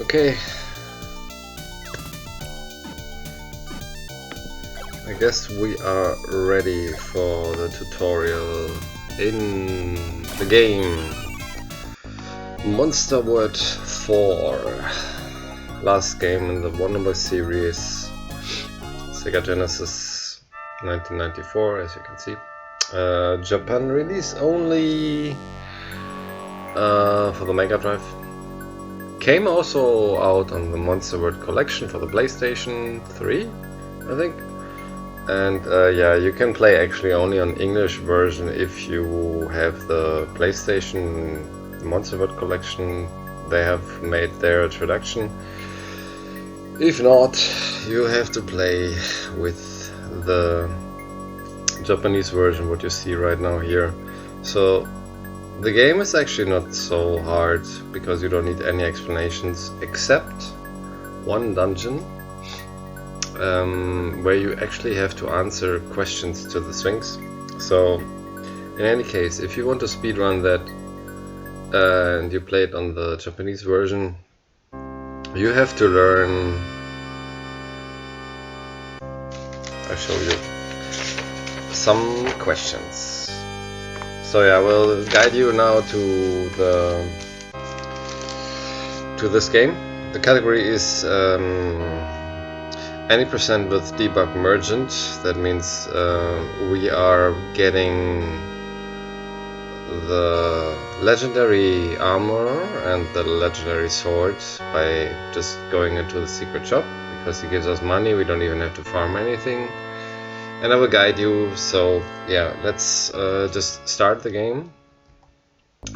Okay. I guess we are ready for the tutorial in the game. Monster World 4. Last game in the Wonderboy series. Sega Genesis 1994, as you can see. Japan release only for the Mega Drive. Came also out on the Monster World collection for the PlayStation 3, I think. And yeah, you can play actually only on English version if you have the PlayStation Monster World collection. They have made their introduction. If not, you have to play with the Japanese version, what you see right now here. So the game is actually not so hard because you don't need any explanations except one dungeon where you actually have to answer questions to the Sphinx. So in any case, if you want to speedrun that and you play it on the Japanese version, you have to learn. I'll show you some questions. So yeah, I will guide you now to this game. The category is any percent with debug merchant. That means we are getting the legendary armor and the legendary sword by just going into the secret shop, because he gives us money, we don't even have to farm anything. And I will guide you, so yeah, let's just start the game.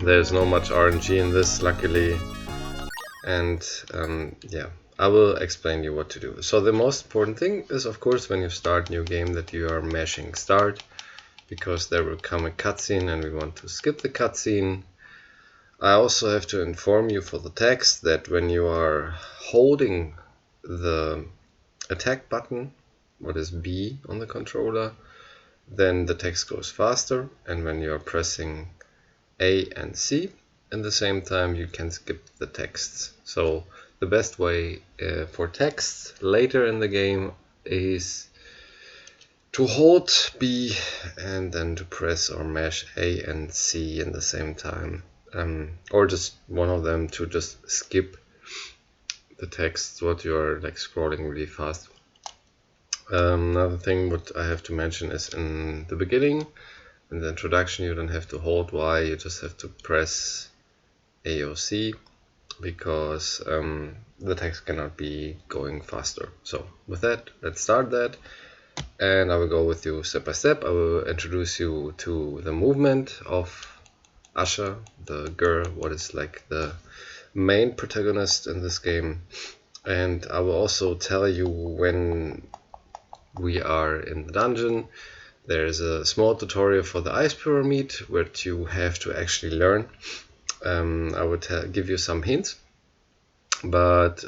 There's no much RNG in this, luckily, and yeah, I will explain you what to do. So the most important thing is, of course, when you start a new game, that you are mashing start, because there will come a cutscene and we want to skip the cutscene. I also have to inform you for the text that when you are holding the attack button, what is B on the controller, then the text goes faster, and when you are pressing A and C at the same time, you can skip the texts. So the best way for text later in the game is to hold B and then to press or mash A and C in the same time, or just one of them to just skip the text what you're like scrolling really fast. Another thing what I have to mention is in the beginning, in the introduction, you don't have to hold Y, you just have to press A or C, because the text cannot be going faster. So with that, let's start that, and I will go with you step by step. I will introduce you to the movement of Asha, the girl, what is like the main protagonist in this game, and I will also tell you when we are in the dungeon. There is a small tutorial for the ice pyramid which you have to actually learn. I would give you some hints, but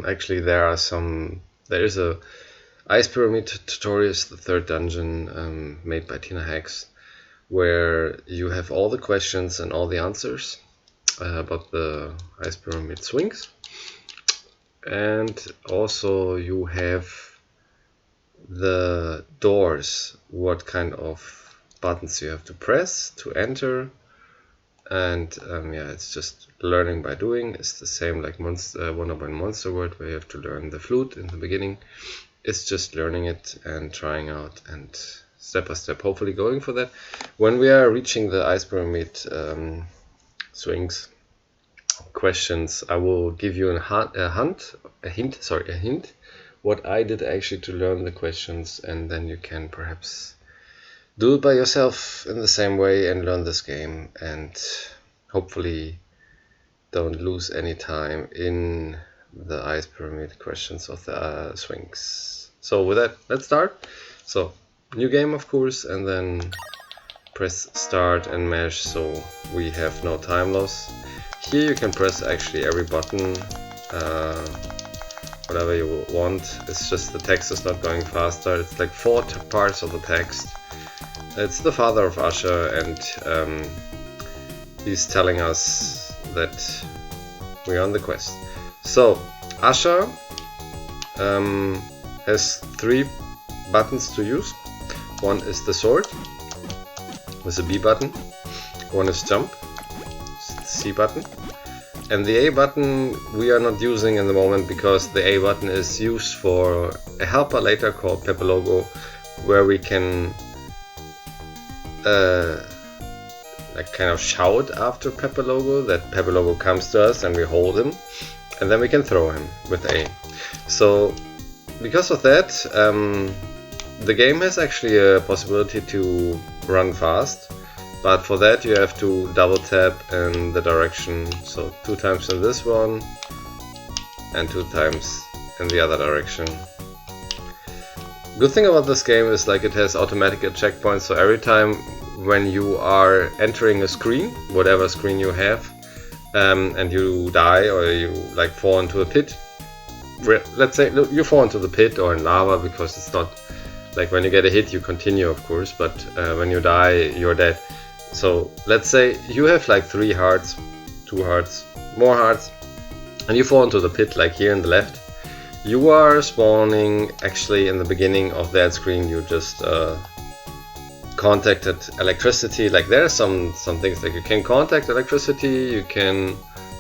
actually there is a ice pyramid tutorial, the third dungeon made by tinahacks, where you have all the questions and all the answers about the ice pyramid swings, and also you have the doors, what kind of buttons you have to press to enter, and yeah, it's just learning by doing. It's the same like Wonderboy Monster World, where you have to learn the flute in the beginning. It's just learning it and trying out and step by step, hopefully going for that. When we are reaching the ice pyramid swings questions, I will give you a hint what I did actually to learn the questions, and then you can perhaps do it by yourself in the same way and learn this game, and hopefully don't lose any time in the ice pyramid questions of the swings. So with that, let's start. So new game, of course, and then press start and mash, so we have no time loss. Here you can press actually every button, whatever you want. It's just the text is not going faster. It's like 4 parts of the text. It's the father of Asha, and he's telling us that we're on the quest. So Asha has 3 buttons to use. One is the sword with the B button, one is jump, C button, and the A button we are not using in the moment because the A button is used for a helper later called Pepelogo, where we can like kind of shout after Pepelogo that Pepelogo comes to us and we hold him, and then we can throw him with A. So because of that, the game has actually a possibility to run fast, but for that you have to double tap in the direction, so 2 times in this one and 2 times in the other direction. Good thing about this game is like it has automatic checkpoints, so every time when you are entering a screen, whatever screen you have, and you die or you like fall into a pit, let's say you fall into the pit or in lava, because it's not like when you get a hit you continue of course, but when you die you're dead. So let's say you have like 3 hearts, 2 hearts, more hearts, and you fall into the pit like here in the left. You are spawning actually in the beginning of that screen. You just contacted electricity. Like there are some things like you can contact electricity, you can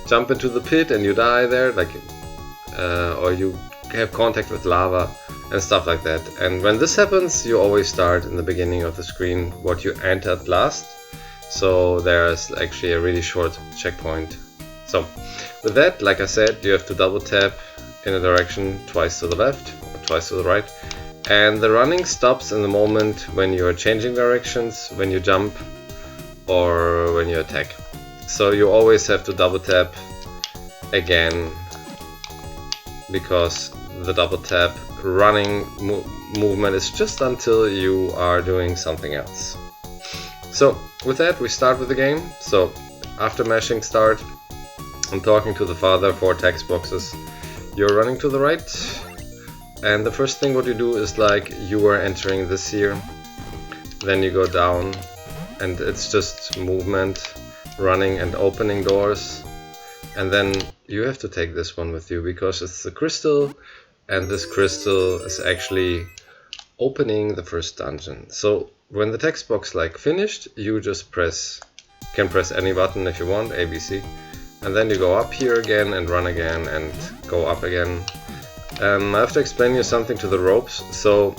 jump into the pit and you die there, like or you have contact with lava and stuff like that. And when this happens, you always start in the beginning of the screen what you entered last. So there's actually a really short checkpoint. So with that, like I said, you have to double tap in a direction twice to the left or twice to the right, and the running stops in the moment when you are changing directions, when you jump or when you attack. So you always have to double tap again, because the double tap running movement is just until you are doing something else. So with that we start with the game. So after mashing start, I'm talking to the father, 4 text boxes. You're running to the right, and the first thing what you do is like you are entering this here, then you go down and it's just movement, running and opening doors, and then you have to take this one with you because it's the crystal, and this crystal is actually opening the first dungeon. So when the text box like finished, you just can press any button if you want, A, B, C, and then you go up here again and run again and go up again. I have to explain you something to the ropes. So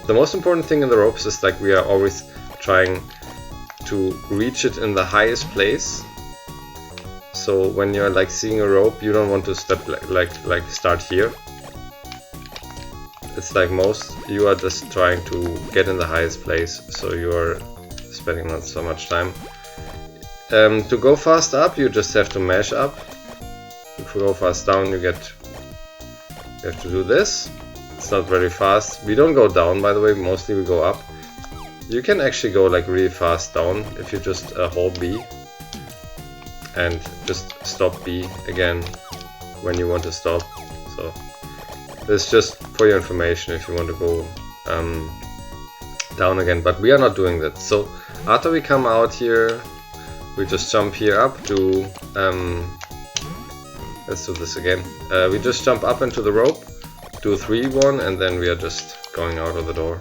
the most important thing in the ropes is like we are always trying to reach it in the highest place. So when you're like seeing a rope, you don't want to step like start here. It's like you are just trying to get in the highest place, so you are spending not so much time. To go fast up, you just have to mash up. If you go fast down, you have to do this. It's not very fast. We don't go down, by the way, mostly we go up. You can actually go like really fast down if you just hold B and just stop B again when you want to stop. So this is just for your information if you want to go down again, but we are not doing that. So after we come out here, we just jump here up to let's do this again. We just jump up into the rope, do 3-1, and then we are just going out of the door.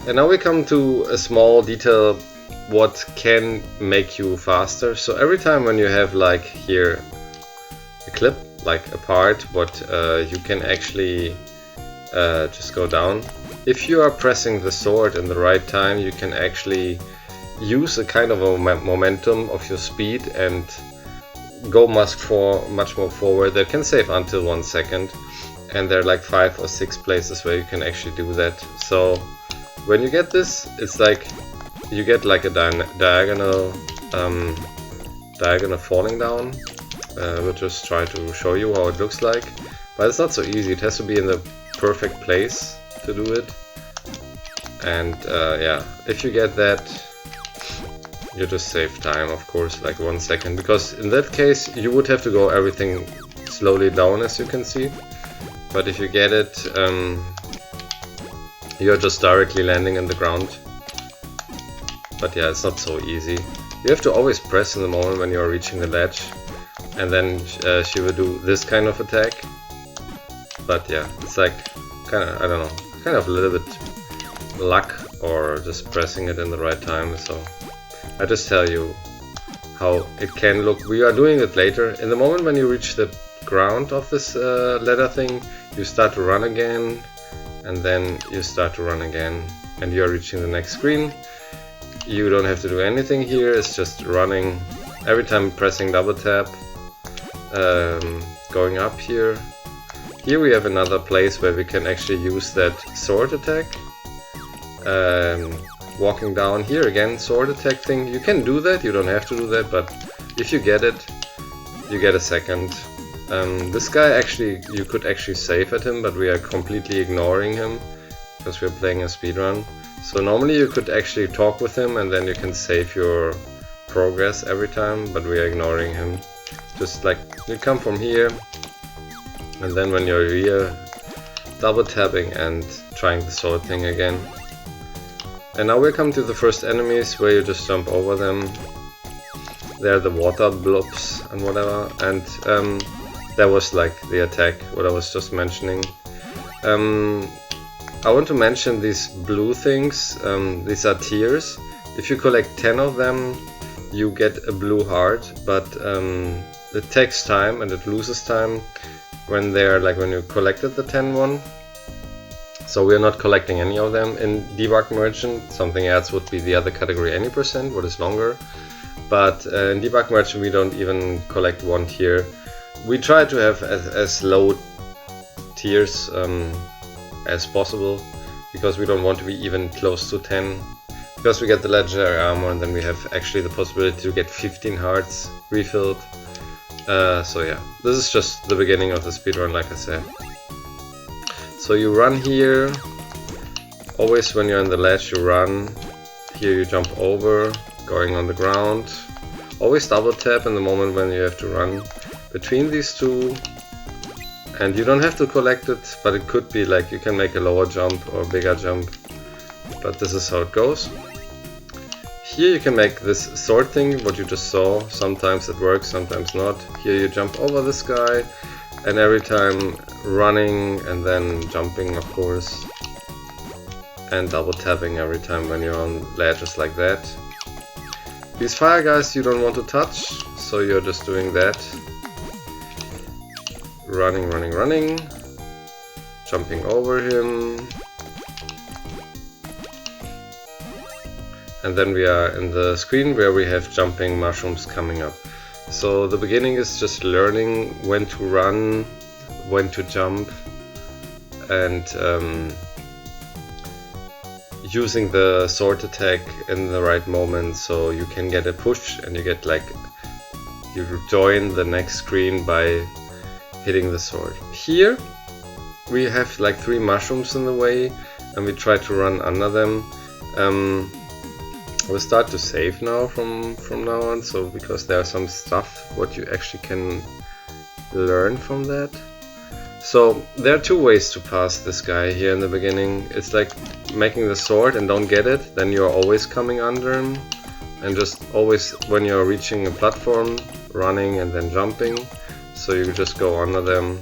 And now we come to a small detail what can make you faster. So every time when you have like here a clip, like a part what you can actually just go down. If you are pressing the sword in the right time, you can actually use a kind of a momentum of your speed and go much more forward. That can save until 1 second, and there are like 5 or 6 places where you can actually do that. So when you get this, it's like you get like a diagonal falling down. We'll just try to show you how it looks like, but it's not so easy. It has to be in the perfect place to do it, and yeah, if you get that, you just save time, of course, like 1 second, because in that case you would have to go everything slowly down, as you can see. But if you get it, you're just directly landing in the ground. But yeah, it's not so easy. You have to always press in the moment when you're reaching the ledge, and then she will do this kind of attack. But yeah, it's like kind of, I don't know, kind of a little bit luck or just pressing it in the right time. So I just tell you how it can look. We are doing it later. In the moment when you reach the ground of this ladder thing, you start to run again, and then you start to run again, and you are reaching the next screen. You don't have to do anything here, it's just running. Every time pressing double tap, going up here. Here we have another place where we can actually use that sword attack. Walking down here again, sword attack thing. You can do that, you don't have to do that, but if you get it, you get a second. This guy actually, you could actually save at him, but we are completely ignoring him because we're playing a speedrun. So normally you could actually talk with him and then you can save your progress every time, but we are ignoring him. Just like, you come from here, and then when you're here, double tapping and trying the sword thing again. And now we come to the first enemies where you just jump over them. They're the water blobs and whatever, and that was like the attack, what I was just mentioning. I want to mention these blue things. These are tears. If you collect 10 of them, you get a blue heart, but it takes time and it loses time when they're like when you collected the 10 one. So we're not collecting any of them in Debug Merchant. Something else would be the other category, any percent, what is longer. But in Debug Merchant we don't even collect one tier. We try to have as low tiers as possible, because we don't want to be even close to 10. Because we get the legendary armor, and then we have actually the possibility to get 15 hearts refilled. So yeah, this is just the beginning of the speedrun, like I said. So you run here. Always when you're on the ledge you run. Here you jump over, going on the ground. Always double tap in the moment when you have to run between these two. And you don't have to collect it, but it could be like you can make a lower jump or a bigger jump. But this is how it goes. Here you can make this sword thing, what you just saw. Sometimes it works, sometimes not. Here you jump over this guy, and every time running and then jumping, of course. And double tapping every time when you're on ledges like that. These fire guys you don't want to touch, so you're just doing that. Running, running, running. Jumping over him. And then we are in the screen where we have jumping mushrooms coming up. So the beginning is just learning when to run, when to jump, and using the sword attack in the right moment, so you can get a push and you get like, you join the next screen by hitting the sword. Here we have like 3 mushrooms in the way, and we try to run under them. We'll start to save now from now on, so because there are some stuff what you actually can learn from that. So there are 2 ways to pass this guy here in the beginning. It's like making the sword and don't get it, then you're always coming under him, and just always when you're reaching a platform, running and then jumping. So you just go under them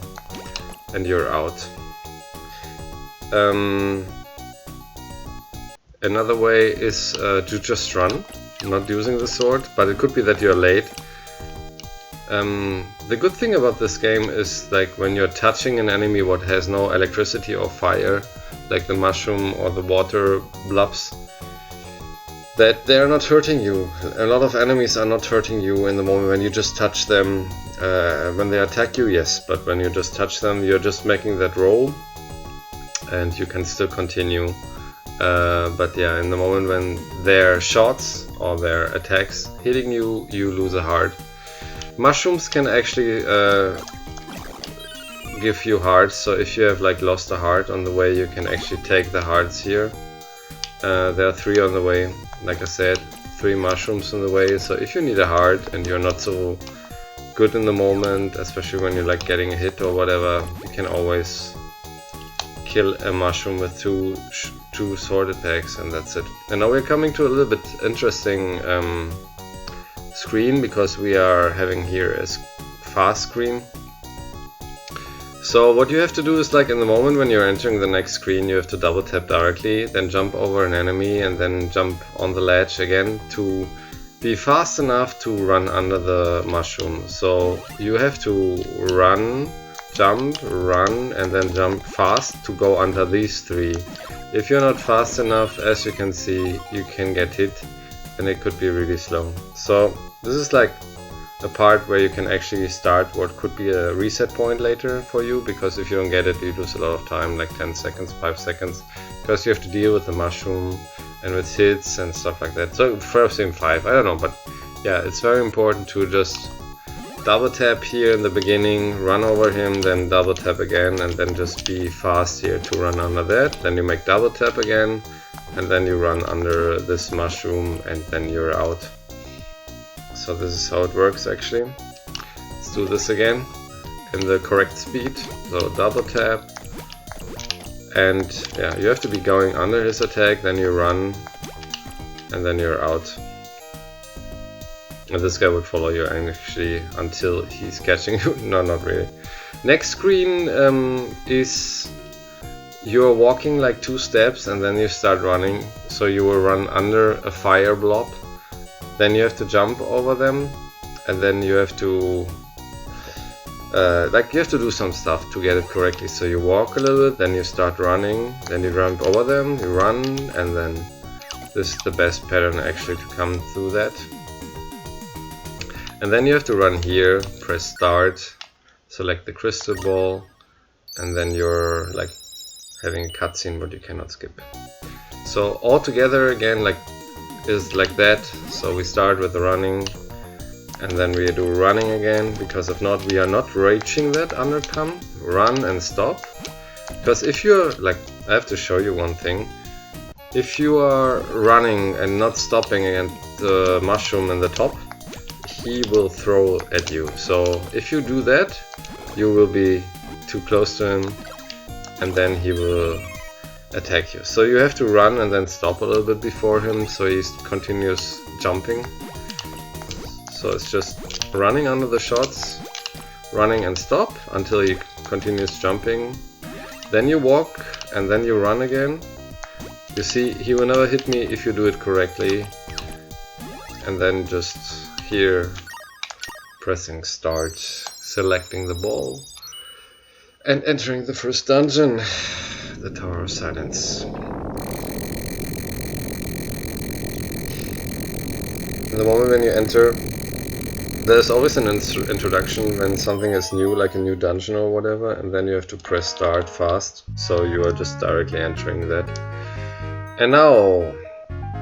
and you're out. Another way is to just run, not using the sword, but it could be that you're late. The good thing about this game is like when you're touching an enemy what has no electricity or fire, like the mushroom or the water blobs, that they're not hurting you. A lot of enemies are not hurting you in the moment when you just touch them. When they attack you, yes, but when you just touch them, you're just making that roll and you can still continue. But yeah, in the moment when their shots or their attacks hitting you, you lose a heart. Mushrooms can actually give you hearts, so if you have like lost a heart on the way, you can actually take the hearts here. There are 3 on the way, like I said, 3 mushrooms on the way, so if you need a heart and you're not so good in the moment, especially when you're like getting a hit or whatever, you can always kill a mushroom with two sword attacks, and that's it. And now we're coming to a little bit interesting screen, because we are having here a fast screen. So what you have to do is, like, in the moment when you're entering the next screen, you have to double tap directly, then jump over an enemy and then jump on the ledge again to be fast enough to run under the mushroom. So you have to run, jump, run, and then jump fast to go under these three. If you're not fast enough, as you can see, you can get hit and it could be really slow. So this is like a part where you can actually start what could be a reset point later for you, because if you don't get it, you lose a lot of time, like 10 seconds, 5 seconds, because you have to deal with the mushroom and with hits and stuff like that. So first in 5, I don't know, but yeah, it's very important to just double tap here in the beginning, run over him, then double tap again, and then just be fast here to run under that. Then you make double tap again, and then you run under this mushroom, and then you're out. So this is how it works actually. Let's do this again in the correct speed. So double tap, and yeah, you have to be going under his attack, then you run, and then you're out. And this guy would follow you actually until he's catching you. No, not really. Next screen is you're walking like 2 steps and then you start running. So you will run under a fire blob. Then you have to jump over them, and then you have to you have to do some stuff to get it correctly. So you walk a little bit, then you start running, then you jump over them, you run, and then this is the best pattern actually to come through that. And then you have to run here, press start, select the crystal ball, and then you're like having a cutscene but you cannot skip. So all together again is like that. So we start with the running, and then we do running again, because if not we are not reaching that undercome. Run and stop, because if you're like, I have to show you one thing. If you are running and not stopping against the mushroom in the top, he will throw at you. So if you do that, you will be too close to him and then he will attack you. So you have to run and then stop a little bit before him, so he continues jumping. So it's just running under the shots, running and stop until he continues jumping. Then you walk and then you run again. You see, he will never hit me if you do it correctly. And then just here, pressing start, selecting the ball, and entering the first dungeon, the Tower of Silence. In the moment when you enter, there's always an introduction when something is new, like a new dungeon or whatever, and then you have to press start fast, so you are just directly entering that. And now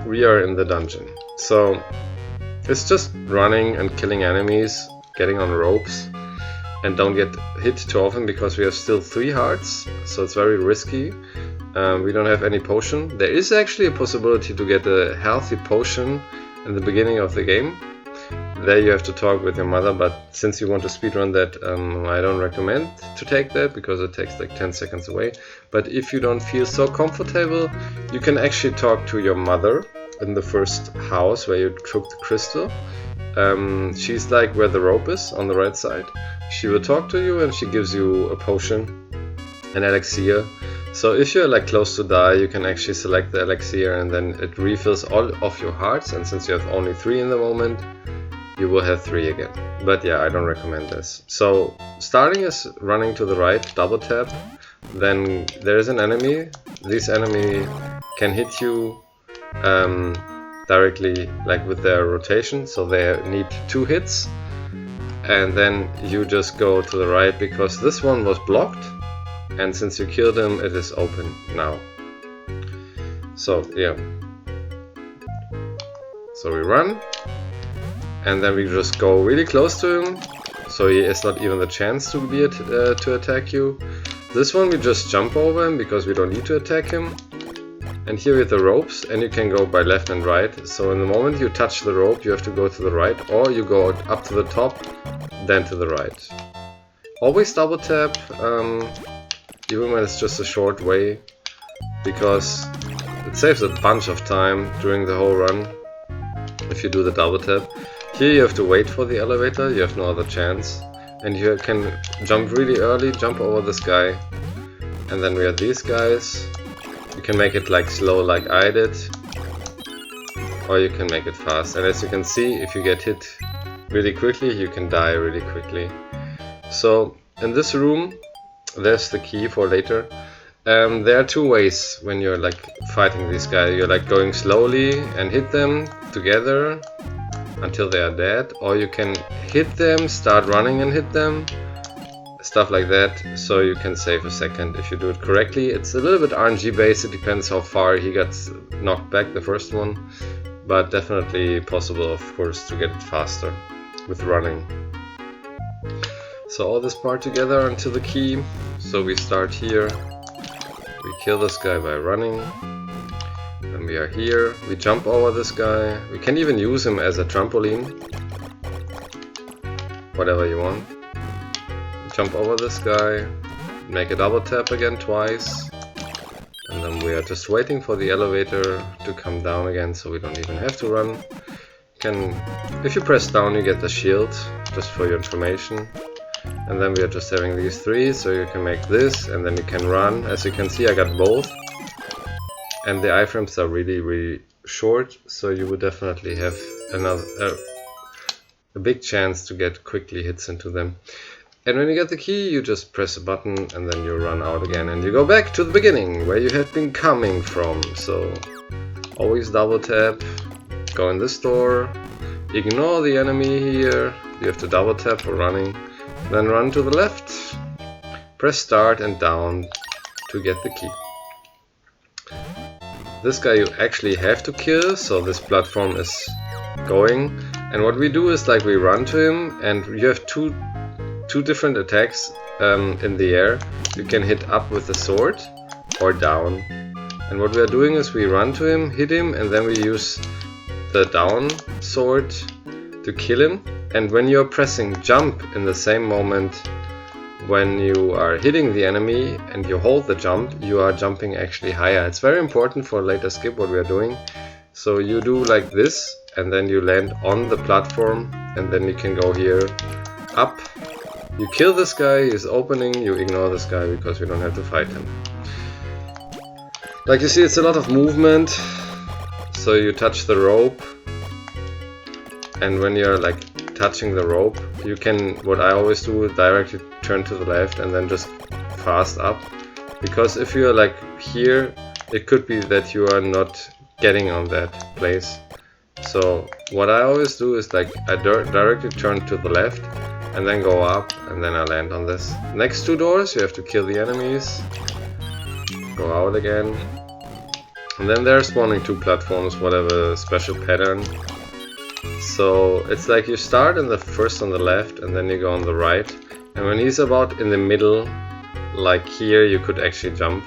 we are in the dungeon. So it's just running and killing enemies, getting on ropes, and don't get hit too often because we have still 3 hearts, so it's very risky. We don't have any potion. There is actually a possibility to get a healthy potion in the beginning of the game. There you have to talk with your mother, but since you want to speedrun that, I don't recommend to take that because it takes like 10 seconds away. But if you don't feel so comfortable, you can actually talk to your mother in the first house where you took the crystal. She's like where the rope is on the right side. She will talk to you and she gives you a potion, an elixir. So if you're like close to die, you can actually select the elixir and then it refills all of your hearts, and since you have only 3 in the moment, you will have 3 again. But yeah, I don't recommend this. So starting is running to the right, double tap, then there is an enemy. This enemy can hit you directly, like with their rotation, so they need 2 hits, and then you just go to the right because this one was blocked, and since you killed him, it is open now. So yeah, so we run, and then we just go really close to him, so he has not even the chance to be to attack you. This one we just jump over him because we don't need to attack him. And here with the ropes, and you can go by left and right. So in the moment you touch the rope, you have to go to the right, or you go up to the top, then to the right. Always double tap, even when it's just a short way, because it saves a bunch of time during the whole run if you do the double tap. Here you have to wait for the elevator, you have no other chance. and you can jump really early, jump over this guy, and then we have these guys. You can make it like slow like I did, or you can make it fast. And as you can see, if you get hit really quickly, you can die really quickly. So in this room, there's the key for later. There are two ways when you're like fighting these guys. You're like going slowly and hit them together until they are dead, or you can hit them, start running and hit them, stuff like that, so you can save a second if you do it correctly. It's a little bit RNG based, it depends how far he gets knocked back, the first one, but definitely possible, of course, to get it faster with running. So all this part together until the key. So we start here. We kill this guy by running, and we are here. We jump over this guy. We can even use him as a trampoline, whatever you want. Jump over this guy, make a double tap again twice, and then we are just waiting for the elevator to come down again, so we don't even have to run. If you press down, you get the shield, just for your information. And then we are just having these three, so you can make this, and then you can run. As you can see, I got both. And the iframes are really, really short, so you would definitely have a big chance to get quickly hits into them. And when you get the key, you just press a button, and then you run out again, and you go back to the beginning, where you have been coming from. So, always double tap, go in this door, ignore the enemy here, you have to double tap for running. Then run to the left, press start and down to get the key. This guy you actually have to kill, so this platform is going. And what we do is like we run to him, and you have two different attacks in the air. You can hit up with the sword or down. And what we are doing is we run to him, hit him, and then we use the down sword to kill him. And when you're pressing jump in the same moment when you are hitting the enemy and you hold the jump, you are jumping actually higher. It's very important for later skip what we are doing. So you do like this, and then you land on the platform, and then you can go here up. You kill this guy, he's opening, you ignore this guy because we don't have to fight him. Like you see, it's a lot of movement. So you touch the rope, and when you're like touching the rope, you can, what I always do, directly turn to the left and then just fast up, because if you're like here, it could be that you are not getting on that place. So what I always do is like I directly turn to the left and then go up, and then I land on this. Next two doors you have to kill the enemies, go out again, and then they're spawning two platforms, whatever special pattern. So it's like you start in the first on the left, and then you go on the right, and when he's about in the middle, like here, you could actually jump.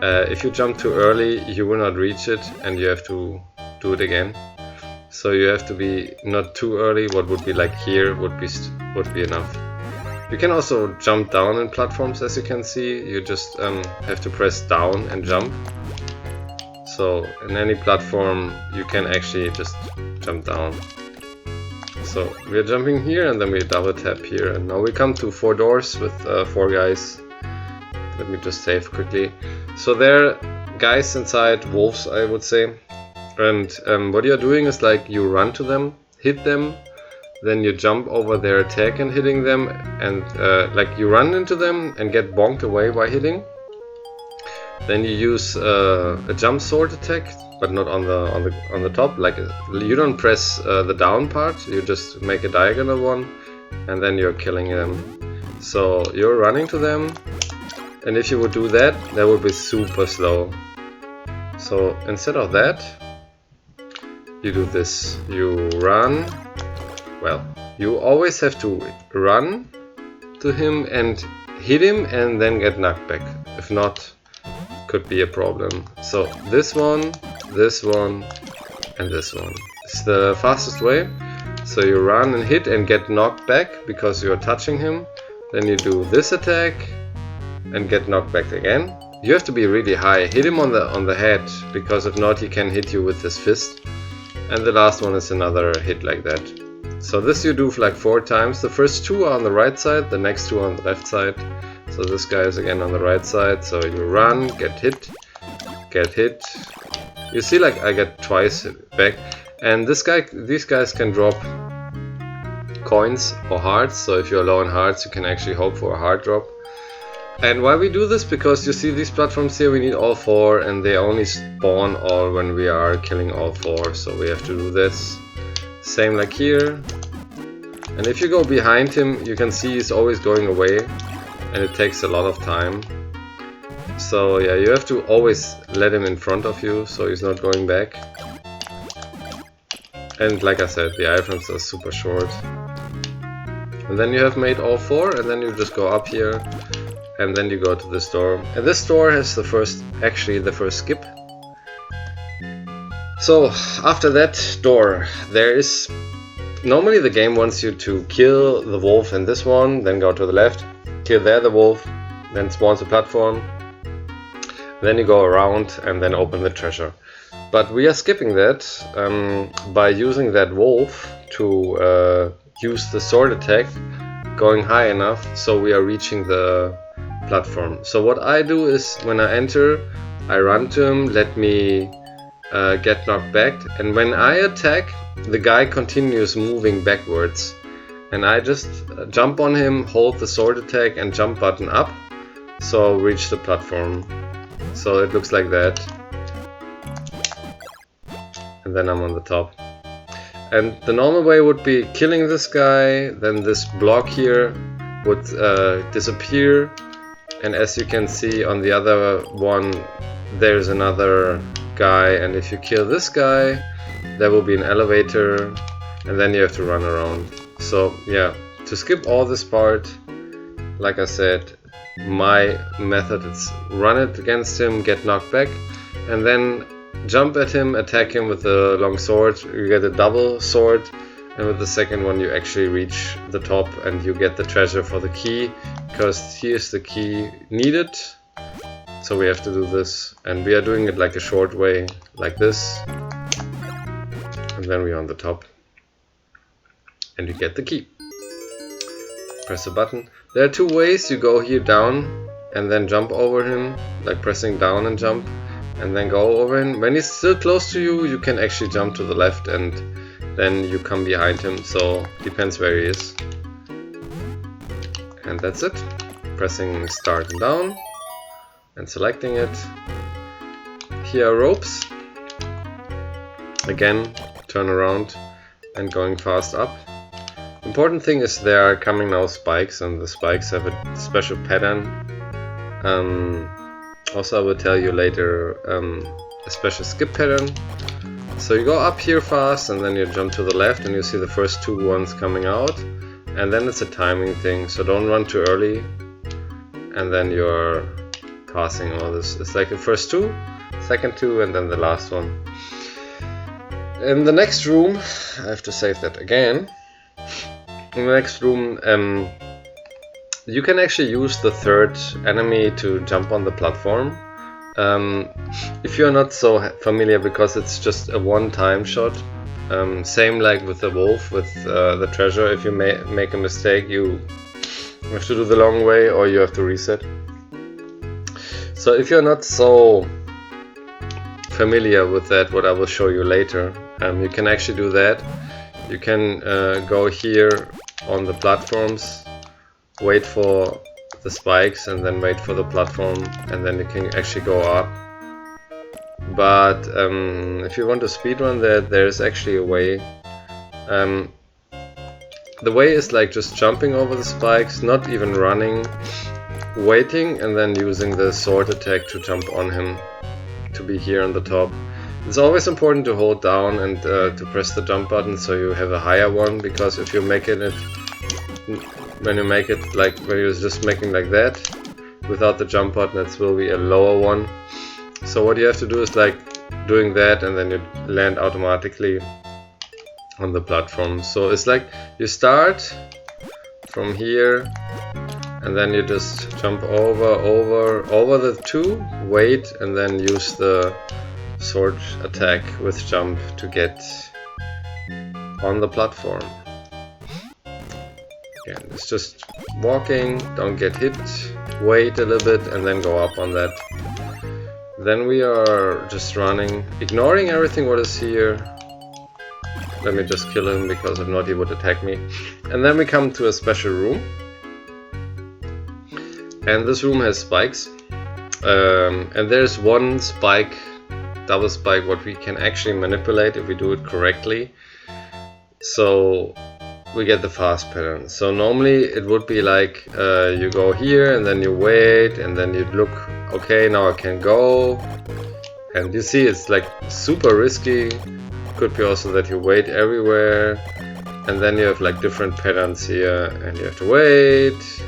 If you jump too early, you will not reach it, and you have to do it again. So you have to be not too early. What would be like here would be enough. You can also jump down in platforms, as you can see. You just have to press down and jump. So in any platform you can actually just jump down. So we're jumping here, and then we double tap here, and now we come to 4 doors with 4 guys. Let me just save quickly. So there are guys inside, wolves I would say. And what you're doing is like you run to them, hit them, then you jump over their attack and hitting them, and like you run into them and get bonked away by hitting. Then you use a jump sword attack, but not on the top. Like you don't press the down part, you just make a diagonal one, and then you're killing them. So you're running to them, and if you would do that, that would be super slow. So instead of that, you do this. You run. Well, you always have to run to him and hit him, and then get knocked back. If not, could be a problem. So this one, and this one. It's the fastest way. So you run and hit and get knocked back because you're touching him. Then you do this attack and get knocked back again. You have to be really high. Hit him on the head, because if not, he can hit you with his fist. And the last one is another hit like that. So this you do like 4 times. The first 2 are on the right side, the next 2 are on the left side. So this guy is again on the right side. So you run, get hit. You see, like I get twice back. And these guys can drop coins or hearts. So if you're low on hearts, you can actually hope for a heart drop. And why we do this? Because you see these platforms here, we need all 4, and they only spawn all when we are killing all 4. So we have to do this. Same like here. And if you go behind him, you can see he's always going away, and it takes a lot of time. So yeah, you have to always let him in front of you, so he's not going back. And like I said, the iframes are super short. And then you have made all 4, and then you just go up here, and then you go to this door. And this door has the first skip. So after that door, there is normally the game wants you to kill the wolf in this one, then go to the left, kill there the wolf, then spawns a platform, then you go around and then open the treasure. But we are skipping that by using that wolf to use the sword attack, going high enough so we are reaching the platform. So what I do is when I enter, I run to him, let me get knocked back, and when I attack, the guy continues moving backwards, and I just jump on him, hold the sword attack and jump button up, so reach the platform. So it looks like that, and then I'm on the top. And the normal way would be killing this guy, then this block here would disappear, and as you can see on the other one, there's another guy, and if you kill this guy, there will be an elevator, and then you have to run around. So yeah, to skip all this part, like I said, my method is run it against him, get knocked back, and then jump at him, attack him with the long sword. You get a double sword, and with the second one you actually reach the top and you get the treasure for the key, because here's the key needed. So we have to do this, and we are doing it like a short way, like this, and then we're on the top and you get the key. Press the button. There are 2 ways. You go here down and then jump over him, like pressing down and jump, and then go over him. When he's still close to you, you can actually jump to the left and then you come behind him, so depends where he is. And that's it. Pressing start and down and selecting it. Here are ropes. Again, turn around and going fast up. Important thing is there are coming now spikes, and the spikes have a special pattern. Also I will tell you later a special skip pattern. So you go up here fast and then you jump to the left and you see the first 2 ones coming out, and then it's a timing thing, so don't run too early, and then you're passing all this. It's like the first 2, second 2, and then the last one. In the next room, I have to save that again. In the next room, you can actually use the 3rd enemy to jump on the platform. If you're not so familiar, because it's just a one-time shot. Same like with the wolf, with the treasure. If you make a mistake, you have to do the long way or you have to reset. So if you're not so familiar with that, what I will show you later, you can actually do that. You can go here on the platforms, wait for the spikes and then wait for the platform, and then you can actually go up. But if you want to speedrun that, there's actually a way. The way is like just jumping over the spikes, not even running, waiting, and then using the sword attack to jump on him to be here on the top. It's always important to hold down and to press the jump button so you have a higher one, because if you make it when you make it like when you're just making like that without the jump button, it will be a lower one. So what you have to do is like doing that, and then you land automatically on the platform. So it's like you start from here and then you just jump over the 2, wait, and then use the sword attack with jump to get on the platform. again. It's just walking, don't get hit, wait a little bit and then go up on that. Then we are just running, ignoring everything what is here. Let me just kill him because if not he would attack me. And then we come to a special room. And this room has spikes. And there's one spike, double spike, what we can actually manipulate if we do it correctly. So we get the fast pattern. So normally it would be like you go here and then you wait and then you look, okay, now I can go. And you see it's like super risky. Could be also that you wait everywhere and then you have like different patterns here and you have to wait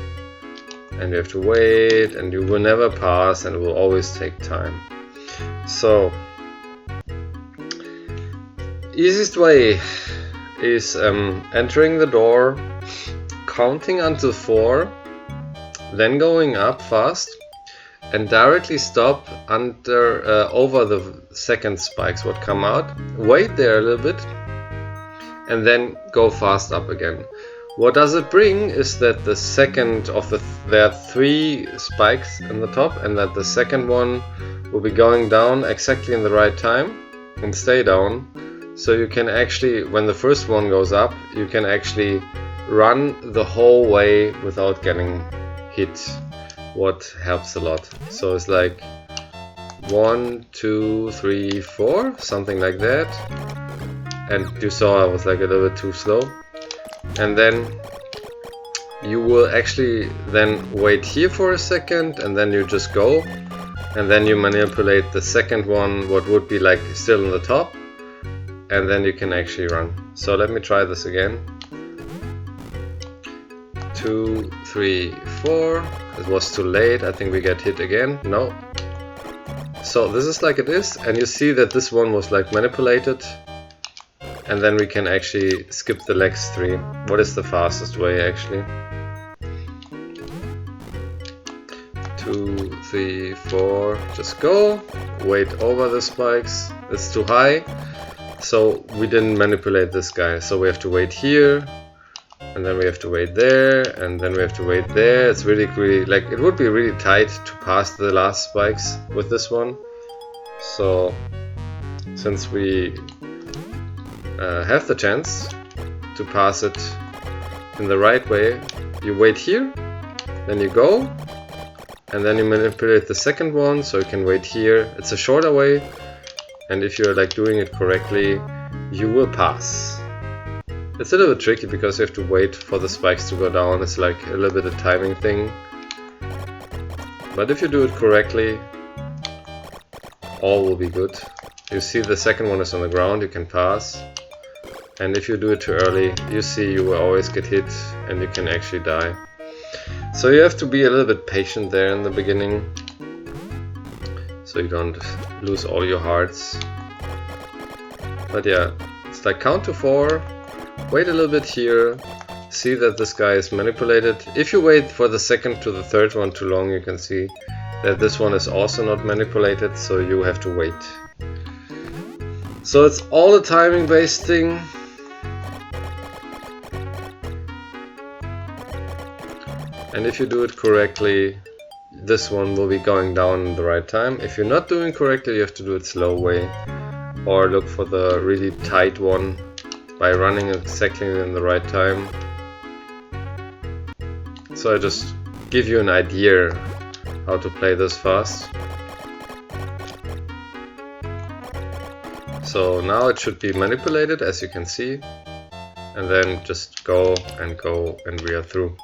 and you have to wait and you will never pass and it will always take time. So easiest way is entering the door, counting until 4, then going up fast and directly stop under over the second spikes what come out, wait there a little bit and then go fast up again. What does it bring is that the second of there are 3 spikes in the top and that the second one will be going down exactly in the right time and stay down. So you can actually, when the first one goes up, you can actually run the whole way without getting hit, what helps a lot. So it's like 1, 2, 3, 4, something like that. And you saw I was like a little bit too slow. And then you will actually then wait here for a second and then you just go and then you manipulate the second one, what would be like still in the top, and then you can actually run. So let me try this again. 2, 3, 4. It was too late. I think we get hit again. No. So this is like it is, and you see that this one was like manipulated. And then we can actually skip the legs 3. What is the fastest way actually? 2, 3, 4. Just go. Wait over the spikes. It's too high. So we didn't manipulate this guy. So we have to wait here. And then we have to wait there. And then we have to wait there. It's really like it would be really tight to pass the last spikes with this one. So since we have the chance to pass it in the right way, you wait here, then you go, and then you manipulate the second one, so you can wait here. It's a shorter way, and if you're like doing it correctly, you will pass. It's a little bit tricky because you have to wait for the spikes to go down. It's like a little bit a timing thing, but if you do it correctly, all will be good. You see the second one is on the ground, you can pass. And if you do it too early, you see you will always get hit and you can actually die. So you have to be a little bit patient there in the beginning, so you don't lose all your hearts. But yeah, it's like count to 4, wait a little bit here, see that this guy is manipulated. If you wait for the second to the third one too long, you can see that this one is also not manipulated, so you have to wait. So it's all a timing based thing. And if you do it correctly, this one will be going down in the right time. If you're not doing correctly, you have to do it slow way, or look for the really tight one by running exactly in the right time. So I just give you an idea how to play this fast. So now it should be manipulated, as you can see, and then just go and we are through.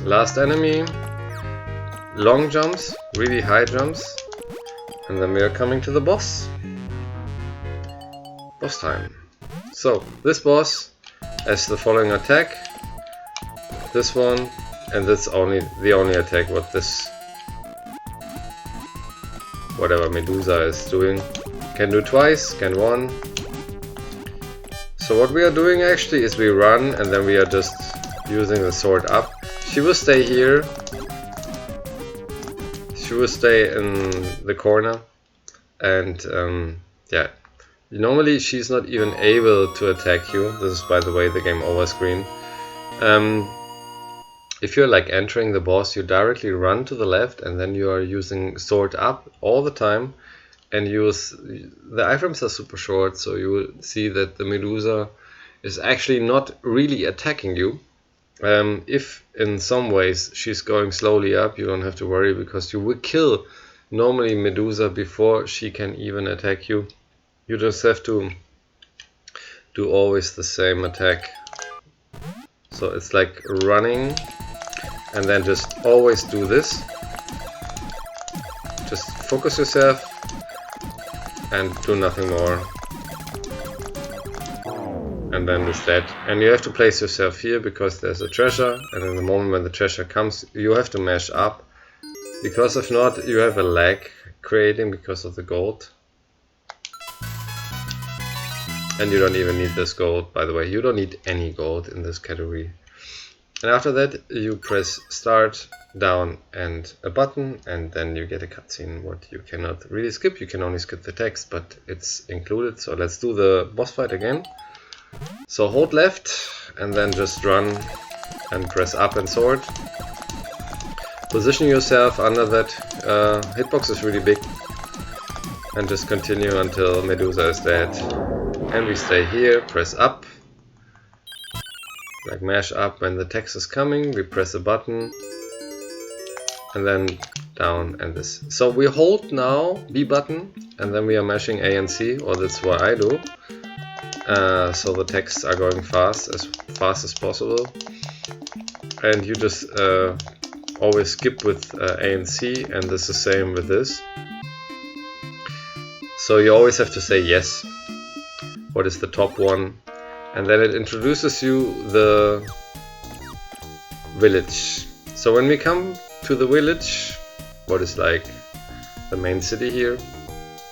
Last enemy, long jumps, really high jumps, and then we are coming to the boss. Boss time. So this boss has the following attack, this one, and that's the only attack what this whatever Medusa is doing. Can do twice, can one. So what we are doing actually is we run and then we are just using the sword up. She will stay here. She will stay in the corner, and yeah, normally she's not even able to attack you. This is, by the way, the game over screen. If you're like entering the boss, you directly run to the left and then you are using sword up all the time, and use the iframes are super short, so you will see that the Medusa is actually not really attacking you. If in some ways she's going slowly up, you don't have to worry, because you will kill normally Medusa before she can even attack you. You just have to do always the same attack. So it's like running and then just always do this. Just focus yourself and do nothing more. And then it's dead. And you have to place yourself here because there's a treasure, and in the moment when the treasure comes you have to mash up, because if not you have a lag creating because of the gold. And you don't even need this gold, by the way. You don't need any gold in this category. And after that you press start, down and a button, and then you get a cutscene. What you cannot really skip, you can only skip the text, but it's included. So let's do the boss fight again. So hold left and then just run and press up and sword. Position yourself under that hitbox is really big, and just continue until Medusa is dead. And we stay here, press up, like mash up when the text is coming, we press a button, and then down and this. So we hold now B button and then we are mashing A and C, or that's what I do. So the texts are going fast as possible. And you just always skip with A and C, and this is the same with this. So you always have to say yes. What is the top one? And then it introduces you the village. So when we come to the village, what is like the main city here,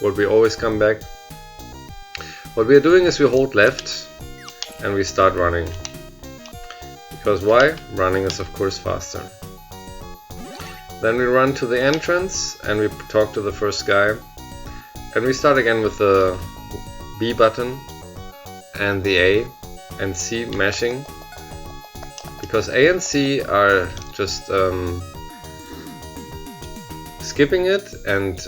what we always come back, what we are doing is we hold left and we start running. Because why? Running is of course faster. Then we run to the entrance and we talk to the first guy, and we start again with the B button and the A and C mashing, because A and C are just skipping it, and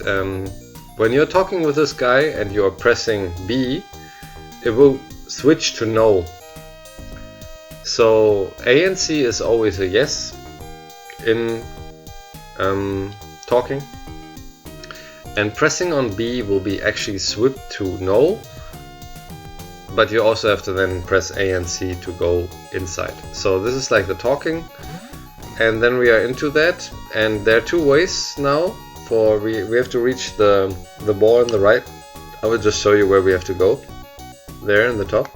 when you're talking with this guy and you're pressing B, it will switch to no. So A and C is always a yes in talking, and pressing on B will be actually switched to no, but you also have to then press A and C to go inside. So this is like the talking, and then we are into that, and there are two ways now for we have to reach the ball on the right. I will just show you where we have to go, there in the top.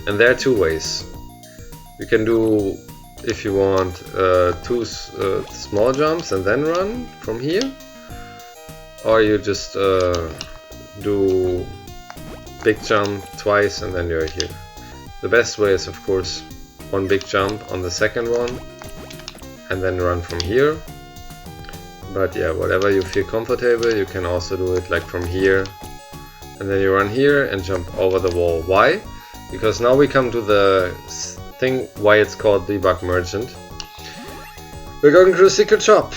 And there are two ways. You can do, if you want, two small jumps and then run from here, or you just do big jump twice and then you're here. The best way is of course one big jump on the second one and then run from here. But yeah, whatever you feel comfortable, you can also do it like from here, and then you run here and jump over the wall. Why? Because now we come to the thing why it's called Debug Merchant. We're going to the secret shop,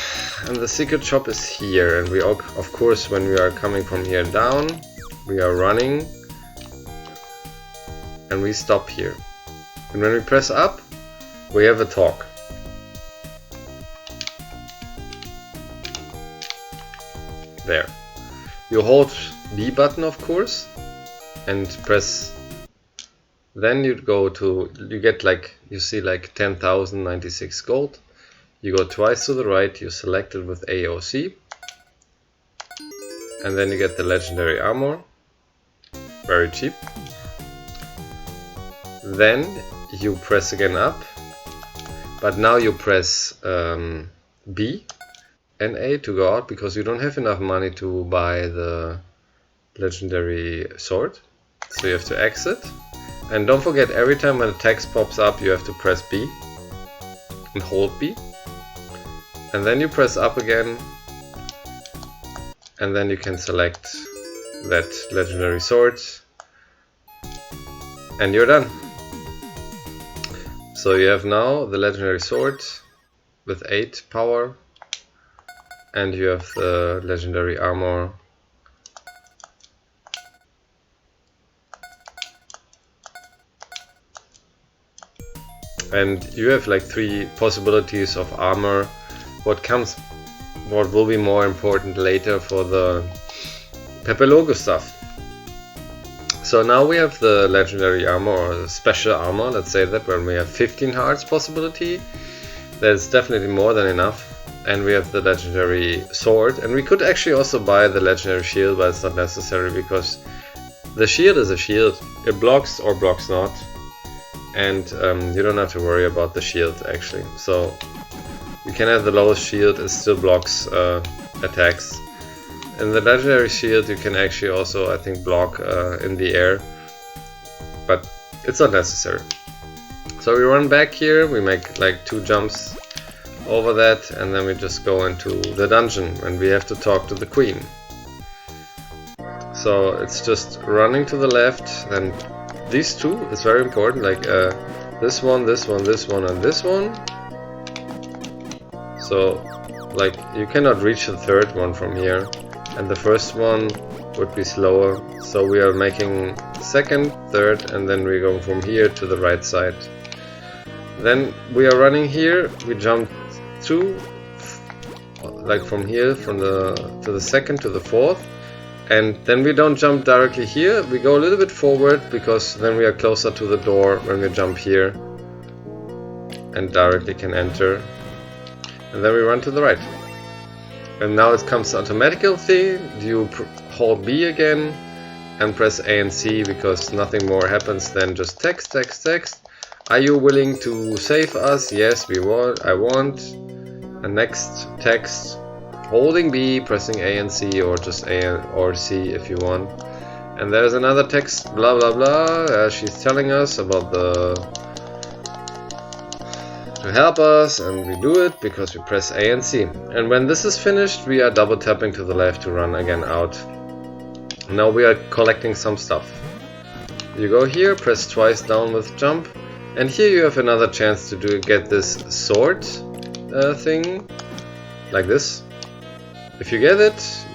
and the secret shop is here, and we of course when we are coming from here down, we are running and we stop here, and when we press up we have a talk. There. You hold B button of course and press, then you go to, you get like, you see like 10,096 gold. You go twice to the right, you select it with A or C, and then you get the legendary armor, very cheap. Then you press again up, but now you press B and A to go out, because you don't have enough money to buy the legendary sword, so you have to exit. And don't forget, every time when the text pops up you have to press B and hold B, and then you press up again, and then you can select that legendary sword and you're done. So you have now the legendary sword with 8 power, and you have the legendary armor and you have like 3 possibilities of armor. What will be more important later for the Pepe Logo stuff. So now we have the legendary armor, or the special armor, let's say that, when we have 15 hearts possibility. That's definitely more than enough. And we have the legendary sword, and we could actually also buy the legendary shield, but it's not necessary because the shield is a shield. It blocks or blocks not, and you don't have to worry about the shield actually. So you can have the lowest shield, it still blocks attacks. And the legendary shield you can actually also, I think, block in the air, but it's not necessary. So we run back here, we make like 2 jumps over that, and then we just go into the dungeon and we have to talk to the queen. So it's just running to the left, then these 2 is very important, like this one, this one, this one, and this one. So like you cannot reach the third one from here, and the first one would be slower. So we are making second, third, and then we go from here to the right side. Then we are running here, we jump through, like from here, to the second to the fourth, and then we don't jump directly here, we go a little bit forward because then we are closer to the door when we jump here and directly can enter, and then we run to the right. And now it comes automatically, you hold B again and press A and C because nothing more happens than just text, text, text. Are you willing to save us? Yes, we want. I want. And next text, holding B, pressing A and C, or just A or C if you want. And there's another text, blah blah blah. She's telling us about to help us, and we do it because we press A and C. And when this is finished, we are double tapping to the left to run again out. Now we are collecting some stuff. You go here, press twice down with jump. And here you have another chance to get this sword thing, like this. If you get it,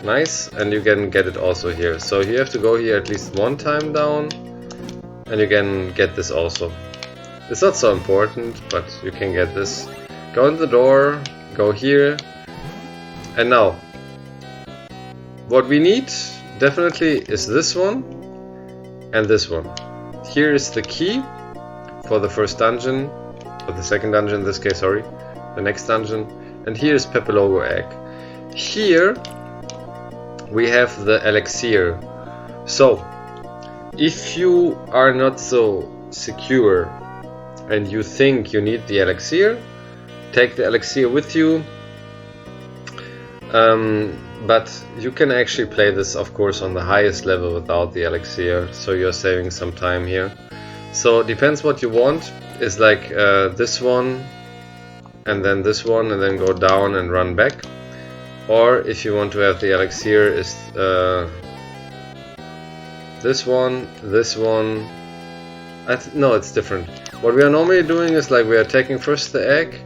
nice, and you can get it also here. So you have to go here at least 1 time down, and you can get this also. It's not so important, but you can get this. Go in the door, go here, and now what we need definitely is this one and this one. Here is the key for the first dungeon, or the second dungeon in this case, sorry, the next dungeon. And here is Pepe Logo egg. Here we have the elixir. So if you are not so secure and you think you need the elixir, take the elixir with you. But you can actually play this, of course, on the highest level without the elixir, so you're saving some time here. So it depends what you want. It's like this one, and then this one, and then go down and run back. Or if you want to have the elixir, is this one, this one. No, it's different. What we are normally doing is like we are taking first the egg,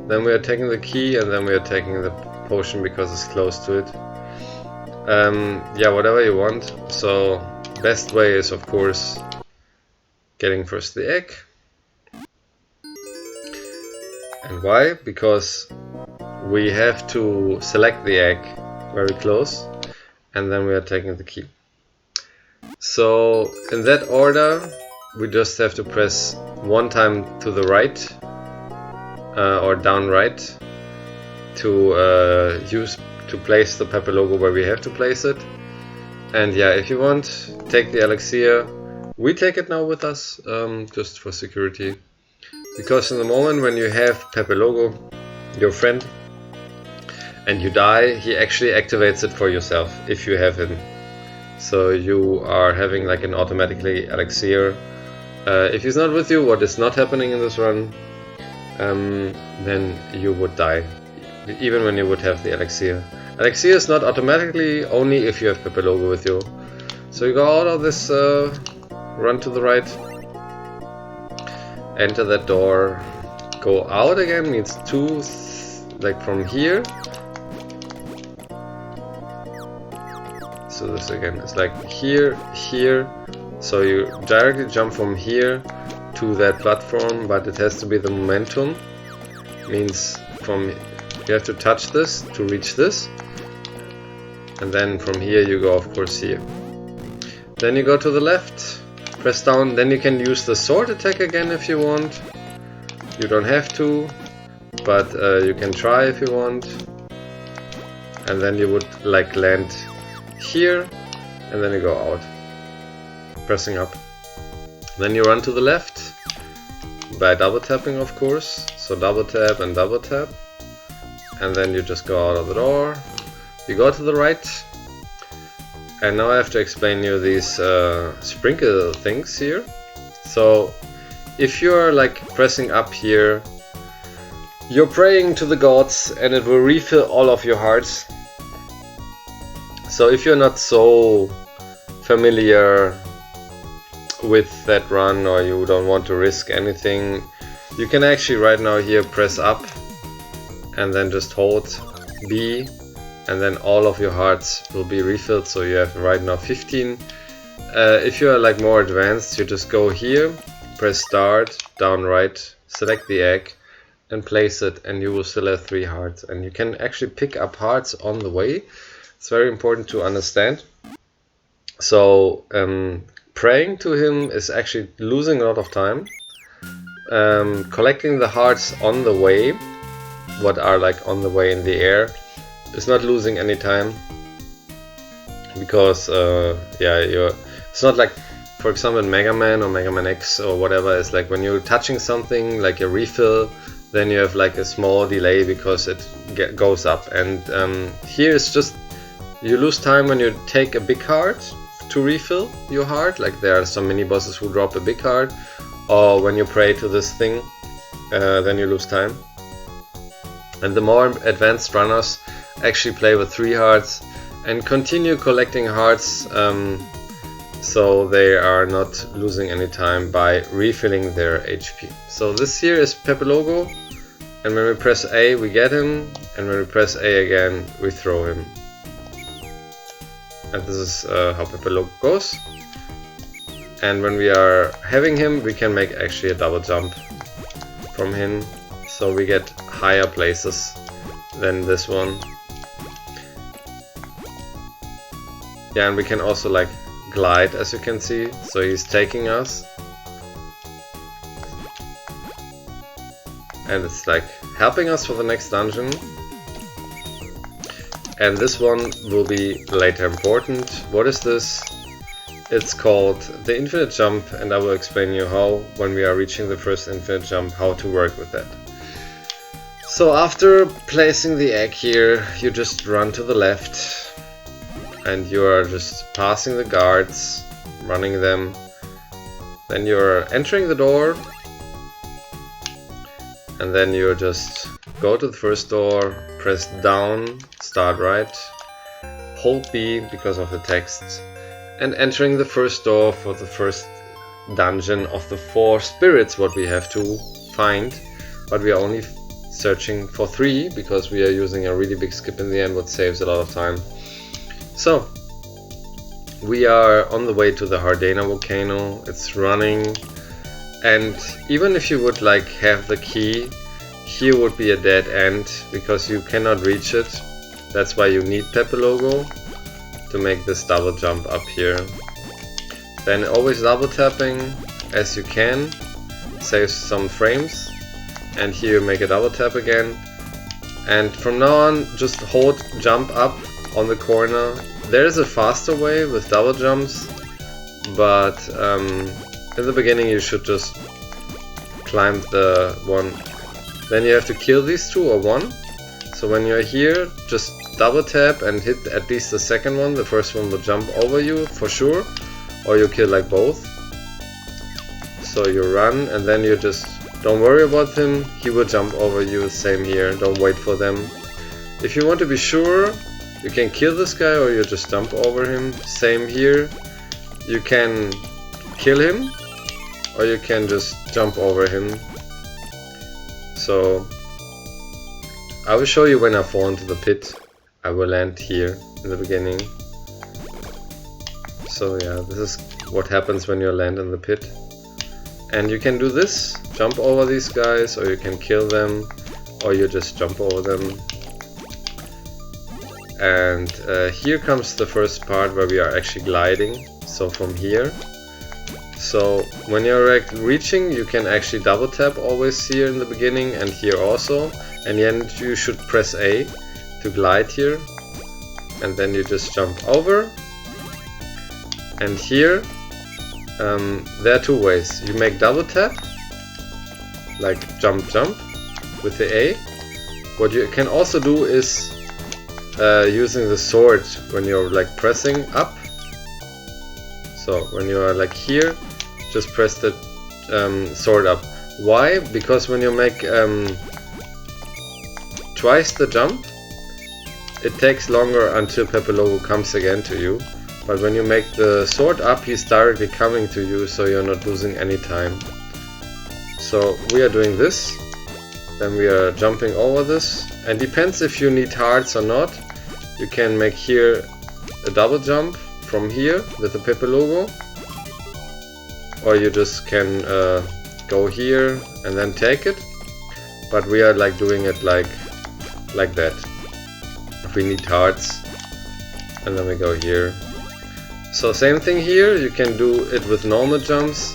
then we are taking the key, and then we are taking the potion because it's close to it. Yeah, whatever you want. So best way is of course getting first the egg. And why? Because we have to select the egg very close, and then we are taking the key. So in that order we just have to press 1 time to the right or down right to place the Pepe Logo where we have to place it. And yeah, if you want, take the elixir. We take it now with us, just for security, because in the moment when you have Pepe Logo, your friend, and you die, he actually activates it for yourself if you have him. So you are having like an automatically elixir. If he's not with you, what is not happening in this run, then you would die, even when you would have the elixir. Elixir is not automatically, only if you have Pepe Logo with you. So you go out of this, run to the right, enter that door, go out again means 2, like from here. So this again is like here, here. So you directly jump from here to that platform, but it has to be the momentum. Means from you have to touch this to reach this, and then from here you go, of course, here. Then you go to the left, press down. Then you can use the sword attack again if you want. You don't have to, but you can try if you want. And then you would like land here, and then you go out, pressing up. Then you run to the left by double tapping, of course. So double tap and double tap, and then you just go out of the door. You go to the right, and now I have to explain you these sprinkle things here. So if you're like pressing up here, you're praying to the gods and it will refill all of your hearts. So if you're not so familiar with that run, or you don't want to risk anything, you can actually right now here press up and then just hold B, and then all of your hearts will be refilled. So you have right now 15. If you are like more advanced, you just go here, press start, down right, select the egg and place it, and you will still have 3 hearts. And you can actually pick up hearts on the way. It's very important to understand. So praying to him is actually losing a lot of time. Collecting the hearts on the way, what are like on the way in the air, is not losing any time, because it's not like, for example, in Mega Man or Mega Man X or whatever, it's like when you're touching something like a refill, then you have like a small delay because it goes up. And here it's just you lose time when you take a big heart to refill your heart. Like there are some mini bosses who drop a big heart, or when you pray to this thing, then you lose time. And the more advanced runners actually play with 3 hearts and continue collecting hearts, so they are not losing any time by refilling their HP. So this here is Pepe Logo, and when we press A we get him, and when we press A again we throw him. And this is how Pepe Logo goes. And when we are having him, we can make actually a double jump from him, so we get higher places than this one. Yeah, and we can also like glide, as you can see, so he's taking us. And it's like helping us for the next dungeon. And this one will be later important. What is this? It's called the infinite jump, and I will explain you how, when we are reaching the first infinite jump, how to work with that. So after placing the egg here, you just run to the left, and you are just passing the guards, running them. Then you're entering the door, and then you just go to the first door, press down, start right, hold B because of the text, and entering the first door for the first dungeon of the 4 spirits what we have to find, but we are only searching for 3 because we are using a really big skip in the end, what saves a lot of time. So we are on the way to the Hardena volcano. It's running, and even if you would like have the key, here would be a dead end because you cannot reach it. That's why you need Pepe Logo to make this double jump up here. Then always double tapping as you can, saves some frames. And here you make a double tap again. And from now on, just hold jump up on the corner. There is a faster way with double jumps, but in the beginning you should just climb the one. Then you have to kill these 2 or 1. So when you're here, just double tap and hit at least the second one. The first one will jump over you for sure, or you kill like both. So you run, and then you just don't worry about him, he will jump over you. Same here, don't wait for them. If you want to be sure, you can kill this guy or you just jump over him. Same here, you can kill him or you can just jump over him. So I will show you when I fall into the pit. I will land here in the beginning. So yeah, this is what happens when you land in the pit. And you can do this, jump over these guys, or you can kill them, or you just jump over them. And here comes the first part where we are actually gliding. So from here. So when you're reaching, you can actually double tap always here in the beginning and here also. And then you should press A to glide here. And then you just jump over. And here, there are two ways. You make double tap, like jump jump with the A. What you can also do is using the sword when you're like pressing up. So when you are like here, just press the sword up. Why? Because when you make twice the jump, it takes longer until Peppelogo comes again to you. But when you make the sword up, he's directly coming to you, so you're not losing any time. So we are doing this, then we are jumping over this, and depends if you need hearts or not. You can make here a double jump from here with the Peppelogo, or you just can go here and then take it. But we are like doing it like that. If we need hearts, and then we go here. So same thing here, you can do it with normal jumps,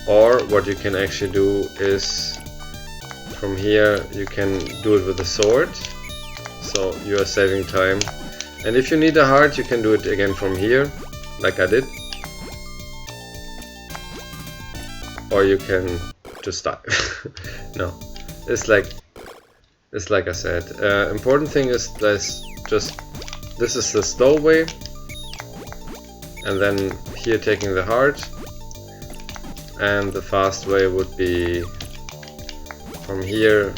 or what you can actually do is from here you can do it with a sword, so you are saving time. And if you need a heart, you can do it again from here, like I did, or you can just die. No, it's like I said. Important thing is this is the slow way, and then here taking the heart, and the fast way would be from here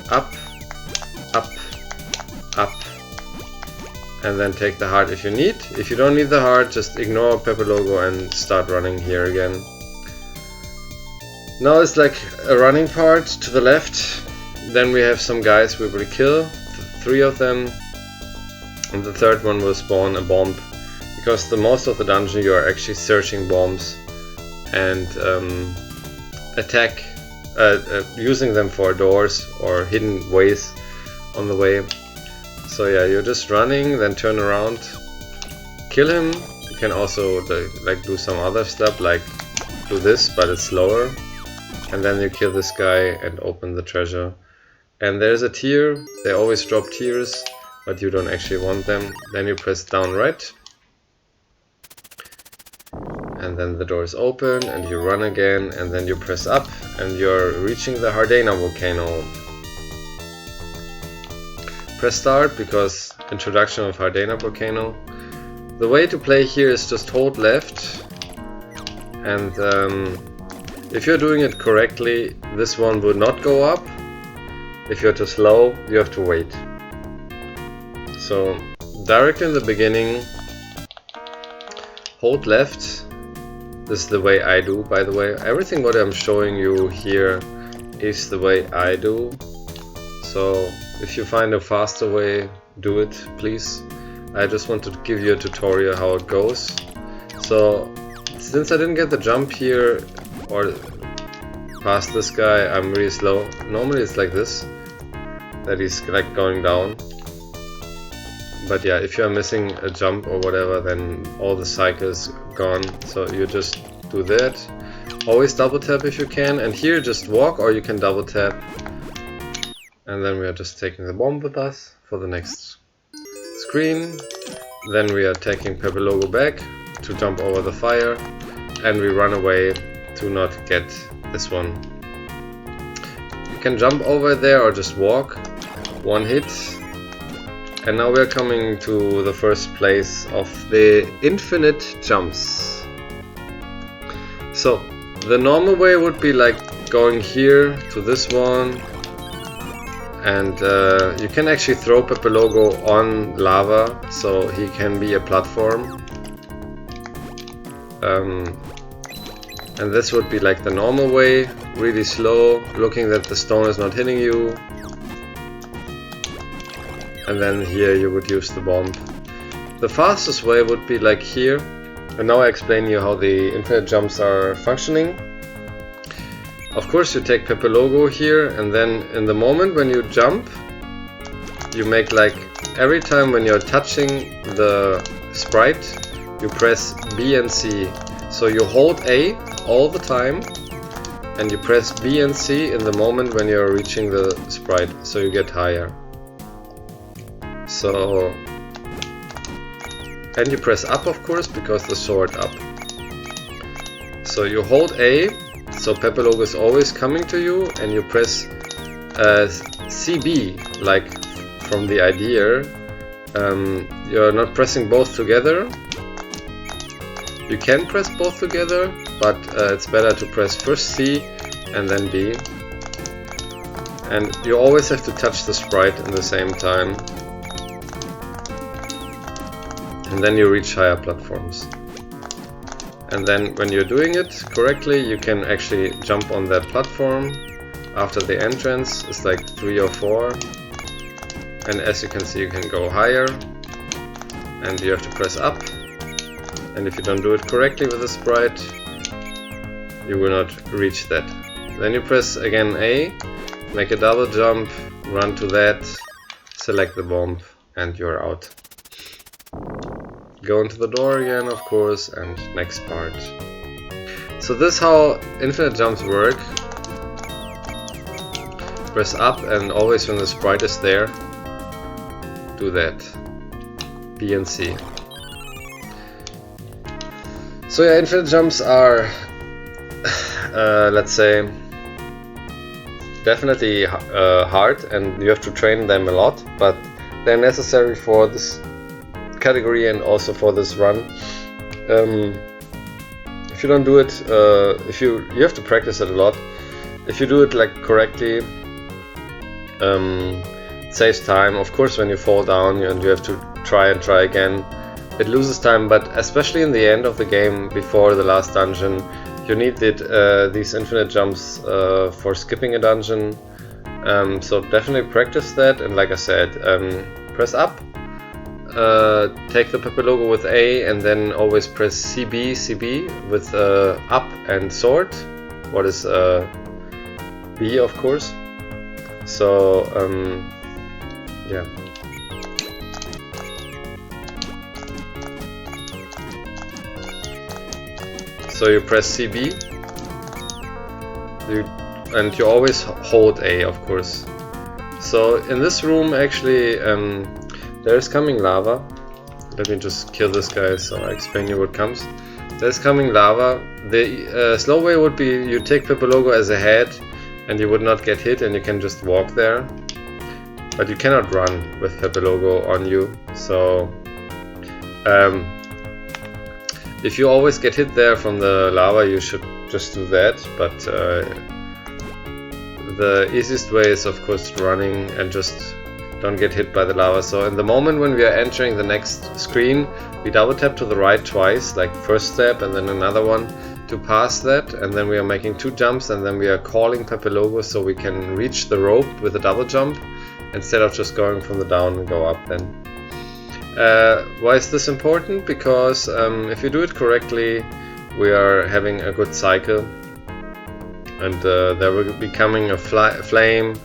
up, up, up, and then take the heart if you need. If you don't need the heart, just ignore Peppelogo and start running here again. Now it's like a running part to the left. Then we have some guys we will kill, 3 of them. And the third one will spawn a bomb, because the most of the dungeon you are actually searching bombs and using them for doors or hidden ways on the way. So yeah, you're just running, then turn around, kill him. You can also do some other stuff, like do this, but it's slower. And then you kill this guy and open the treasure. And there's a tier. They always drop tiers, but you don't actually want them. Then you press down right, and then the door is open, and you run again, and then you press up, and you're reaching the Hardena volcano. Press start, because introduction of Hardena volcano. The way to play here is just hold left, and if you're doing it correctly, this one will not go up. If you're too slow, you have to wait. So directly in the beginning, hold left. This is the way I do, by the way. Everything what I'm showing you here is the way I do. So if you find a faster way, do it, please. I just want to give you a tutorial how it goes. So since I didn't get the jump here or past this guy, I'm really slow. Normally it's like this, that he's like going down. But yeah, if you are missing a jump or whatever, then all the cycle is gone. So you just do that. Always double tap if you can, and here just walk, or you can double tap. And then we are just taking the bomb with us for the next screen. Then we are taking Peppelogo back to jump over the fire, and we run away to not get this one. You can jump over there or just walk. One hit. And now we're coming to the first place of the infinite jumps. So the normal way would be like going here to this one, and you can actually throw Peppelogo on lava, so he can be a platform. And this would be like the normal way, really slow, looking that the stone is not hitting you. And then here you would use the bomb. The fastest way would be like here. And now I explain you how the infinite jumps are functioning. Of course you take Pepe Logo here, and then in the moment when you jump, you make like every time when you're touching the sprite, you press B and C. So you hold A all the time, and you press B and C in the moment when you're reaching the sprite, so you get higher. So, and you press up of course, because the sword up. So you hold A, so Pepe Logo is always coming to you, and you press CB, like from the idea. You're not pressing both together. You can press both together, but it's better to press first C and then B. And you always have to touch the sprite in the same time. And then you reach higher platforms. And then when you're doing it correctly, you can actually jump on that platform after the entrance. It's like 3 or 4. And as you can see, you can go higher. And you have to press up. And if you don't do it correctly with the sprite, you will not reach that. Then you press again A, make a double jump, run to that, select the bomb, and you're out. Go into the door again, of course, and next part. So this is how infinite jumps work. Press up, and always when the sprite is there, do that. B and C. So yeah, infinite jumps are, let's say, definitely hard, and you have to train them a lot, but they're necessary for this category and also for this run. If you don't do it, you have to practice it a lot. If you do it like correctly, it saves time. Of course, when you fall down and you have to try and try again, it loses time, but especially in the end of the game, before the last dungeon, you need these infinite jumps for skipping a dungeon. So definitely practice that, and like I said, press up, take the Pepe Logo with A, and then always press CB with up and sword, what is B of course. So yeah. So you press CB, and you always hold A, of course. So in this room actually there's coming lava. Let me just kill this guy so I explain you what comes. There's coming lava. The slow way would be you take Pepe Logo as a head and you would not get hit, and you can just walk there. But you cannot run with Pepe Logo on you. So if you always get hit there from the lava, you should just do that, but the easiest way is of course running and just don't get hit by the lava. So in the moment when we are entering the next screen, we double tap to the right twice, like first step and then another one to pass that, and then we are making 2 jumps, and then we are calling Pepe Logo so we can reach the rope with a double jump instead of just going from the down and go up then. Why is this important? Because if you do it correctly, we are having a good cycle, and there will be coming a flame.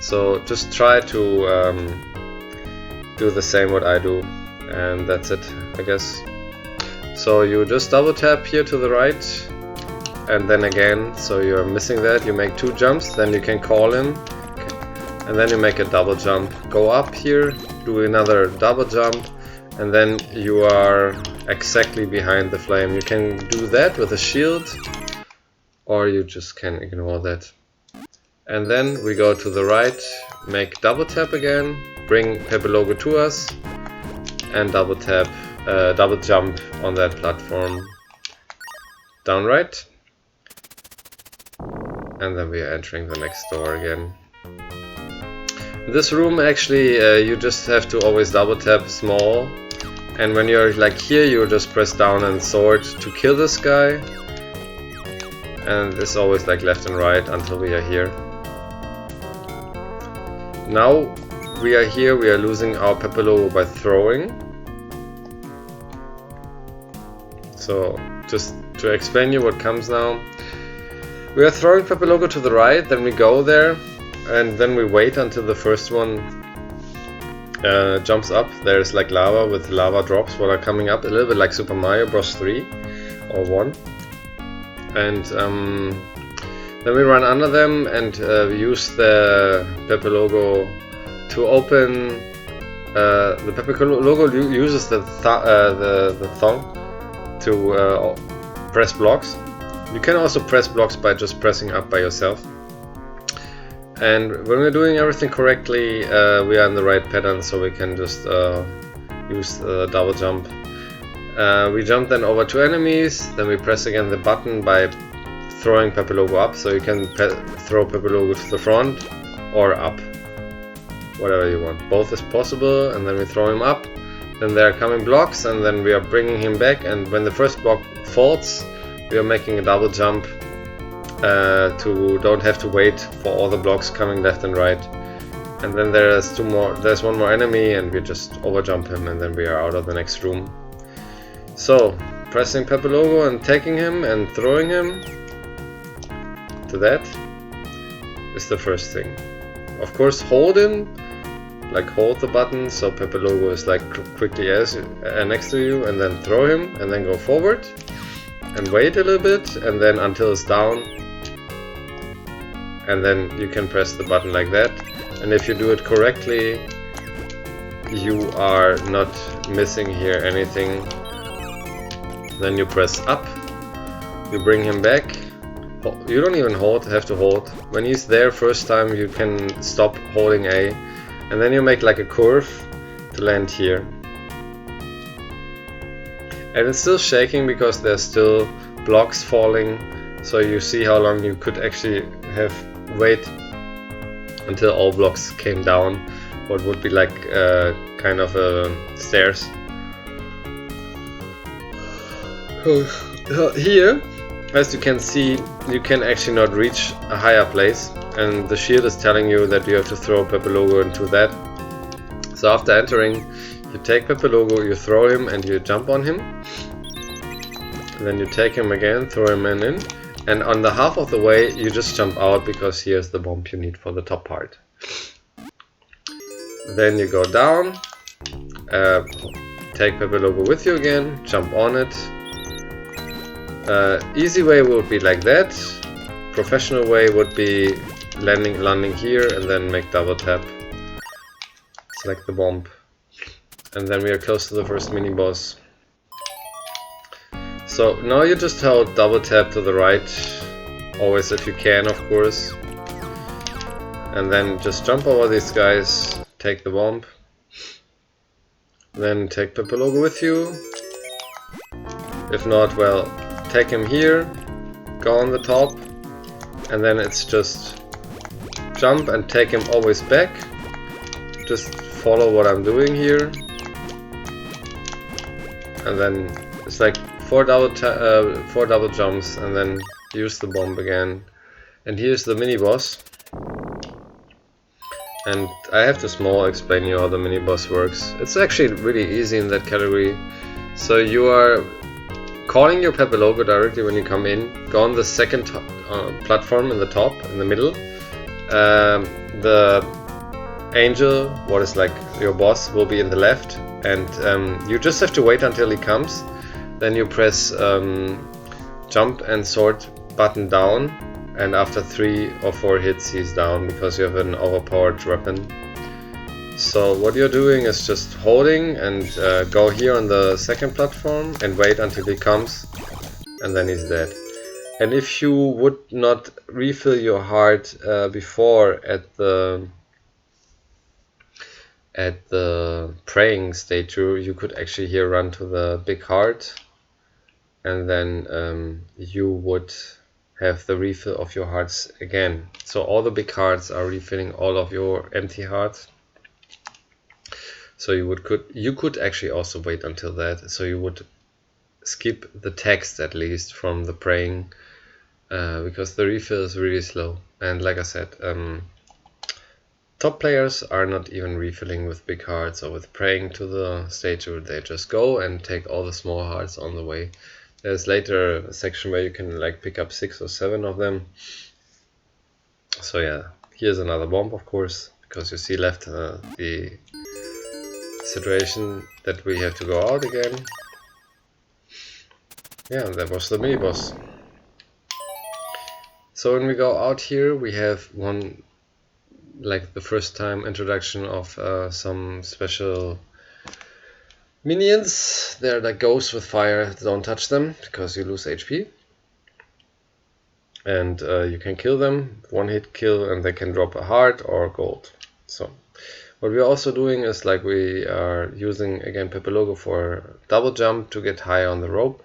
So just try to do the same what I do, and that's it, I guess. So you just double tap here to the right, and then again, so you're missing that, you make 2 jumps, then you can call him, and then you make a double jump, go up here, do another double jump, and then you are exactly behind the flame. You can do that with a shield, or you just can ignore that. And then we go to the right, make double tap again, bring Pepe Logo to us, and double tap, double jump on that platform, down right, and then we are entering the next door again. In this room actually you just have to always double tap small And when you're like here, you just press down and sword to kill this guy. And it's always like left and right until we are here. Now we are here, we are losing our Pepe Logo by throwing. So just to explain you what comes now. We are throwing Pepe Logo to the right, then we go there, and then we wait until the first one jumps up. There's like lava with lava drops what are coming up, a little bit like Super Mario Bros. 3 or 1. And then we run under them and use the Pepe Logo to open. The Pepe Logo uses the thumb to press blocks. You can also press blocks by just pressing up by yourself. And when we're doing everything correctly, we are in the right pattern, so we can just use the double jump. We jump then over to enemies, then we press again the button by throwing Pepe Logo up, so you can throw Pepe Logo to the front or up, whatever you want. Both is possible, and then we throw him up, then there are coming blocks, and then we are bringing him back, and when the first block falls, we are making a double jump to don't have to wait for all the blocks coming left and right. And then there's one more enemy, and we just overjump him, and then we are out of the next room. So, pressing Pepe Logo and taking him and throwing him to that is the first thing. Of course, hold him, like hold the button so Pepe Logo is like quickly next to you, and then throw him and then go forward and wait a little bit, and then until it's down, and then you can press the button like that. And if you do it correctly, you are not missing here anything. Then you press up, you bring him back. You don't even have to hold. When he's there first time, you can stop holding A, and then you make like a curve to land here. And it's still shaking because there's still blocks falling, so you see how long you could actually have wait until all blocks came down, what would be like kind of stairs. Here, as you can see, you can actually not reach a higher place, and the shield is telling you that you have to throw Pepe Logo into that. So after entering, you take Pepe Logo, you throw him and you jump on him. And then you take him again, throw him in, and on the half of the way you just jump out because here's the bomb you need for the top part. Then you go down, take Pepe Logo with you again, jump on it. Easy way would be like that. Professional way would be landing here and then make double tap. Select the bomb. And then we are close to the first mini boss. So now you just hold double tap to the right, always if you can, of course. And then just jump over these guys, take the bomb. Then take Pepe Logo with you. If not, well, take him here, go on the top, and then it's just jump and take him always back. Just follow what I'm doing here, and then it's like four double jumps, and then use the bomb again. And here's the mini boss. And I have to small explain you how the mini boss works. It's actually really easy in that category. So you are calling your Pepe Logo directly when you come in. Go on the second platform in the top, in the middle. The angel, what is like your boss, will be in the left, and you just have to wait until he comes. Then you press jump and sword button down, and after 3 or 4 hits he's down because you have an overpowered weapon. So what you're doing is just holding and go here on the second platform and wait until he comes, and then he's dead. And if you would not refill your heart before at the praying statue, you could actually here run to the big heart, and then you would have the refill of your hearts again. So all the big hearts are refilling all of your empty hearts. So you could actually also wait until that. So you would skip the text at least from the praying, because the refill is really slow. And like I said, top players are not even refilling with big hearts or with praying to the stage, where they just go and take all the small hearts on the way. There's later a section where you can like pick up 6 or 7 of them. So yeah, here's another bomb, of course, because you see left the situation that we have to go out again. Yeah, that was the mini boss. So when we go out here, we have one, like the first time introduction of some special minions. They're like ghosts with fire. Don't touch them because you lose HP. And you can kill them, one hit kill, and they can drop a heart or gold. So what we're also doing is like we are using again Pepelogo for double jump to get higher on the rope.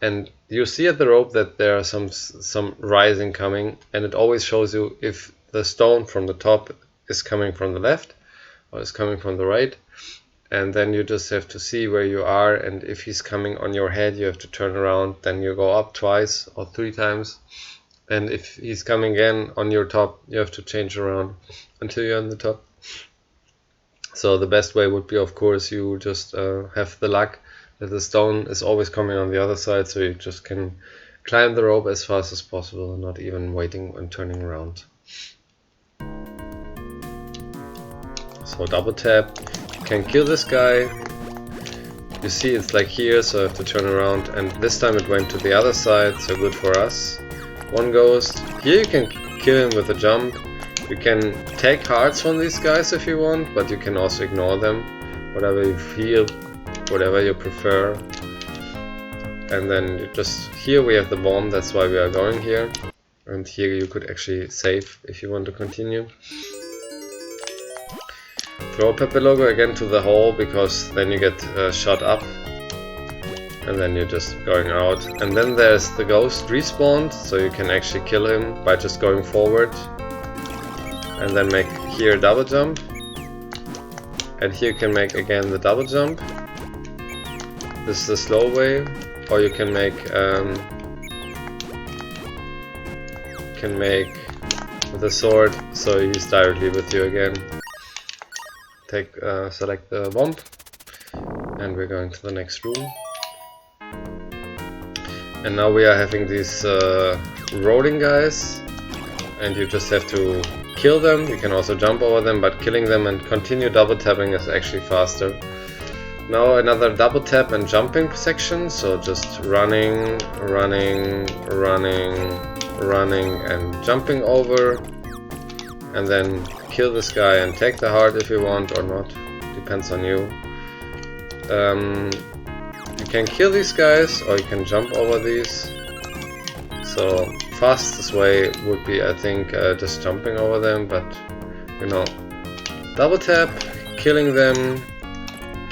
And you see at the rope that there are some rising coming, and it always shows you if the stone from the top is coming from the left or is coming from the right. And then you just have to see where you are, and if he's coming on your head you have to turn around, then you go up twice or 3 times. And if he's coming again on your top, you have to change around until you're on the top. So the best way would be, of course, you just have the luck that the stone is always coming on the other side, so you just can climb the rope as fast as possible and not even waiting and turning around. So double tap, you can kill this guy. You see it's like here, so I have to turn around, and this time it went to the other side, so good for us. One ghost. Here you can kill him with a jump. You can take hearts from these guys if you want, but you can also ignore them. Whatever you feel, whatever you prefer. And then you just, here we have the bomb, that's why we are going here. And here you could actually save if you want to continue. Throw Pepelogo again to the hole, because then you get shot up. And then you're just going out. And then there's the ghost respawned, so you can actually kill him by just going forward. And then make here a double jump. And here you can make again the double jump. This is the slow way. Or you can make with a sword, so he's directly with you again. Select the bomb. And we're going to the next room. And now we are having these rolling guys, and you just have to kill them. You can also jump over them, but killing them and continue double tapping is actually faster. Now another double tap and jumping section, so just running, running, running, running and jumping over, and then kill this guy and take the heart if you want or not, depends on you. You can kill these guys or you can jump over these. So fastest way would be, I think, just jumping over them, but you know, double tap, killing them.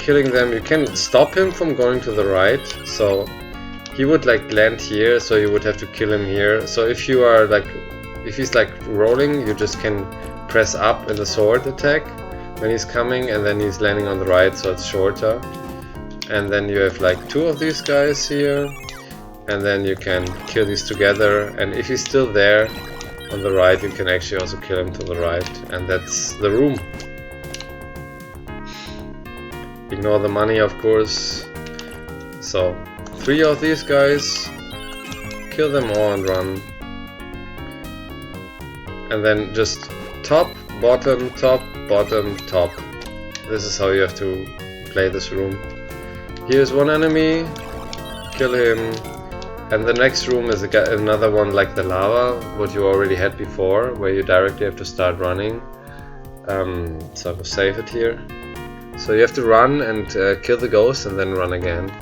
You can stop him from going to the right, so he would like land here, so you would have to kill him here. So if you are like, if he's like rolling, you just can press up in the sword attack when he's coming, and then he's landing on the right, so it's shorter. And then you have like 2 of these guys here, and then you can kill these together, and if he's still there on the right, you can actually also kill him to the right, and that's the room. Ignore the money, of course. So 3 of these guys, kill them all and run. And then just top, bottom, top, bottom, top. This is how you have to play this room. Here's one enemy, kill him, and the next room is another one like the lava, what you already had before, where you directly have to start running. So I'll save it here. So you have to run and kill the ghost and then run again.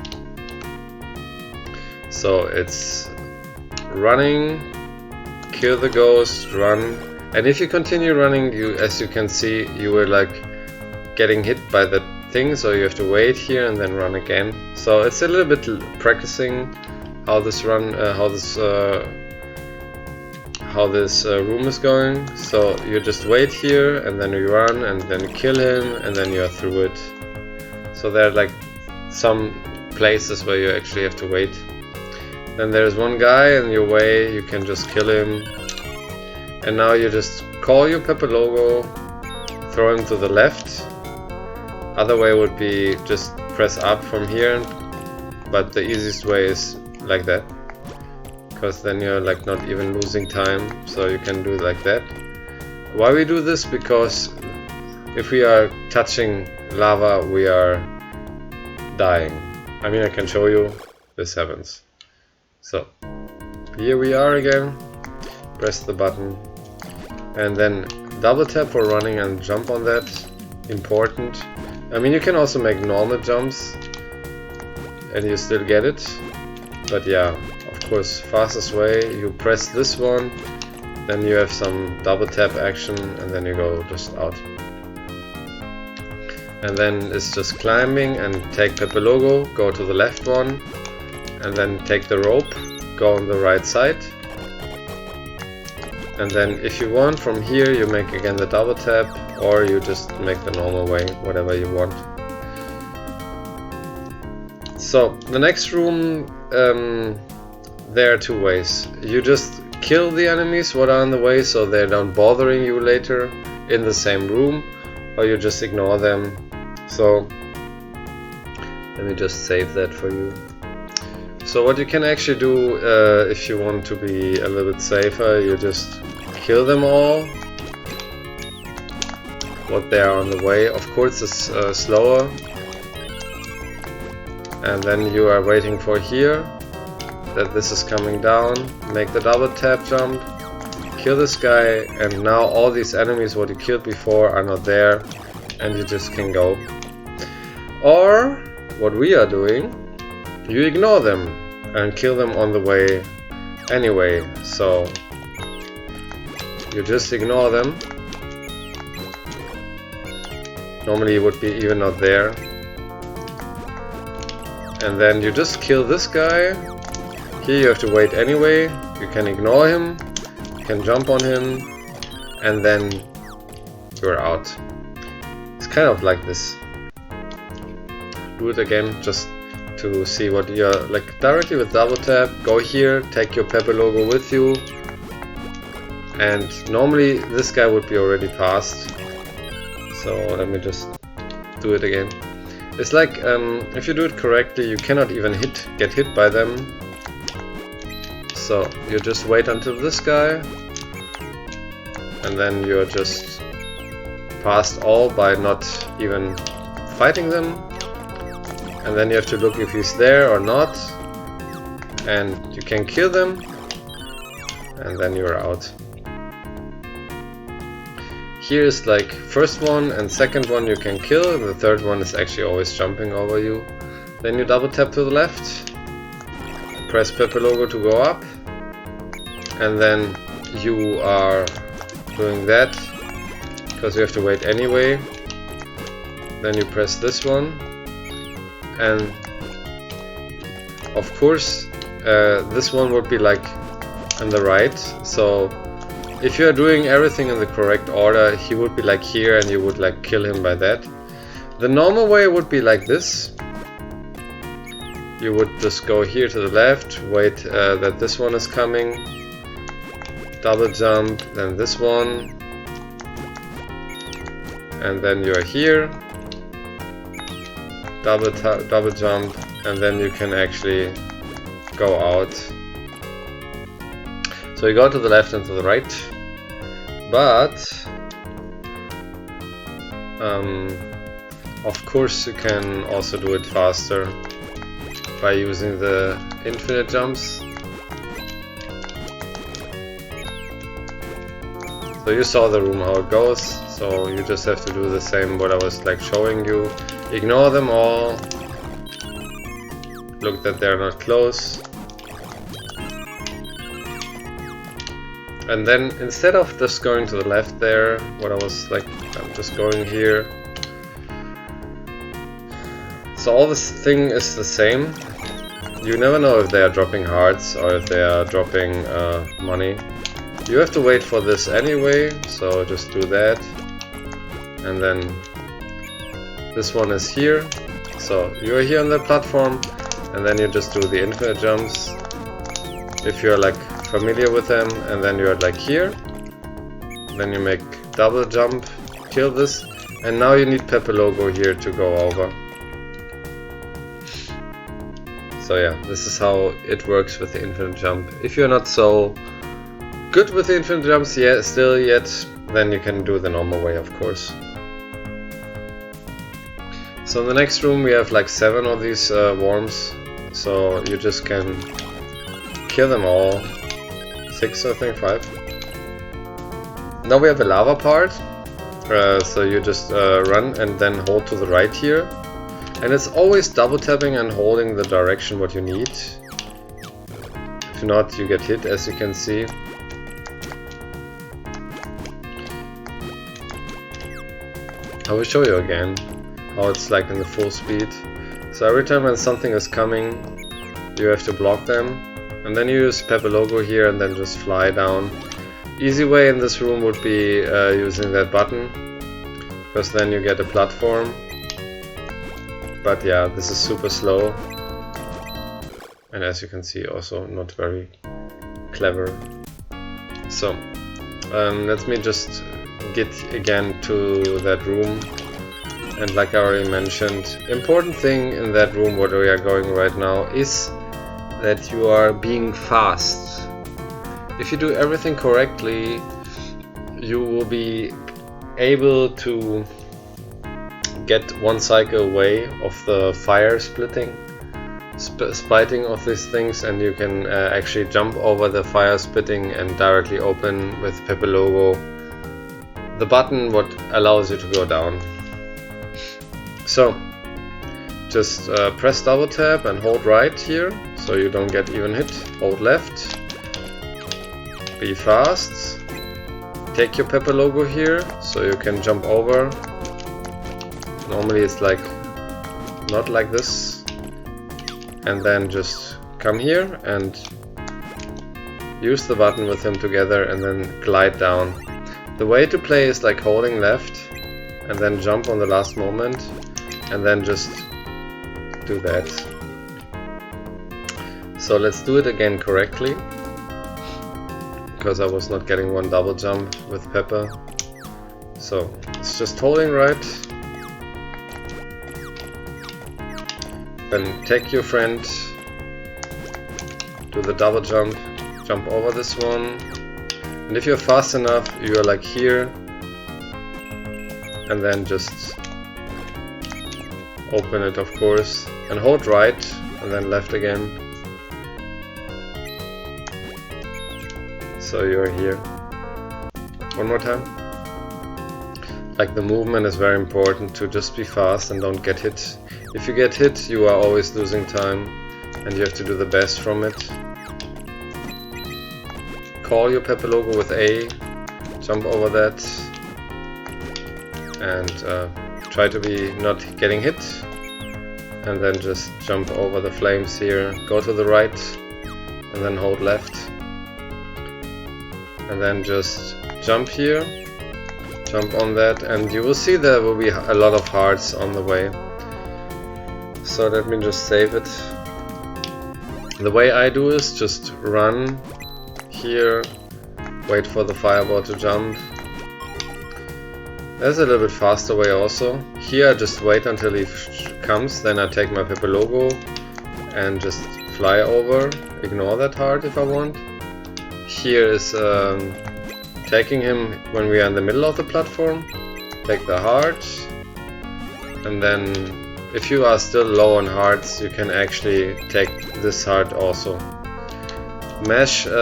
So it's running, kill the ghost, run, and if you continue running, as you can see, you were like getting hit by the thing, so you have to wait here and then run again. So it's a little bit practicing how this room is going. So you just wait here and then you run and then you kill him and then you are through it. So there are like some places where you actually have to wait. Then there's one guy in your way, you can just kill him. And now you just call your Pepe logo, throw him to the left. Other way would be just press up from here, but the easiest way is like that, because then you're like not even losing time, so you can do it like that. Why we do this? Because if we are touching lava, we are dying. I mean, I can show you, this happens. So here we are again, press the button and then double tap for running and jump on that, important. I mean, you can also make normal jumps and you still get it, but yeah, of course, fastest way, you press this one, then you have some double tap action and then you go just out. And then it's just climbing and take Pepe logo, go to the left one, and then take the rope, go on the right side. And then if you want, from here you make again the double tap, or you just make the normal way, whatever you want. So the next room, there are two ways. You just kill the enemies what are in the way so they're not bothering you later in the same room, or you just ignore them. So let me just save that for you. So what you can actually do, if you want to be a little bit safer, you just kill them all what they are on the way. Of course it's slower, and then you are waiting for here that this is coming down, make the double tap jump, kill this guy, and now all these enemies what you killed before are not there and you just can go. Or what we are doing, you ignore them and kill them on the way anyway. So you just ignore them. Normally you would be even not there. And then you just kill this guy. Here you have to wait anyway. You can ignore him, you can jump on him, and then you're out. It's kind of like this. Do it again just to see what you're like. Directly with double tap, go here, take your Pepe logo with you, and normally this guy would be already passed. So let me just do it again. It's like if you do it correctly, you cannot even get hit by them. So you just wait until this guy, and then you're just past all by not even fighting them. And then you have to look if he's there or not, and you can kill them, and then you're out. Here's like first one and second one you can kill, and the third one is actually always jumping over you. Then you double tap to the left, press Pepe logo to go up, and then you are doing that because you have to wait anyway. Then you press this one, and of course this one would be like on the right. So if you are doing everything in the correct order, he would be like here and you would like kill him by that. The normal way would be like this. You would just go here to the left, wait that this one is coming, double jump, then this one, and then you are here, double jump, and then you can actually go out. So you go to the left and to the right, but of course you can also do it faster by using the infinite jumps. So you saw the room how it goes, so you just have to do the same what I was like showing you. Ignore them all, look that they're not close, and then instead of just going to the left there, what I was like, I'm just going here. So all this thing is the same. You never know if they are dropping hearts or if they are dropping money. You have to wait for this anyway, so just do that. And then this one is here. So you're here on the platform, and then you just do the infinite jumps if you're like familiar with them, and then you're like here, then you make double jump, kill this, and now you need Pepe Logo here to go over. So yeah, this is how it works with the infinite jump. If you're not so good with the infinite jumps yet, then you can do the normal way, of course. So in the next room we have like 7 of these worms, so you just can kill them all. 6, I think, 5. Now we have a lava part, so you just run and then hold to the right here, and it's always double tapping and holding the direction what you need. If not, you get hit, as you can see. I will show you again how it's like in the full speed. So every time when something is coming, you have to block them, and then you use Pepe Logo here and then just fly down. Easy way in this room would be using that button, because then you get a platform. But yeah, this is super slow, and as you can see, also not very clever. So let me just get again to that room. And like I already mentioned, important thing in that room what we are going right now is that you are being fast. If you do everything correctly, you will be able to get one cycle away of the fire splitting of these things, and you can actually jump over the fire splitting and directly open with Pepe Logo the button what allows you to go down. So just press double tap and hold right here so you don't get even hit. Hold left, be fast, take your Pepe Logo here so you can jump over. Normally it's like not like this, and then just come here and use the button with him together and then glide down. The way to play is like holding left and then jump on the last moment, and then just do that. So let's do it again correctly, because I was not getting one double jump with Pepper. So it's just holding right, then take your friend, do the double jump, jump over this one, and if you're fast enough, you are like here, and then just open it, of course, and hold right and then left again. So you're here. One more time. Like, the movement is very important, to just be fast and don't get hit. If you get hit, you are always losing time and you have to do the best from it. Call your Pepe Logo with A, jump over that, and try to be not getting hit, and then just jump over the flames here, go to the right and then hold left, and then just jump here, jump on that, and you will see there will be a lot of hearts on the way. So let me just save it. The way I do is just run here, wait for the fireball to jump. There's a little bit faster way also. Here I just wait until he comes, then I take my Pepe Logo and just fly over, ignore that heart if I want. Here is taking him when we are in the middle of the platform, take the heart, and then if you are still low on hearts, you can actually take this heart also. Mash, you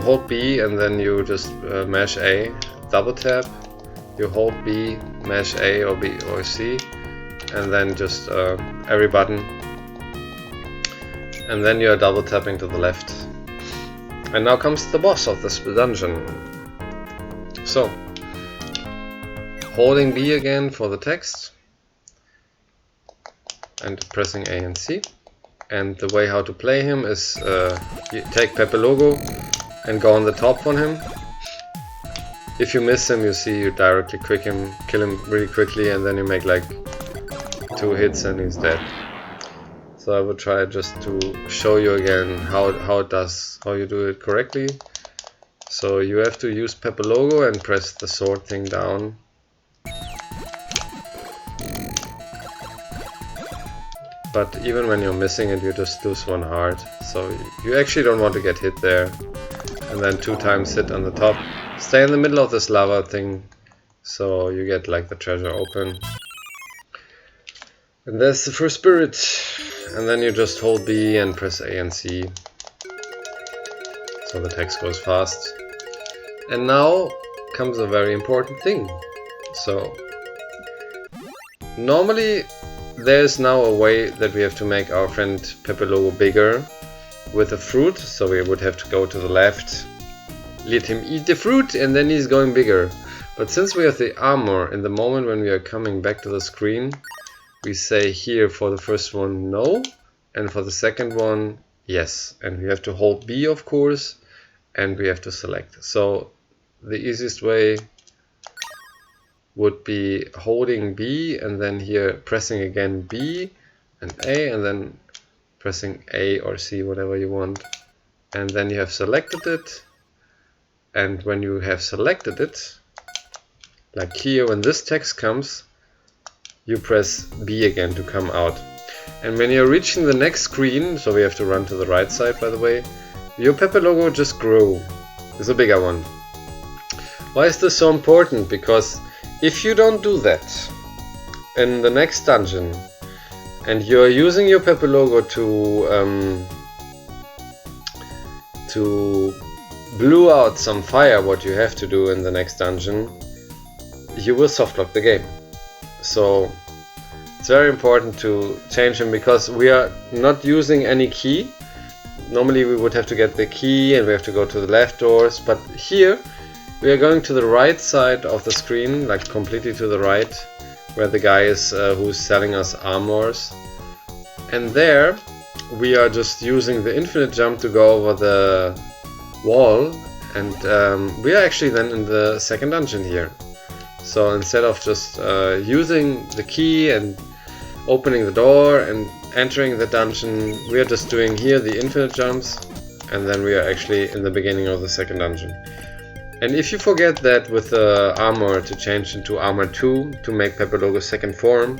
hold B and then you just mash A, double tap, you hold B, mash A or B or C, and then just every button, and then you are double tapping to the left. And now comes the boss of this dungeon. So, holding B again for the text, and pressing A and C. And the way how to play him is you take Pepe Logo and go on the top on him, if you miss him, you see you directly kill him really quickly, and then you make like 2 hits and he's dead. So I will try just to show you again how you do it correctly. So you have to use Pepper Logo and press the sword thing down. But even when you're missing it, you just lose 1 heart. So you actually don't want to get hit there. And then 2 times hit on the top. Stay in the middle of this lava thing, so you get like the treasure open. And there's the first spirit. And then you just hold B and press A and C. So the text goes fast. And now comes a very important thing. So normally there's now a way that we have to make our friend Pepper Logo bigger with a fruit. So we would have to go to the left, let him eat the fruit, and then he's going bigger. But since we have the armor, in the moment when we are coming back to the screen, we say here for the first one no, and for the second one yes. And we have to hold B, of course, and we have to select. So the easiest way would be holding B and then here pressing again B and A, and then pressing A or C, whatever you want. And then you have selected it. And when you have selected it, like here when this text comes, you press B again to come out. And when you're reaching the next screen, so we have to run to the right side by the way, your Pepper Logo just grew. It's a bigger one. Why is this so important? Because if you don't do that in the next dungeon and you're using your Pepper Logo to blew out some fire, what you have to do in the next dungeon, you will softlock the game. So it's very important to change him, because we are not using any key. Normally we would have to get the key and we have to go to the left doors, but here we are going to the right side of the screen, like completely to the right, where the guy is who's selling us armors. And there we are just using the infinite jump to go over the wall, and we are actually then in the second dungeon here. So instead of just using the key and opening the door and entering the dungeon, we are just doing here the infinite jumps, and then we are actually in the beginning of the second dungeon. And if you forget that with the armor to change into armor 2 to make Pepper Logo's second form,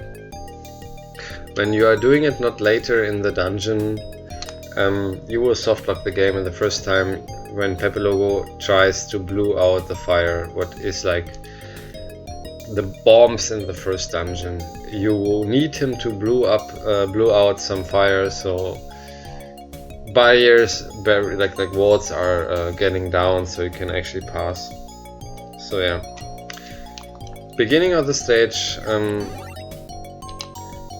when you are doing it not later in the dungeon, you will softlock the game in the first time when Pepper Logo tries to blow out the fire, what is like the bombs in the first dungeon. You will need him to blow out some fire, so barriers, like walls are getting down, so you can actually pass. So yeah, beginning of the stage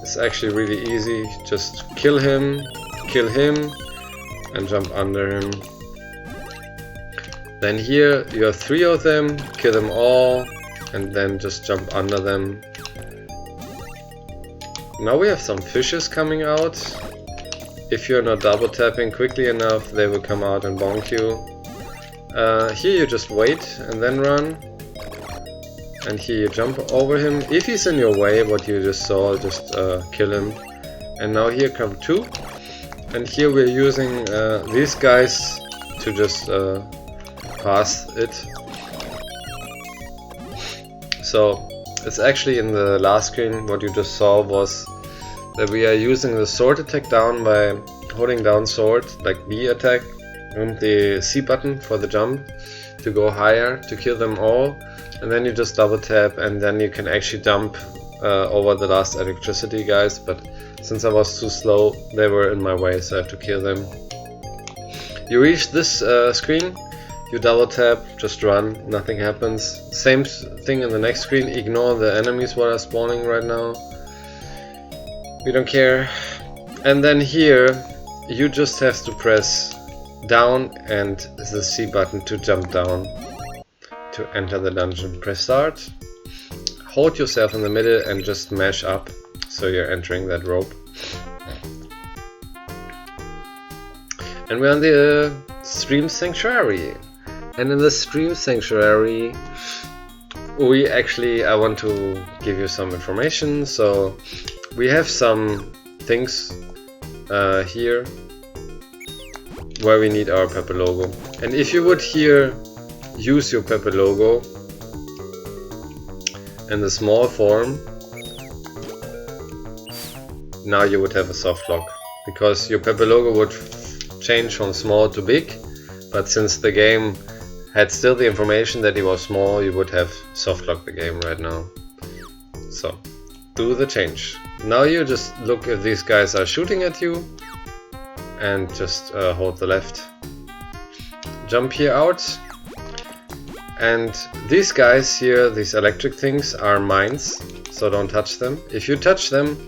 is actually really easy. Just kill him, and jump under him. Then here you have 3 of them, kill them all, and then just jump under them. Now we have some fishes coming out. If you're not double tapping quickly enough, they will come out and bonk you. Here you just wait and then run. And here you jump over him. If he's in your way, what you just saw, just kill him. And now here come 2. And here we're using these guys to just pass it. So it's actually in the last screen, what you just saw was that we are using the sword attack down by holding down sword, like B attack, and the C button for the jump to go higher to kill them all. And then you just double tap, and then you can actually jump over the last electricity guys, but since I was too slow, they were in my way, so I have to kill them. You reach this screen, you double tap, just run, nothing happens. Same thing in the next screen, ignore the enemies what are spawning right now. We don't care. And then here, you just have to press down and the C button to jump down to enter the dungeon. Press start, hold yourself in the middle and just mash up, so you're entering that rope. And we're on the stream sanctuary. And in the stream sanctuary, I want to give you some information. So we have some things here where we need our Pepper logo. And if you would here use your Pepper logo in the small form, now you would have a soft lock, because your Pepper logo would change from small to big, but since the game had still the information that it was small, you would have soft locked the game right now. So do the change. Now you just look if these guys are shooting at you, and just hold the left. Jump here out, and these guys here, these electric things, are mines, so don't touch them. If you touch them,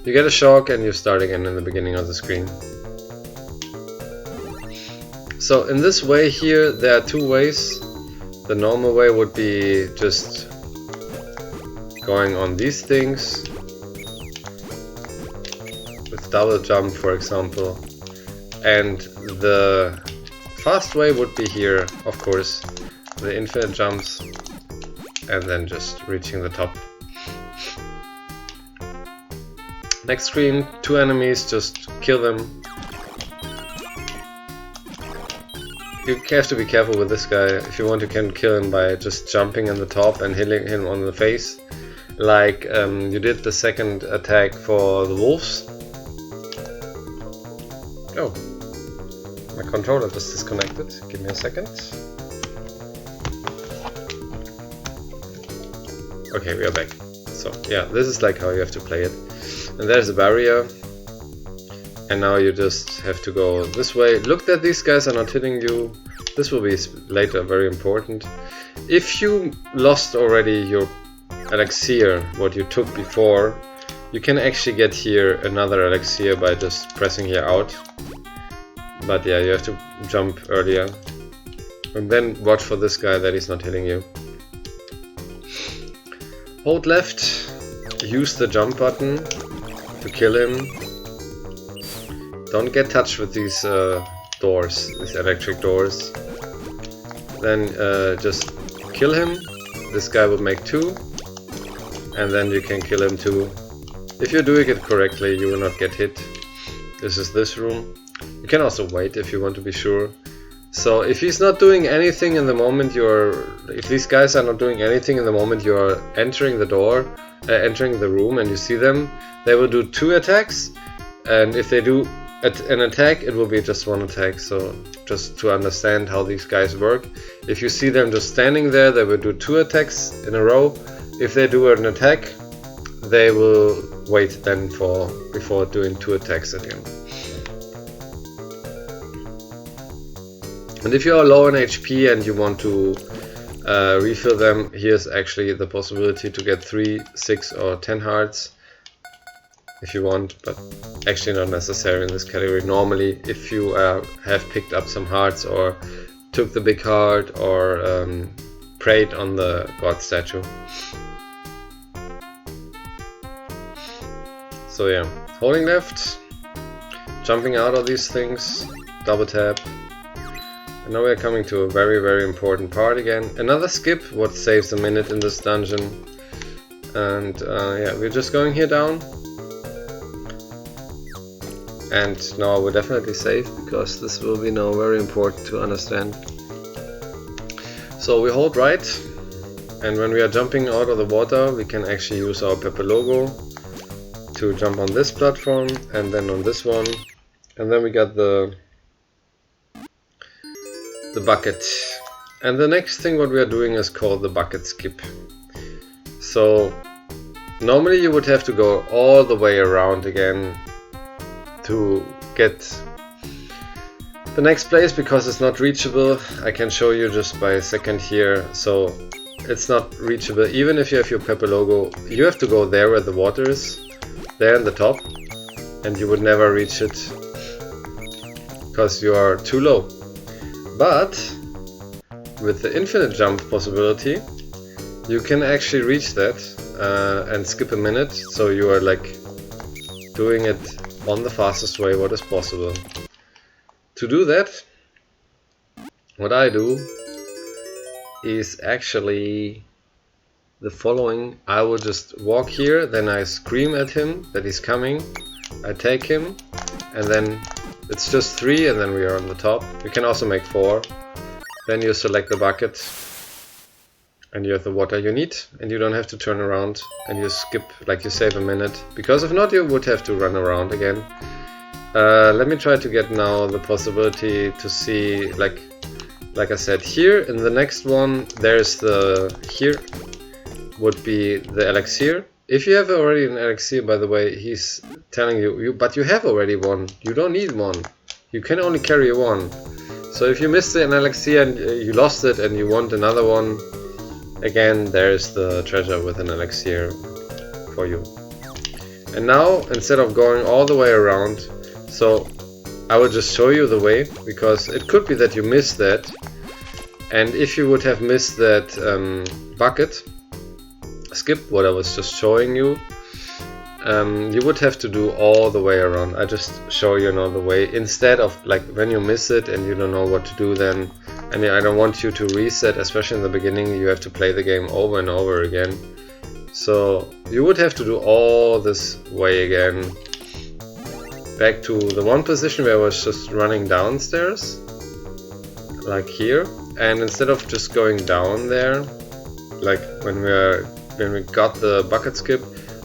you get a shock and you start again in the beginning of the screen. So in this way here, there are two ways. The normal way would be just going on these things with double jump, for example. And the fast way would be here, of course, the infinite jumps, and then just reaching the top. Next screen, two enemies, just kill them. You have to be careful with this guy. If you want, you can kill him by just jumping on the top and hitting him on the face, like you did the second attack for the wolves. Oh, my controller just disconnected. Give me a second. Okay, we are back. So yeah, this is like how you have to play it. And there's a barrier. And now you just have to go this way. Look that these guys are not hitting you. This will be later very important. If you lost already your elixir, what you took before, you can actually get here another elixir by just pressing here out. But yeah, you have to jump earlier. And then watch for this guy that he's not hitting you. Hold left, use the jump button to kill him. Don't get touched with these doors, these electric doors. Then just kill him. This guy will make 2. And then you can kill him too. If you're doing it correctly, you will not get hit. This is this room. You can also wait if you want to be sure. So if he's not doing anything in the moment if these guys are not doing anything in the moment you are entering the door, entering the room and you see them, they will do 2 attacks. And if they do an attack, it will be just 1 attack. So just to understand how these guys work, if you see them just standing there, they will do 2 attacks in a row. If they do an attack, they will wait then before doing 2 attacks again. And if you are low on HP and you want to refill them, here's actually the possibility to get 3, 6 or 10 hearts if you want, but actually not necessary in this category. Normally, if you have picked up some hearts or took the big heart or prayed on the god statue. So yeah, holding left, jumping out of these things, double tap. And now we're coming to a very, very important part again. Another skip, what saves a minute in this dungeon. And yeah, we're just going here down. And now we're definitely safe, because this will be now very important to understand. So we hold right, and when we are jumping out of the water, we can actually use our Pepper logo to jump on this platform and then on this one. And then we got the bucket. And the next thing what we are doing is called the bucket skip. So normally you would have to go all the way around again to get the next place, because it's not reachable. I can show you just by a second here. So it's not reachable even if you have your Pepper logo. You have to go there where the water is, there in the top, and you would never reach it because you are too low. But with the infinite jump possibility, you can actually reach that and skip a minute, so you are like doing it on the fastest way what is possible. To do that, what I do is actually the following. I will just walk here, then I scream at him that he's coming, I take him, and then it's just 3 and then we are on the top. You can also make 4. Then you select the bucket and you have the water you need, and you don't have to turn around, and you skip, like you save a minute, because if not you would have to run around again. Let me try to get now the possibility to see, like I said, here in the next one there's the, here would be the elixir. If you have already an elixir, by the way, he's telling you, but you have already one, you don't need one, you can only carry one. So if you missed an elixir and you lost it and you want another one, again there's the treasure with an elixir for you. And now, instead of going all the way around, so I will just show you the way, because it could be that you missed that, and if you would have missed that bucket, skip what I was just showing you, you would have to do all the way around. I just show you now the way, instead of like when you miss it and you don't know what to do then, and I don't want you to reset, especially in the beginning, you have to play the game over and over again. So you would have to do all this way again, back to the one position where I was just running downstairs, like here, and instead of just going down there, like when we got the bucket skip,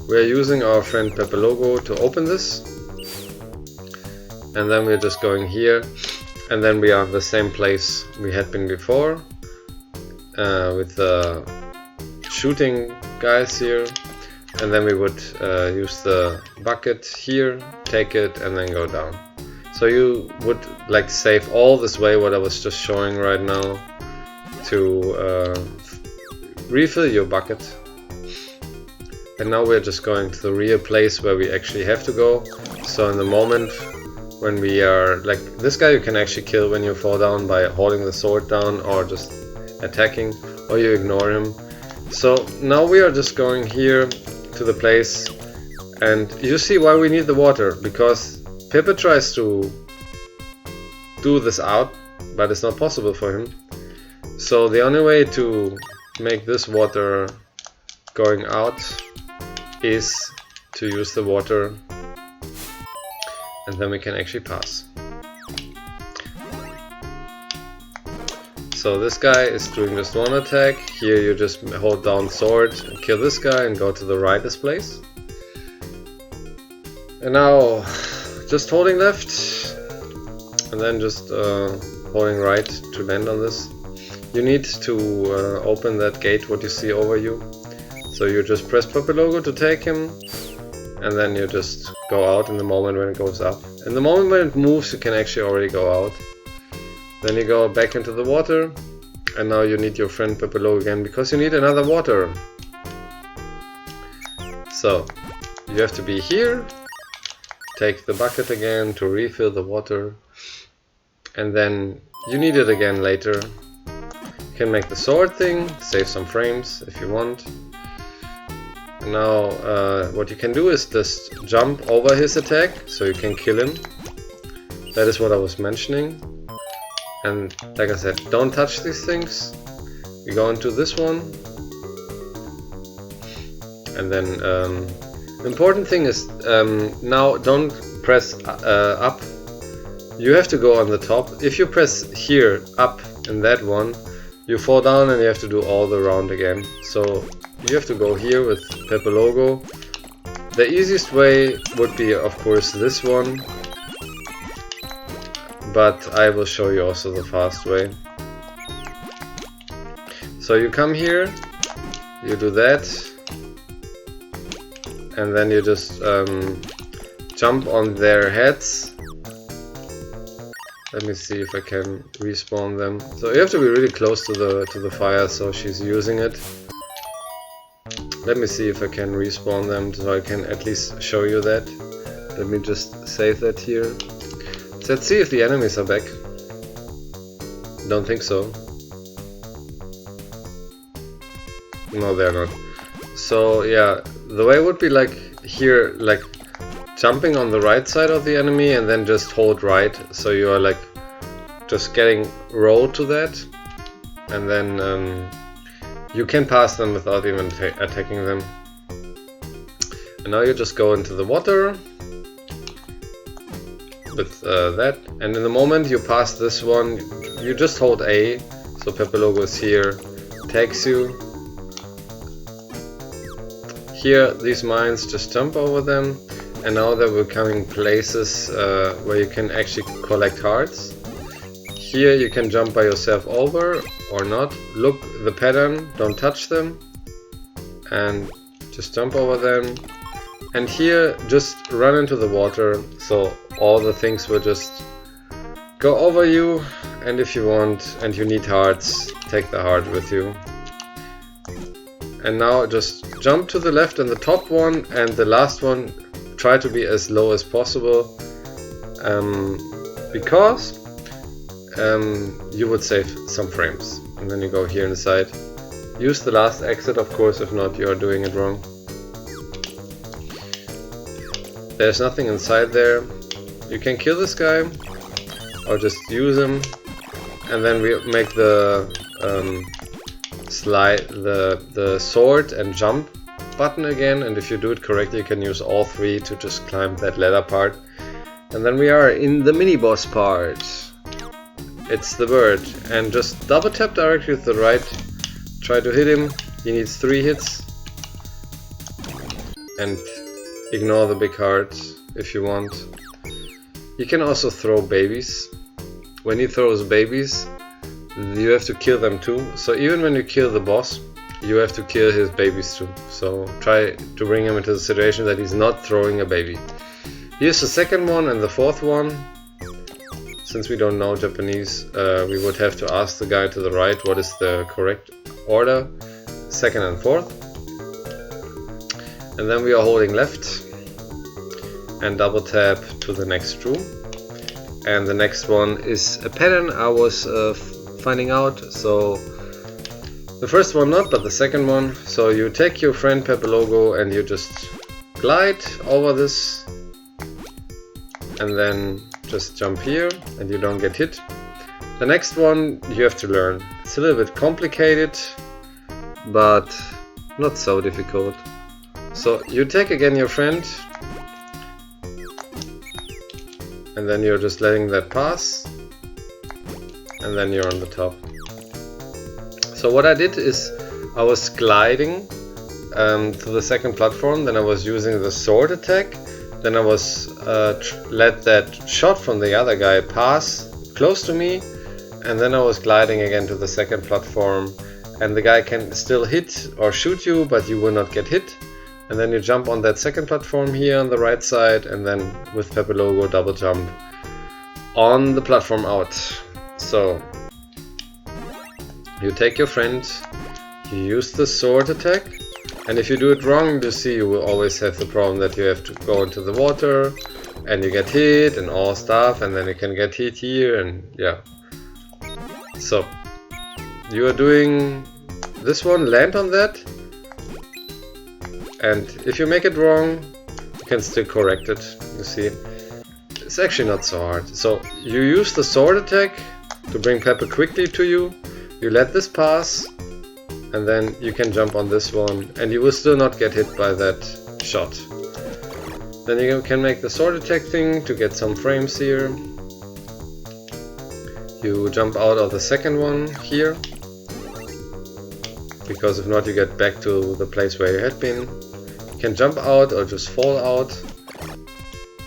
we are using our friend Pepe Logo to open this, and then we're just going here, and then we are in the same place we had been before, with the shooting guys here, and then we would use the bucket here, take it, and then go down. So you would like save all this way what I was just showing right now to refill your bucket. And now we're just going to the real place where we actually have to go. So in the moment when we are, like this guy you can actually kill when you fall down by holding the sword down or just attacking, or you ignore him. So now we are just going here to the place, and you see why we need the water, because Pepe tries to do this out, but it's not possible for him. So the only way to make this water going out is to use the water, and then we can actually pass. So this guy is doing just one attack. Here you just hold down sword and kill this guy and go to the rightest place. And now just holding left and then just holding right to land on this. You need to open that gate what you see over you. So you just press Pepe Logo to take him, and then you just go out in the moment when it goes up. In the moment when it moves you can actually already go out. Then you go back into the water, and now you need your friend Pepe Logo again, because you need another water. So you have to be here, take the bucket again to refill the water, and then you need it again later. You can make the sword thing, save some frames if you want. And now what you can do is just jump over his attack, so you can kill him. That is what I was mentioning. And like I said, don't touch these things. We go into this one. And then the important thing is now don't press up. You have to go on the top. If you press here up in that one, you fall down and you have to do all the round again. So you have to go here with Pepe Logo. The easiest way would be of course this one, but I will show you also the fast way. So you come here, you do that, and then you just jump on their heads. Let me see if I can respawn them. So you have to be really close to the fire, so she's using it. Let me see if I can respawn them, so I can at least show you that. Let me just save that here. So let's see if the enemies are back. Don't think so. No, they're not. So yeah, the way would be like here, like jumping on the right side of the enemy and then just hold right, so you are like just getting roll to that, and then you can pass them without even attacking them. And now you just go into the water with that, and in the moment you pass this one, you just hold A, so Pepe Logo is here, tags you. Here, these mines, just jump over them, and now there will coming places where you can actually collect hearts. Here you can jump by yourself over or not. Look the pattern, don't touch them, and just jump over them. And here just run into the water, so all the things will just go over you, and if you want and you need hearts, take the heart with you. And now just jump to the left in the top one, and the last one try to be as low as possible, because you would save some frames. And then you go here inside. Use the last exit, of course, if not you are doing it wrong. There's nothing inside there. You can kill this guy or just use him, and then we make the slide the sword and jump button again, and if you do it correctly you can use all three to just climb that ladder part. And then we are in the mini boss part. It's the bird, and just double tap directly with the right, try to hit him. He needs 3 hits, and ignore the big heart if you want. You can also throw babies. When he throws babies, you have to kill them too. So even when you kill the boss, you have to kill his babies too. So try to bring him into the situation that he's not throwing a baby. Here's the second one and the fourth one. Since we don't know Japanese, we would have to ask the guy to the right what is the correct order, second and fourth. And then we are holding left and double tap to the next room. And the next one is a pattern I was finding out. So the first one not, but the second one. So you take your friend Pepe Logo and you just glide over this, and then just jump here and you don't get hit. The next one you have to learn. It's a little bit complicated, but not so difficult. So you take again your friend, and then you're just letting that pass, and then you're on the top. So what I did is I was gliding to the second platform, then I was using the sword attack, then I was let that shot from the other guy pass close to me, and then I was gliding again to the second platform, and the guy can still hit or shoot you, but you will not get hit. And then you jump on that second platform here on the right side, and then with Pepe Logo double jump on the platform out. So you take your friend, you use the sword attack, and if you do it wrong, you see you will always have the problem that you have to go into the water and you get hit and all stuff, and then you can get hit here, and yeah. So you are doing this one, land on that, and if you make it wrong, you can still correct it. You see, it's actually not so hard. So you use the sword attack to bring Pepe quickly to you. You let this pass, and then you can jump on this one, and you will still not get hit by that shot. Then you can make the sword attack thing to get some frames here. You jump out of the second one here, because if not you get back to the place where you had been. You can jump out or just fall out.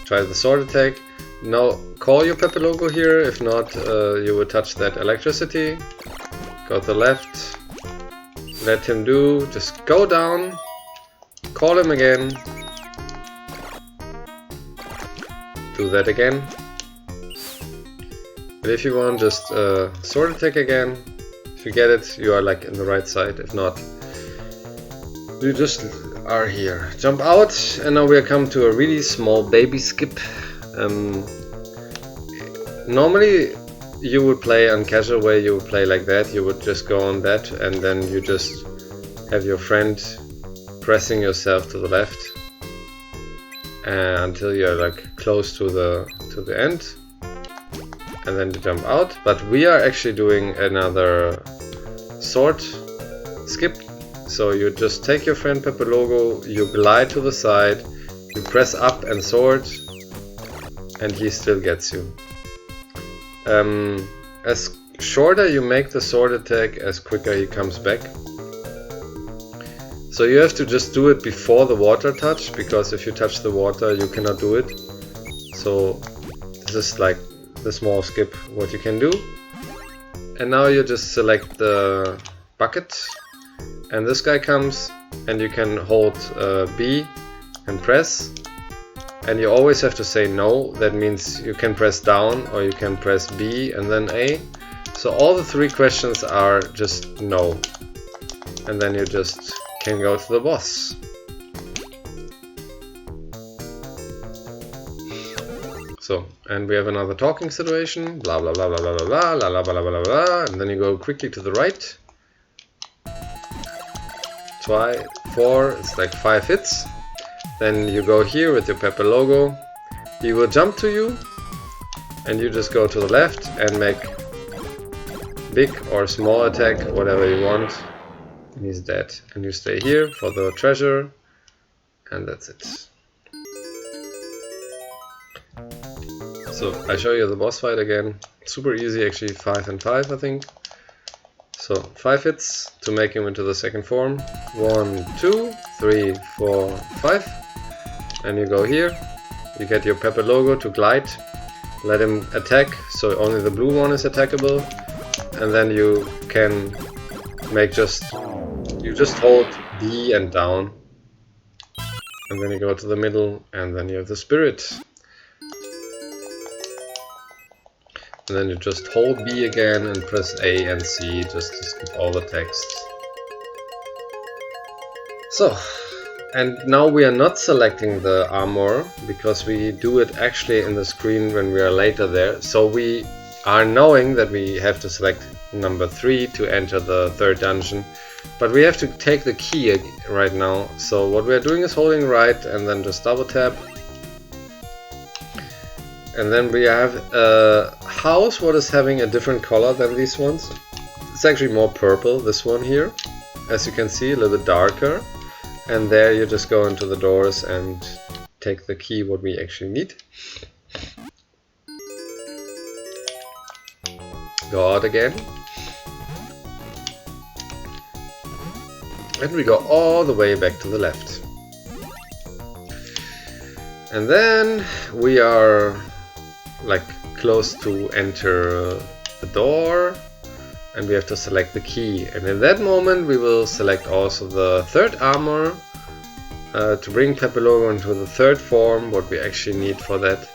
Try the sword attack. Now call your Pepe Logo here, if not you will touch that electricity. Go to the left, let him do, just go down, call him again, do that again, and if you want, just sword attack again. If you get it, you are like in the right side. If not, you just are here. Jump out, and now we are come to a really small baby skip. Normally you would play on casual way, you would play like that, you would just go on that, and then you just have your friend pressing yourself to the left until you're like close to the end, and then you jump out. But we are actually doing another sword skip. So you just take your friend Pepe Logo, you glide to the side, you press up and sword, and he still gets you. As shorter you make the sword attack, as quicker he comes back. So you have to just do it before the water touch, because if you touch the water you cannot do it. So this is like the small skip what you can do. And now you just select the bucket, and this guy comes, and you can hold B and press, and you always have to say no. That means you can press down or you can press B and then A. So all the 3 questions are just no, and then you just can go to the boss. So, and we have another talking situation, blah blah blah blah blah blah blah blah blah blah blah blah, and then you go quickly to the right. Try 4, it's like 5 hits. Then you go here with your Pepe Logo. He will jump to you, and you just go to the left and make big or small attack, whatever you want. And he's dead. And you stay here for the treasure, and that's it. So I show you the boss fight again. Super easy, actually, 5 and 5 I think. So 5 hits to make him into the second form. 1, 2, 3, 4, 5. And you go here. You get your Pepe Logo to glide. Let him attack, so only the blue one is attackable. And then you can make you just hold D and down. And then you go to the middle, and then you have the spirit. And then you just hold B again and press A and C just to skip all the text. So, and now we are not selecting the armor, because we do it actually in the screen when we are later there. So we are knowing that we have to select number 3 to enter the 3rd dungeon. But we have to take the key right now. So what we are doing is holding right and then just double tap. And then we have a house what is having a different color than these ones. It's actually more purple, this one here. As you can see, a little bit darker. And there you just go into the doors and take the key what we actually need. Go out again. And we go all the way back to the left. And then we are like close to enter the door, and we have to select the key, and in that moment we will select also the 3rd armor to bring Pepe Logo into the 3rd form, what we actually need for that.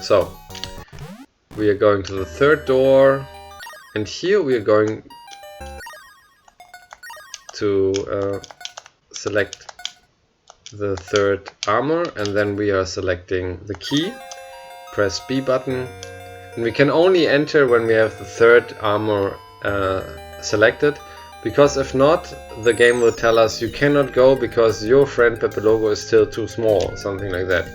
So we are going to the 3rd door, and here we are going to select the 3rd armor, and then we are selecting the key. Press B button, and we can only enter when we have the 3rd armor selected, because if not, the game will tell us you cannot go because your friend Pepe Logo is still too small, something like that.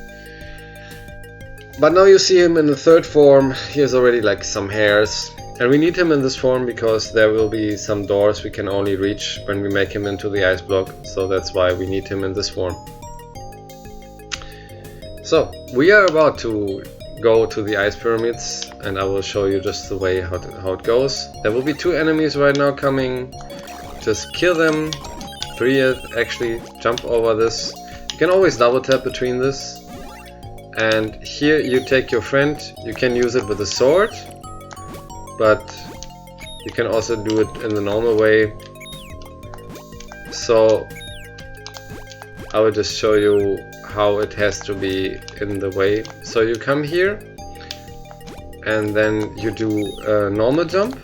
But now you see him in the 3rd form. He has already like some hairs, and we need him in this form because there will be some doors we can only reach when we make him into the ice block, so that's why we need him in this form. So we are about to go to the ice pyramids, and I will show you just the way how it goes. There will be 2 enemies right now coming. Just kill them. 3 actually. Jump over this. You can always double tap between this. And here you take your friend. You can use it with a sword, but you can also do it in the normal way. So I will just show you how it has to be in the way. So you come here, and then you do a normal jump,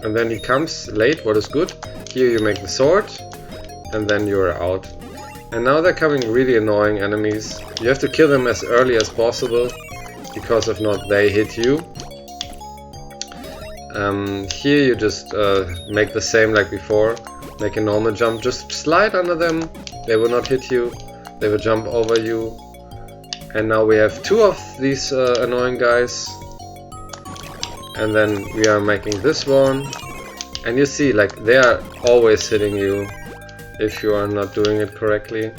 and then he comes late, what is good. Here you make the sword, and then you're out. And now they're coming really annoying enemies. You have to kill them as early as possible, because if not they hit you. Here you just make the same like before. Make a normal jump, just slide under them, they will not hit you, they will jump over you. And now we have 2 of these annoying guys. And then we are making this one, And you see, like, they are always hitting you if you are not doing it correctly.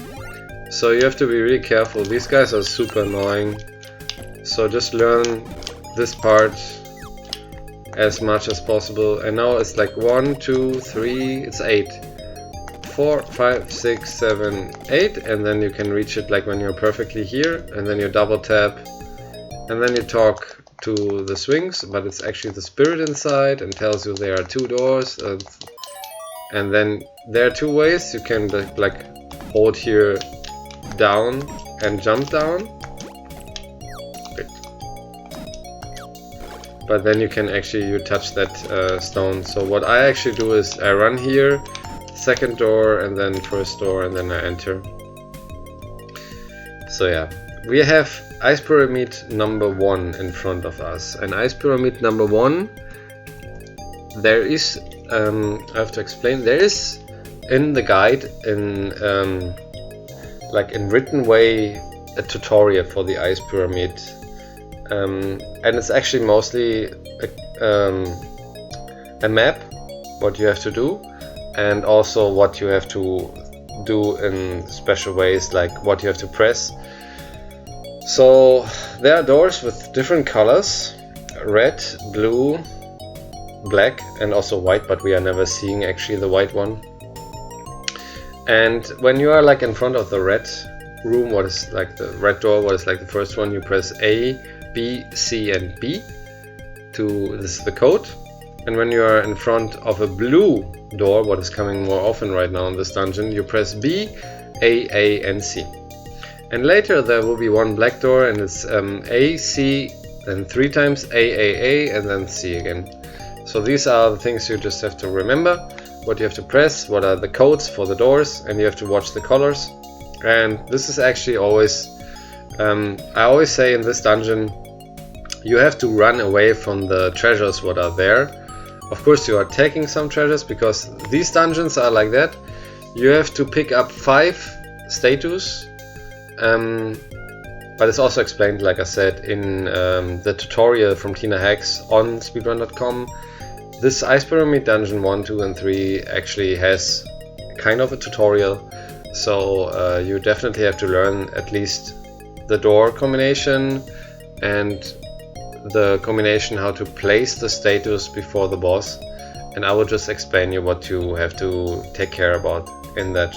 So you have to be really careful. These guys are super annoying. So just learn this part as much as possible. And now it's like 1, 2, 3, it's 8. 4, 5, 6, 7, 8, and then you can reach it like when you're perfectly here, and then you double tap, and then you talk to the Sphinx, but it's actually the spirit inside and tells you there are 2 doors, and then there are 2 ways. You can like hold here down and jump down, but then you can actually touch that stone. So what I actually do is I run here, second door, and then first door, and then I enter. So yeah, we have ice pyramid number 1 in front of us. And ice pyramid number 1, there is, I have to explain, there is in the guide, in like in written way, a tutorial for the ice pyramid, and it's actually mostly a map, what you have to do, and also what you have to do in special ways, like what you have to press. So there are doors with different colors, red, blue, black, and also white, but we are never seeing actually the white one. And when you are like in front of the red room, what is like the red door, what is like the first one, you press A, B, C and B to, this is the code. And when you are in front of a blue door, what is coming more often right now in this dungeon, you press B, A, and C. And later there will be one black door, and it's A, C, then 3 times A, and then C again. So these are the things you just have to remember, what you have to press, what are the codes for the doors, and you have to watch the colors. And this is actually always, I always say in this dungeon, you have to run away from the treasures what are there. Of course you are taking some treasures, because these dungeons are like that. You have to pick up 5 statues, but it's also explained, like I said, in the tutorial from tinahacks on speedrun.com. This Ice Pyramid Dungeon 1, 2 and 3 actually has kind of a tutorial, so you definitely have to learn at least the door combination and the combination how to place the statues before the boss, and I will just explain you what you have to take care about in that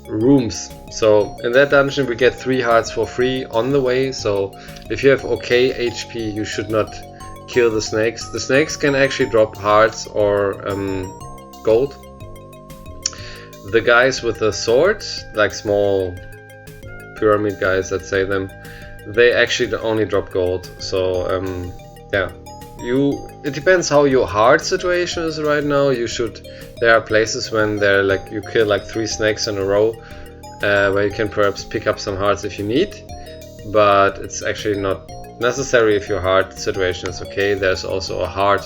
rooms. So in that dungeon we get 3 hearts for free on the way, so if you have okay HP you should not kill the snakes. The snakes can actually drop hearts or gold. The guys with the sword, like small pyramid guys, let's say them, they actually only drop gold. So yeah, it depends how your heart situation is right now. You should, there are places when they're like you kill like 3 snakes in a row, where you can perhaps pick up some hearts if you need, but it's actually not necessary if your heart situation is okay. There's also a heart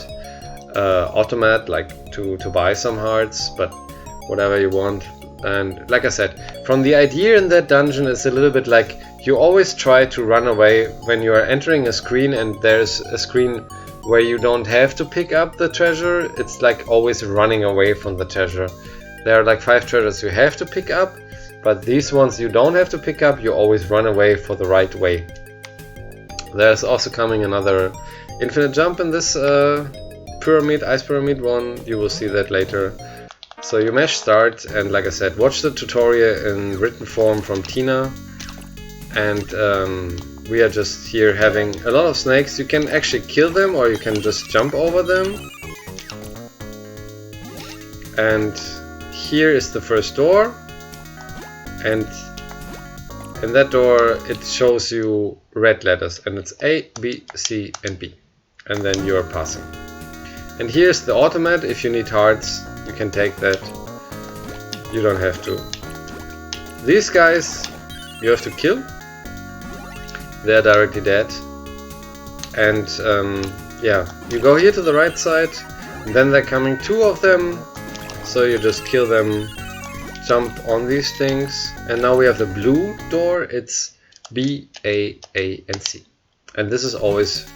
automat, like to buy some hearts, but whatever you want. And like I said, from the idea in that dungeon is a little bit like you always try to run away when you are entering a screen and there's a screen where you don't have to pick up the treasure. It's like always running away from the treasure. There are like 5 treasures you have to pick up, but these ones you don't have to pick up, you always run away for the right way. There's also coming another infinite jump in this pyramid, Ice Pyramid 1, you will see that later. So you mash start, and like I said, watch the tutorial in written form from Tina. And we are just here having a lot of snakes. You can actually kill them or you can just jump over them. And here is the first door, and in that door it shows you red letters, and it's A, B, C and B, and then you're passing. And here's the automat. If you need hearts you can take that, you don't have to. These guys you have to kill, they're directly dead. And yeah, you go here to the right side, and then they're coming 2 of them, so you just kill them, jump on these things, and now we have the blue door. It's B, A, and C, and this is always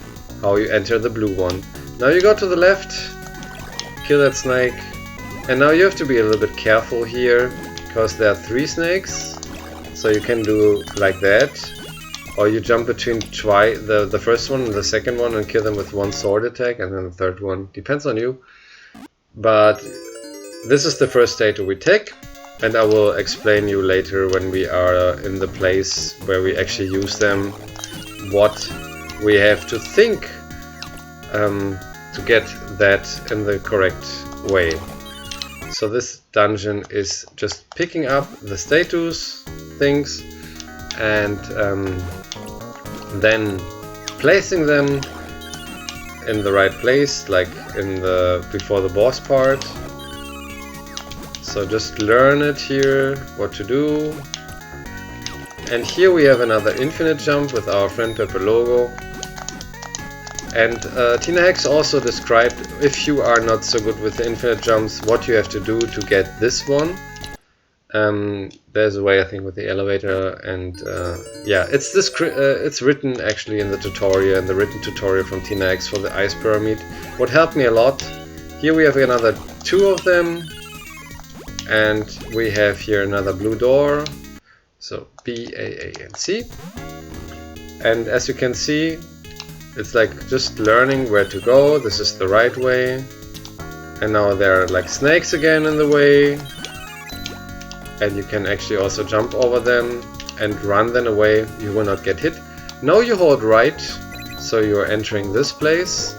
how you enter the blue one. Now you go to the left, kill that snake. And now you have to be a little bit careful here, because there are 3 snakes. So you can do like that, or you jump between the first one and the second one and kill them with 1 sword attack, and then the third one. Depends on you. But this is the first stage we take, and I will explain you later when we are in the place where we actually use them, what we have to think to get that in the correct way. So this dungeon is just picking up the status things and then placing them in the right place, like in the before the boss part. So just learn it here, what to do. And here we have another infinite jump with our friend Logo. And tinahacks also described, if you are not so good with the infinite jumps, what you have to do to get this one. There's a way, I think, with the elevator, and yeah, it's written actually in the tutorial, in the written tutorial from tinahacks for the ice pyramid. What helped me a lot. Here we have another 2 of them, and we have here another blue door. So B, A, and C. And as you can see, it's like just learning where to go. This is the right way. And now there are like snakes again in the way. And you can actually also jump over them and run them away. You will not get hit. Now you hold right, so you are entering this place.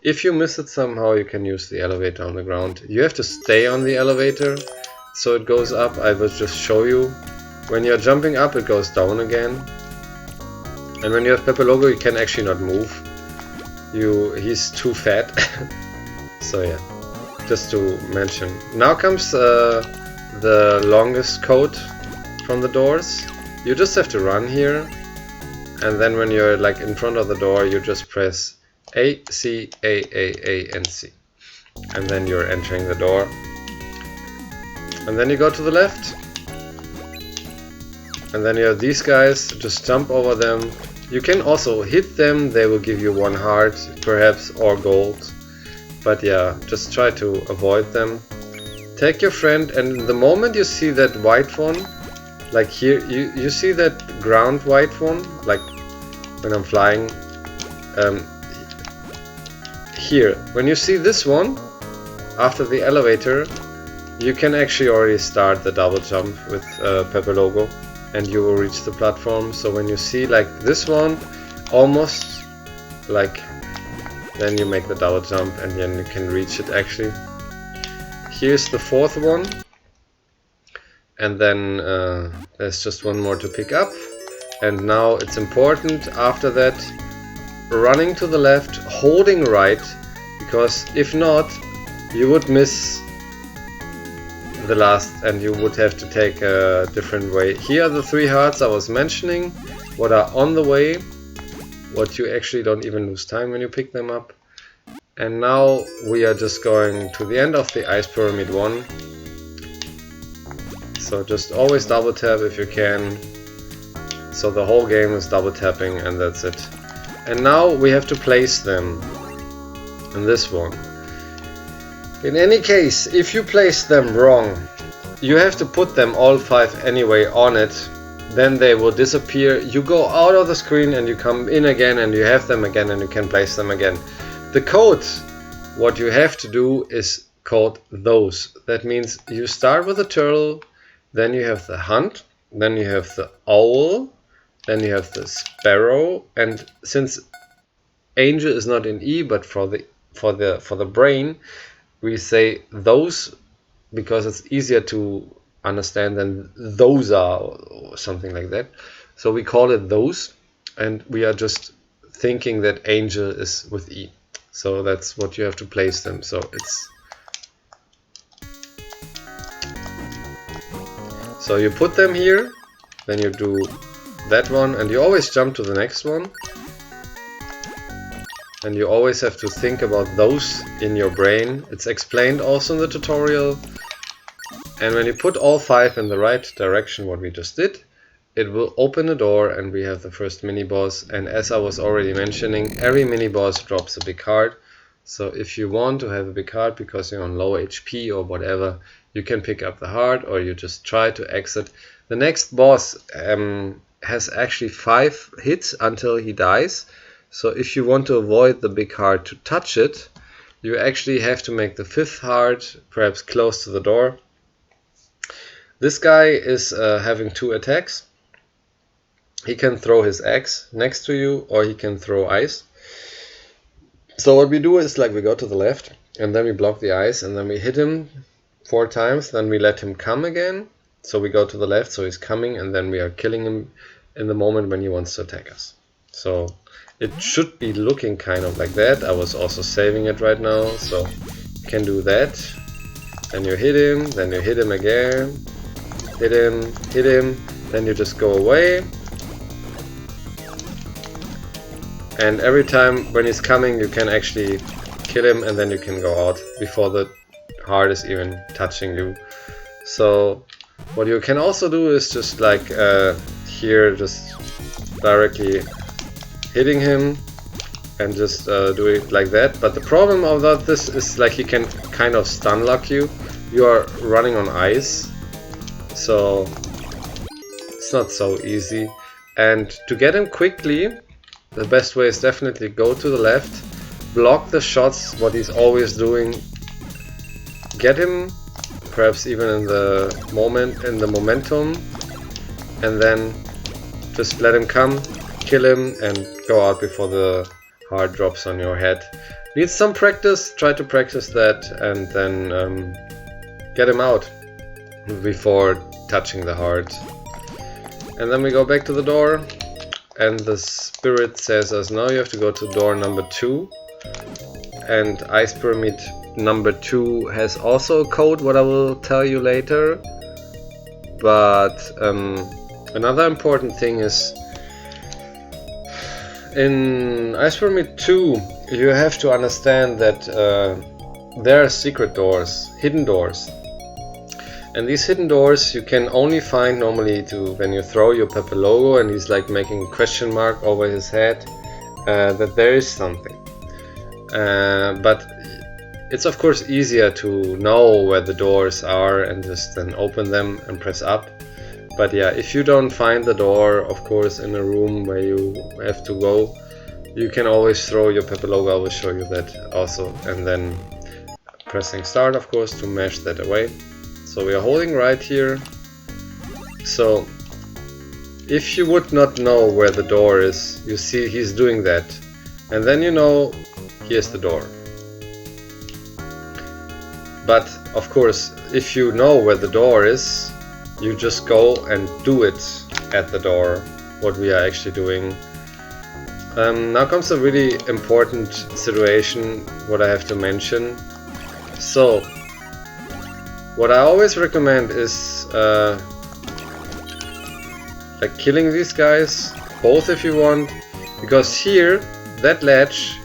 If you miss it somehow, you can use the elevator on the ground. You have to stay on the elevator, so it goes up. I will just show you. When you're jumping up, it goes down again. And when you have Logo, you can actually not move. He's too fat. So yeah, just to mention. Now comes the longest code from the doors. You just have to run here, and then when you're like in front of the door, you just press A, C, A, and C, and then you're entering the door. And then you go to the left, and then you have these guys. Just jump over them. You can also hit them. They will give you 1 heart perhaps, or gold, but yeah, just try to avoid them. Take your friend, and the moment you see that white one, like here, you see that ground white one, like when I'm flying, here, when you see this one, after the elevator, you can actually already start the double jump with Logo, and you will reach the platform. So when you see like this one, almost like, then you make the double jump, and then you can reach it actually. Here's the 4th one, and then there's just 1 more to pick up. And now it's important after that, running to the left, holding right, because if not, you would miss the last and you would have to take a different way. Here are the 3 hearts I was mentioning, what are on the way, what you actually don't even lose time when you pick them up. And now we are just going to the end of the Ice Pyramid 1. So just always double tap if you can. So the whole game is double tapping, and that's it. And now we have to place them in this one. In any case, if you place them wrong, you have to put them all 5 anyway on it. Then they will disappear. You go out of the screen and you come in again and you have them again and you can place them again. The code, what you have to do is code those. That means you start with the turtle, then you have the hunt, then you have the owl, then you have the sparrow, and since angel is not in E but for the brain, we say those because it's easier to understand than those are or something like that. So we call it those, and we are just thinking that angel is with E. So that's what you have to place them. So you put them here, then you do that one, and you always jump to the next one. And you always have to think about those in your brain. It's explained also in the tutorial. And when you put all 5 in the right direction, what we just did, it will open a door and we have the first mini boss. And as I was already mentioning, every mini boss drops a big heart. So if you want to have a big heart because you're on low HP or whatever, you can pick up the heart, or you just try to exit. The next boss has actually 5 hits until he dies. So if you want to avoid the big heart to touch it, you actually have to make the 5th heart perhaps close to the door. This guy is having 2 attacks. He can throw his axe next to you, or he can throw ice. So what we do is, like, we go to the left and then we block the ice and then we hit him 4 times, then we let him come again. So we go to the left, so he's coming, and then we are killing him in the moment when he wants to attack us. So it should be looking kind of like that. I was also saving it right now, so you can do that. Then you hit him, then you hit him again, hit him, then you just go away. And every time when he's coming, you can actually kill him, and then you can go out before the heart is even touching you. So what you can also do is just like here, just directly hitting him and just do it like that. But the problem about this is, like, he can kind of stun lock you. You are running on ice, so it's not so easy. And to get him quickly, the best way is definitely go to the left, block the shots, what he's always doing, get him perhaps even in the momentum, and then just let him come, kill him, and go out before the heart drops on your head. Needs some practice, try to practice that, and then get him out before touching the heart. And then we go back to the door, and the spirit says us, now you have to go to door number 2. And Ice Pyramid number 2 has also a code, what I will tell you later. But another important thing is, in Ice Pyramid 2 you have to understand that there are secret doors, hidden doors. And these hidden doors you can only find normally when you throw your Pepe logo and he's like making a question mark over his head, that there is something. But it's of course easier to know where the doors are and just then open them and press up. But yeah, if you don't find the door, of course, in a room where you have to go, you can always throw your Pepe logo. I will show you that also. And then pressing start, of course, to mash that away. So we are holding right here. So if you would not know where the door is, you see he's doing that, and then you know here's the door. But of course, if you know where the door is, you just go and do it at the door, what we are actually doing. Now comes a really important situation, what I have to mention. So what I always recommend is like killing these guys, both if you want, because here that ledge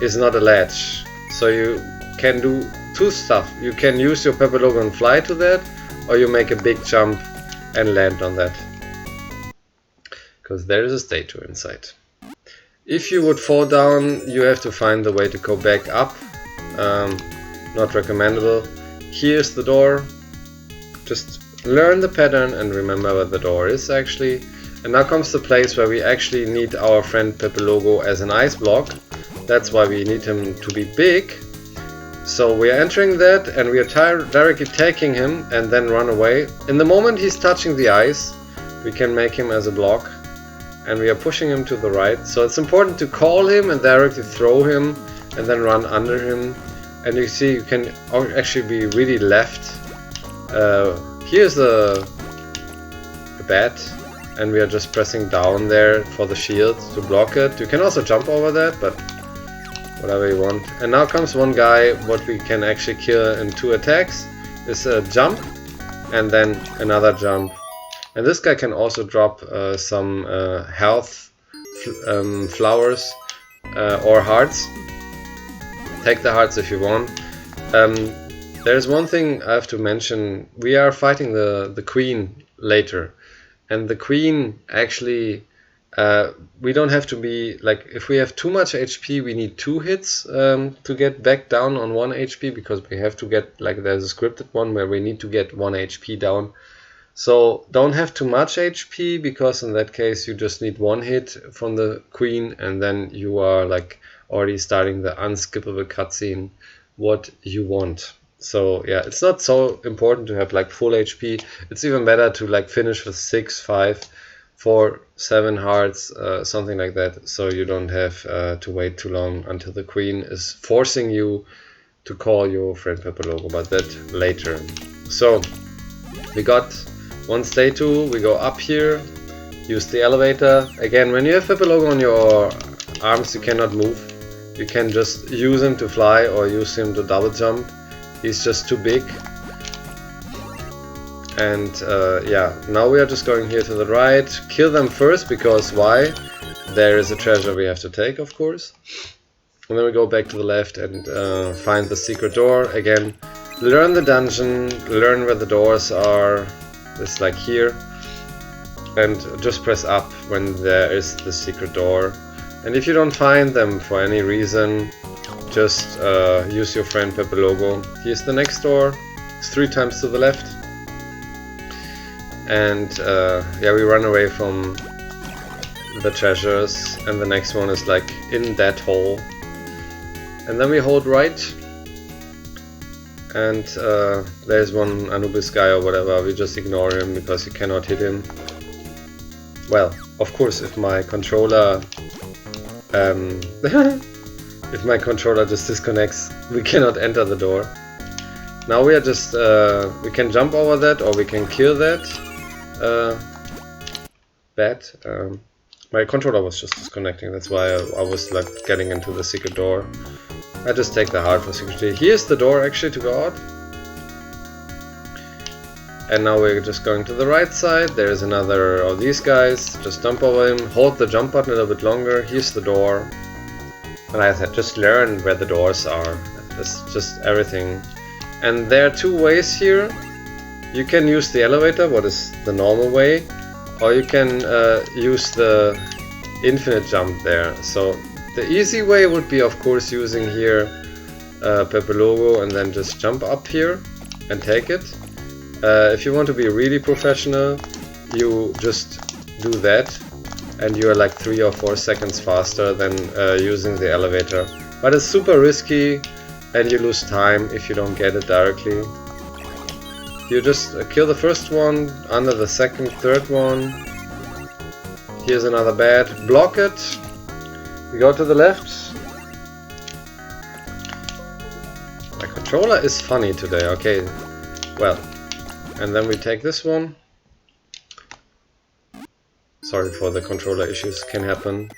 is not a ledge. So you can do 2 stuff. You can use your Pepe logo and fly to that, or you make a big jump and land on that, because there is a statue inside. If you would fall down, you have to find the way to go back up. Not recommendable. Here's the door. Just learn the pattern and remember where the door is actually. And now comes the place where we actually need our friend Pepe logo as an ice block. That's why we need him to be big. So we are entering that and we are directly taking him and then run away. In the moment he's touching the ice, we can make him as a block. And we are pushing him to the right. So it's important to call him and directly throw him and then run under him. And you see you can actually be really left. Here's the bat, and we are just pressing down there for the shield to block it. You can also jump over that, but whatever you want. And now comes one guy, what we can actually kill in 2 attacks. Is a jump and then another jump. And this guy can also drop some health flowers or hearts. Take the hearts if you want. There's one thing I have to mention. We are fighting the queen later, and the queen actually we don't have to be like, if we have too much HP, we need 2 hits to get back down on 1 HP, because we have to get, like, there's a scripted one where we need to get 1 HP down. So don't have too much HP, because in that case you just need 1 hit from the queen, and then you are like already starting the unskippable cutscene what you want. So yeah, it's not so important to have like full HP. It's even better to like finish with 6, 5, 4, 7 hearts, something like that, so you don't have to wait too long until the queen is forcing you to call your friend Pepper Logo, but that later. So we got 1 state 2, we go up here, use the elevator. Again, when you have Pepper Logo on your arms, you cannot move. You can just use him to fly or use him to double jump. He's just too big. And yeah, now we are just going here to the right. Kill them first, because why? There is a treasure we have to take, of course. And then we go back to the left and find the secret door. Again, learn the dungeon, learn where the doors are. It's like here. And just press up when there is the secret door. And if you don't find them for any reason, just use your friend Pepper Logo. Here's the next door. It's 3 times to the left. And yeah, we run away from the treasures, and the next one is like in that hole. And then we hold right, and there's one Anubis guy or whatever. We just ignore him because you cannot hit him. Well, of course, if my controller if my controller just disconnects, we cannot enter the door. Now we are just we can jump over that, or we can kill that bat. My controller was just disconnecting, that's why I was like getting into the secret door. I just take the heart for security. Here's the door actually to go out. And now we're just going to the right side. There's another of these guys. Just jump over him, hold the jump button a little bit longer. Here's the door. And like I said, just learn where the doors are. That's just everything. And there are 2 ways here. You can use the elevator, what is the normal way, or you can use the infinite jump there. So the easy way would be, of course, using here Pepper Logo and then just jump up here and take it. If you want to be really professional, you just do that, and you are like 3 or 4 seconds faster than using the elevator. But it's super risky, and you lose time if you don't get it directly. You just kill the first one, under the second, third one. Here's another bat. Block it. We go to the left. My controller is funny today. Okay, well, and then we take this one. Sorry for the controller issues, can happen.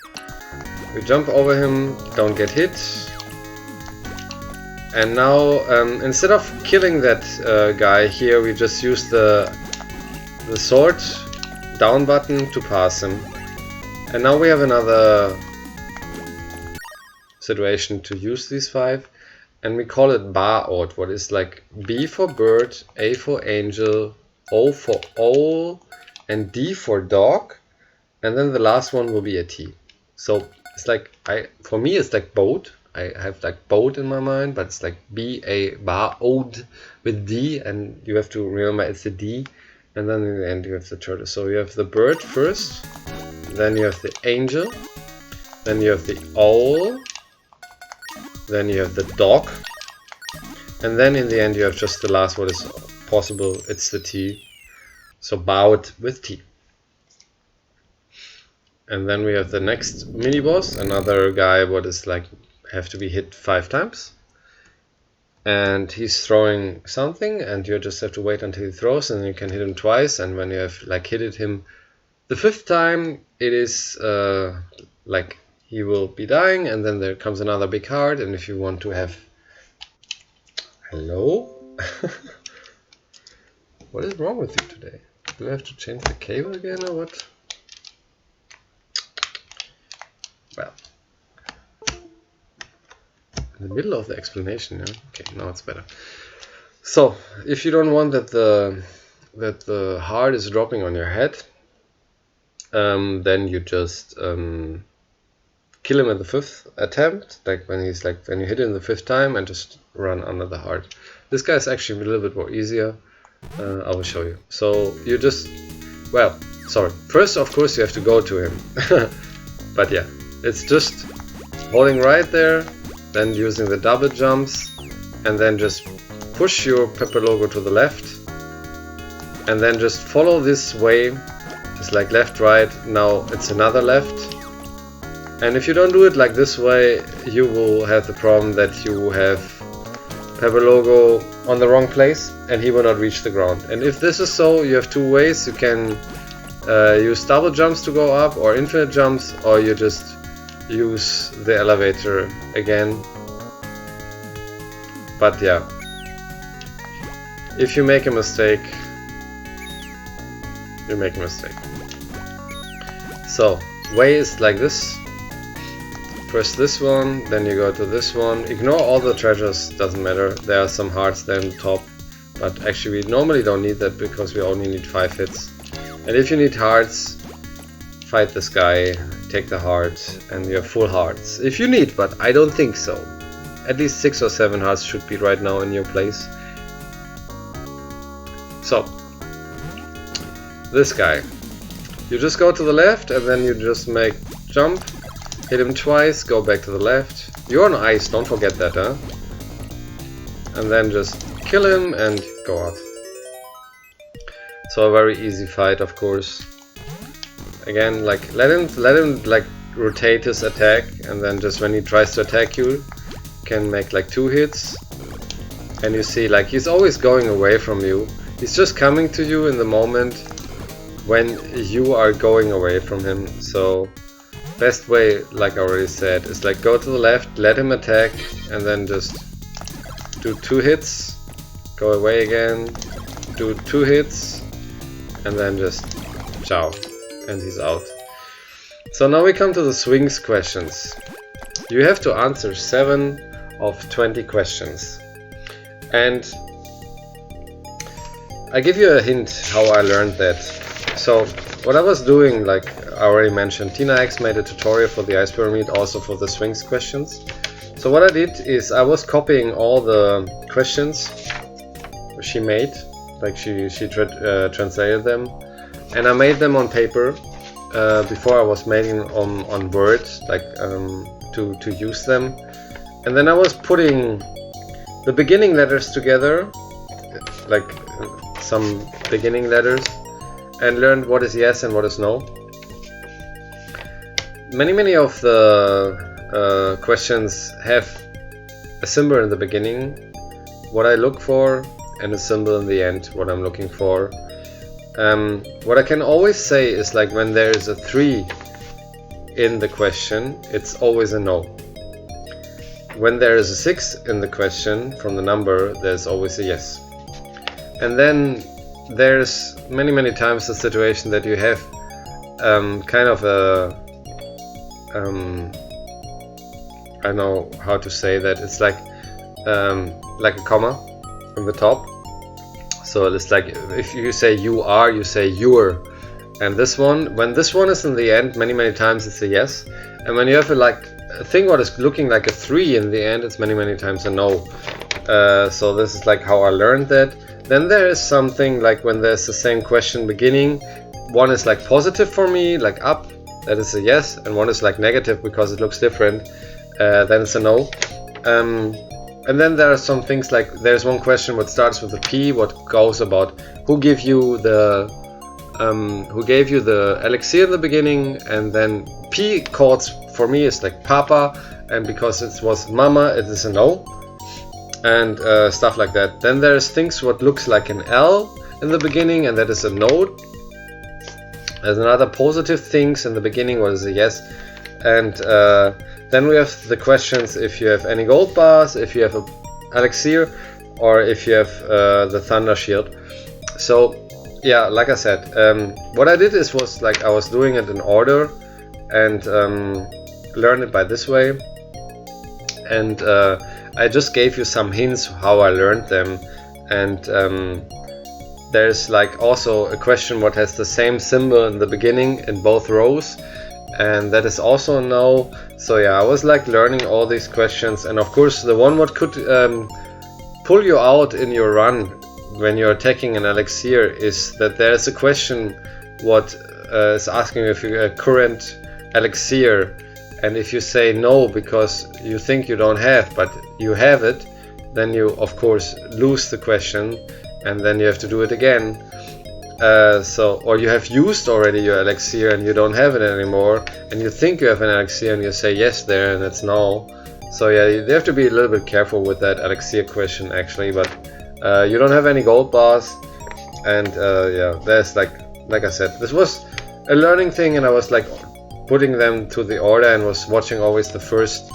We jump over him, don't get hit. And now, instead of killing that guy here, we just use the sword down button to pass him. And now we have another situation to use these 5, and we call it bar out, what is like B for bird, A for angel, O for owl, and D for dog, and then the last one will be a T. So it's like, for me it's like boat. I have like boat in my mind, but it's like B-A bar old with D, and you have to remember it's a D, and then in the end you have the turtle. So you have the bird first, then you have the angel, then you have the owl, then you have the dog, and then in the end you have just the last what is possible, it's the T. So bout with T. And then we have the next mini boss, another guy what is like have to be hit 5 times, and he's throwing something, and you just have to wait until he throws, and you can hit him twice. And when you have like hit him the 5th time, it is like he will be dying, and then there comes another big heart. And if you want to have hello what is wrong with you today? Do I have to change the cable again or what? Well, in the middle of the explanation, yeah? Okay, now it's better. So if you don't want that the heart is dropping on your head, then you just kill him at the 5th attempt, like when you hit him the 5th time, and just run under the heart. This guy is actually a little bit more easier. I will show you. So you just, well, sorry. First, of course, you have to go to him. But yeah, it's just holding right there, then using the double jumps, and then just push your pepper logo to the left, and then just follow this way. It's like left, right. Now it's another left. And if you don't do it like this way, you will have the problem that you have pepper logo on the wrong place and he will not reach the ground. And if this is so, you have two ways. You can use double jumps to go up, or infinite jumps, or you just use the elevator again. But yeah, if you make a mistake, you make a mistake. So, way is like this. First this one, then you go to this one. Ignore all the treasures, doesn't matter. There are some hearts there on the top, but actually we normally don't need that because we only need 5 hits. And if you need hearts, fight this guy, take the heart, and you have full hearts. If you need, but I don't think so. At least 6 or 7 hearts should be right now in your place. So, this guy. You just go to the left and then you just make jump. Hit him twice, go back to the left. You're on ice, don't forget that, huh? And then just kill him and go out. So a very easy fight, of course. Again, like let him like rotate his attack, and then just when he tries to attack you, can make like 2 hits. And you see, like, he's always going away from you. He's just coming to you in the moment when you are going away from him. So best way, like I already said, is like go to the left, let him attack, and then just do 2 hits, go away again, do 2 hits, and then just ciao, and he's out. So now we come to the Sphinx questions. You have to answer 7 of 20 questions. And I give you a hint how I learned that. So what I was doing, like I already mentioned, tinahacks made a tutorial for the ice pyramid, also for the Sphinx questions. So what I did is I was copying all the questions she made, like she translated them, and I made them on paper. Before I was making on Word, like to use them, and then I was putting the beginning letters together, like some beginning letters, and learned what is yes and what is no. Many of the questions have a symbol in the beginning, what I look for, and a symbol in the end, what I'm looking for. What I can always say is, like, when there is a 3 in the question, it's always a no. When there is a 6 in the question from the number, there's always a yes. And then there's many times the situation that you have kind of a I don't know how to say that. It's like a comma on the top. So it's like if you say you are, you say you're. And this one, when this one is in the end, many times it's a yes. And when you have a thing what is looking like a 3 in the end, it's many times a no. So this is like how I learned that. Then there is something like when there's the same question beginning, one is like positive for me, like up, that is a yes, and one is like negative because it looks different, then it's a no. And then there are some things like there's one question what starts with a P, what goes about who gave you the elixir in the beginning, and then P chords for me is like Papa, and because it was Mama, it is a no, and stuff like that. Then there's things what looks like an L in the beginning, and that is a no. There's another positive things in the beginning, what is a yes, and then we have the questions if you have any gold bars, if you have an elixir, or if you have the thunder shield. So yeah, like I said, what I did was like I was doing it in order and learned it by this way, and I just gave you some hints how I learned them, and there's like also a question what has the same symbol in the beginning in both rows, and that is also a no. So yeah, I was like learning all these questions, and of course the one what could pull you out in your run when you're attacking an elixir is that there's a question what is asking if you have a current elixir, and if you say no because you think you don't have but you have it, then you of course lose the question, and then you have to do it again. Or you have used already your elixir and you don't have it anymore, and you think you have an elixir and you say yes there and it's no. So yeah, you have to be a little bit careful with that elixir question actually, but you don't have any gold bars, and yeah, there's like I said, this was a learning thing, and I was like putting them to the order and was watching always the first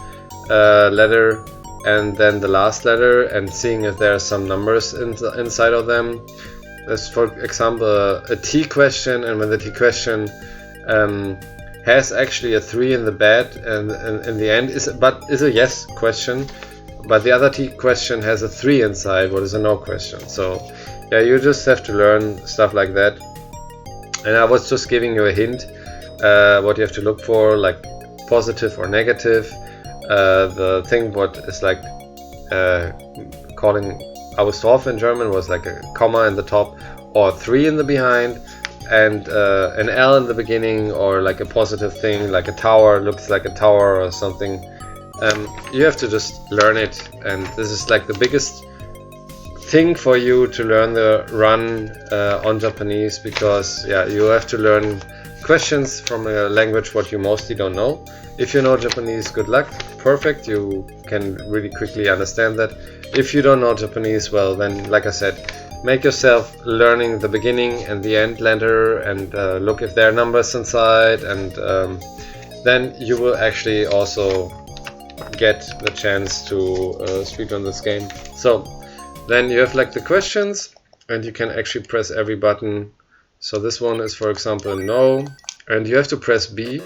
letter and then the last letter and seeing if there are some numbers inside of them. There's for example a T question, and when the T question has actually a 3 in the bed and in the end is a yes question, but the other T question has a 3 inside, what is a no question. So yeah, you just have to learn stuff like that, and I was just giving you a hint what you have to look for, like positive or negative. The thing what is like calling Apostrophe in German was like a comma in the top or 3 in the behind, and an L in the beginning, or like a positive thing like a tower, looks like a tower or something. You have to just learn it, and this is like the biggest thing for you to learn the run on Japanese, because yeah, you have to learn questions from a language what you mostly don't know. If you know Japanese, good luck, perfect, you can really quickly understand that. If you don't know Japanese, well then, like I said, make yourself learning the beginning and the end letter, and look if there are numbers inside, and then you will actually also get the chance to speedrun this game. So then you have like the questions, and you can actually press every button. So this one is, for example, no, and you have to press B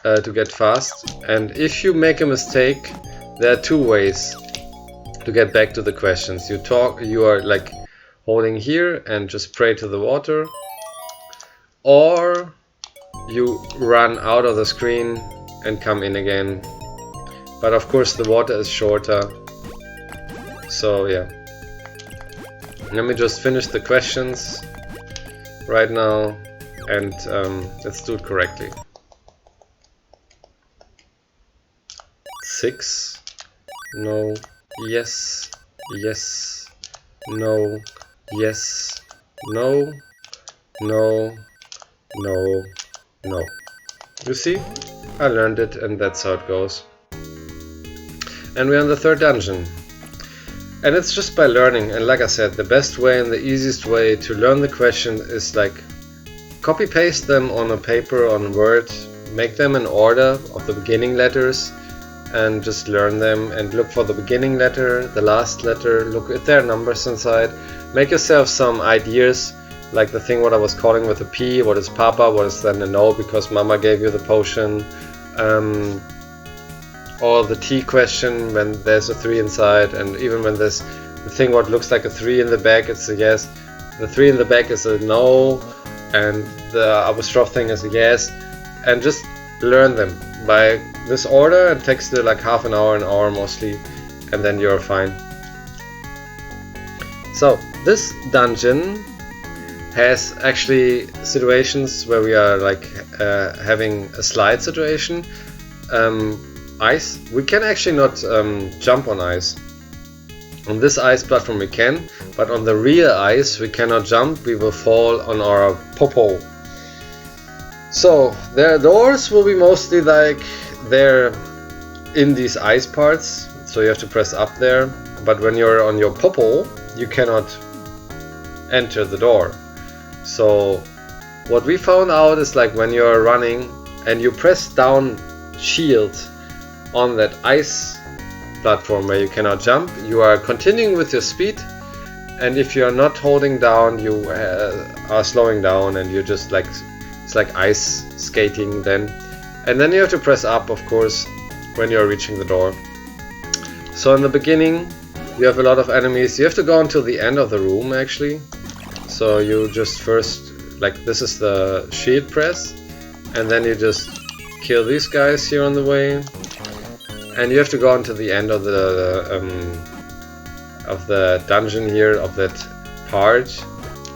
to get fast. And if you make a mistake, there are 2 ways to get back to the questions. You are like holding here and just pray to the water, or you run out of the screen and come in again. But of course the water is shorter. So yeah, let me just finish the questions right now, and let's do it correctly. 6, no, yes, yes, no, yes, no, no, no, no. You see, I learned it, and that's how it goes. And we're on the 3rd dungeon. And it's just by learning, and like I said, the best way and the easiest way to learn the question is like copy paste them on a paper, on Word, make them in order of the beginning letters, and just learn them and look for the beginning letter, the last letter, look if there are numbers inside. Make yourself some ideas, like the thing what I was calling with a P, what is Papa, what is then a no because Mama gave you the potion, or the T question when there's a 3 inside, and even when there's the thing what looks like a 3 in the back, it's a yes. The 3 in the back is a no, and the apostrophe thing is a yes. And just learn them by this order. It takes like half an hour mostly, and then you're fine. So this dungeon has actually situations where we are like having a slide situation. Ice, we can actually not jump on ice. On this ice platform we can, but on the real ice we cannot jump, we will fall on our popo. So their doors will be mostly like they're in these ice parts, so you have to press up there, but when you're on your popo you cannot enter the door. So what we found out is like when you're running and you press down shield on that ice platform where you cannot jump, you are continuing with your speed, and if you're not holding down you are slowing down, and you're just like, it's like ice skating then. And then you have to press up, of course, when you're reaching the door. So in the beginning you have a lot of enemies. You have to go until the end of the room actually, So you just first, like, this is the shield press, and then you just kill these guys here on the way, and you have to go on to the end of the dungeon here, of that part,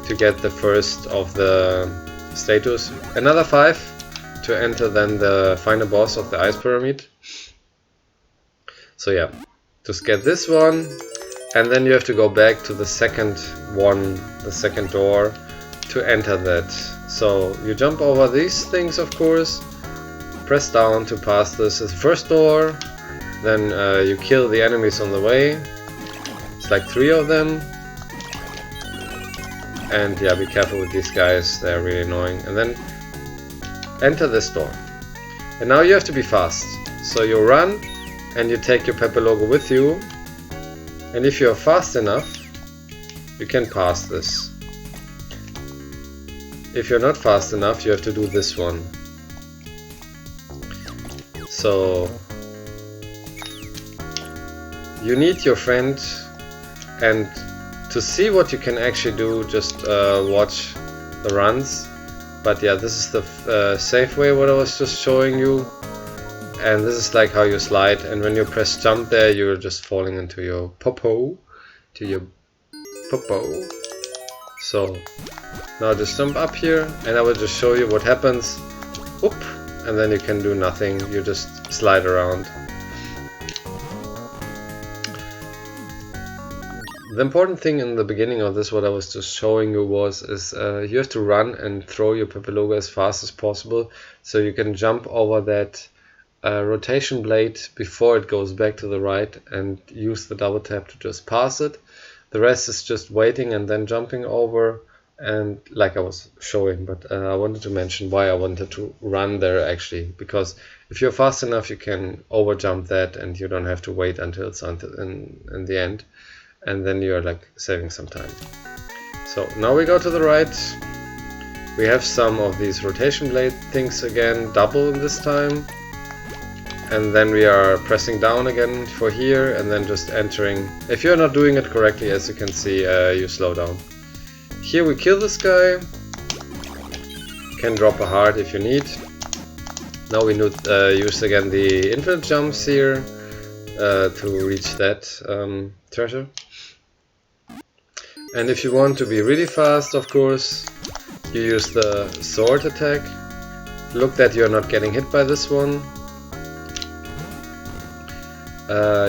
to get the first of the status. Another 5 to enter then the final boss of the ice pyramid. So yeah, just get this one, and then you have to go back to the second one, the second door, to enter that. So you jump over these things, of course, press down to pass this as the first door, then you kill the enemies on the way. It's like 3 of them. And yeah, be careful with these guys, they're really annoying. And then enter this door. And now you have to be fast. So you run, and you take your Pepe logo with you. And if you're fast enough, you can pass this. If you're not fast enough, you have to do this one. So you need your friend, and to see what you can actually do, just watch the runs. But yeah, this is the safe way, what I was just showing you. And this is like how you slide, and when you press jump there, you're just falling into your popo. So now just jump up here, and I will just show you what happens. Oop, and then you can do nothing, you just slide around. The important thing in the beginning of this, what I was just showing you, is you have to run and throw your Pepe logo as fast as possible, so you can jump over that rotation blade before it goes back to the right, and use the double tap to just pass it. The rest is just waiting and then jumping over, and like I was showing, but I wanted to mention why I wanted to run there actually, because if you're fast enough, you can over jump that, and you don't have to wait until it's in the end, and then you're like saving some time. So now we go to the right. We have some of these rotation blade things again, double this time. And then we are pressing down again for here, and then just entering. If you're not doing it correctly, as you can see, you slow down. Here we kill this guy. Can drop a heart if you need. Now we need use again the infinite jumps here to reach that treasure. And if you want to be really fast, of course, you use the sword attack. Look that you're not getting hit by this one.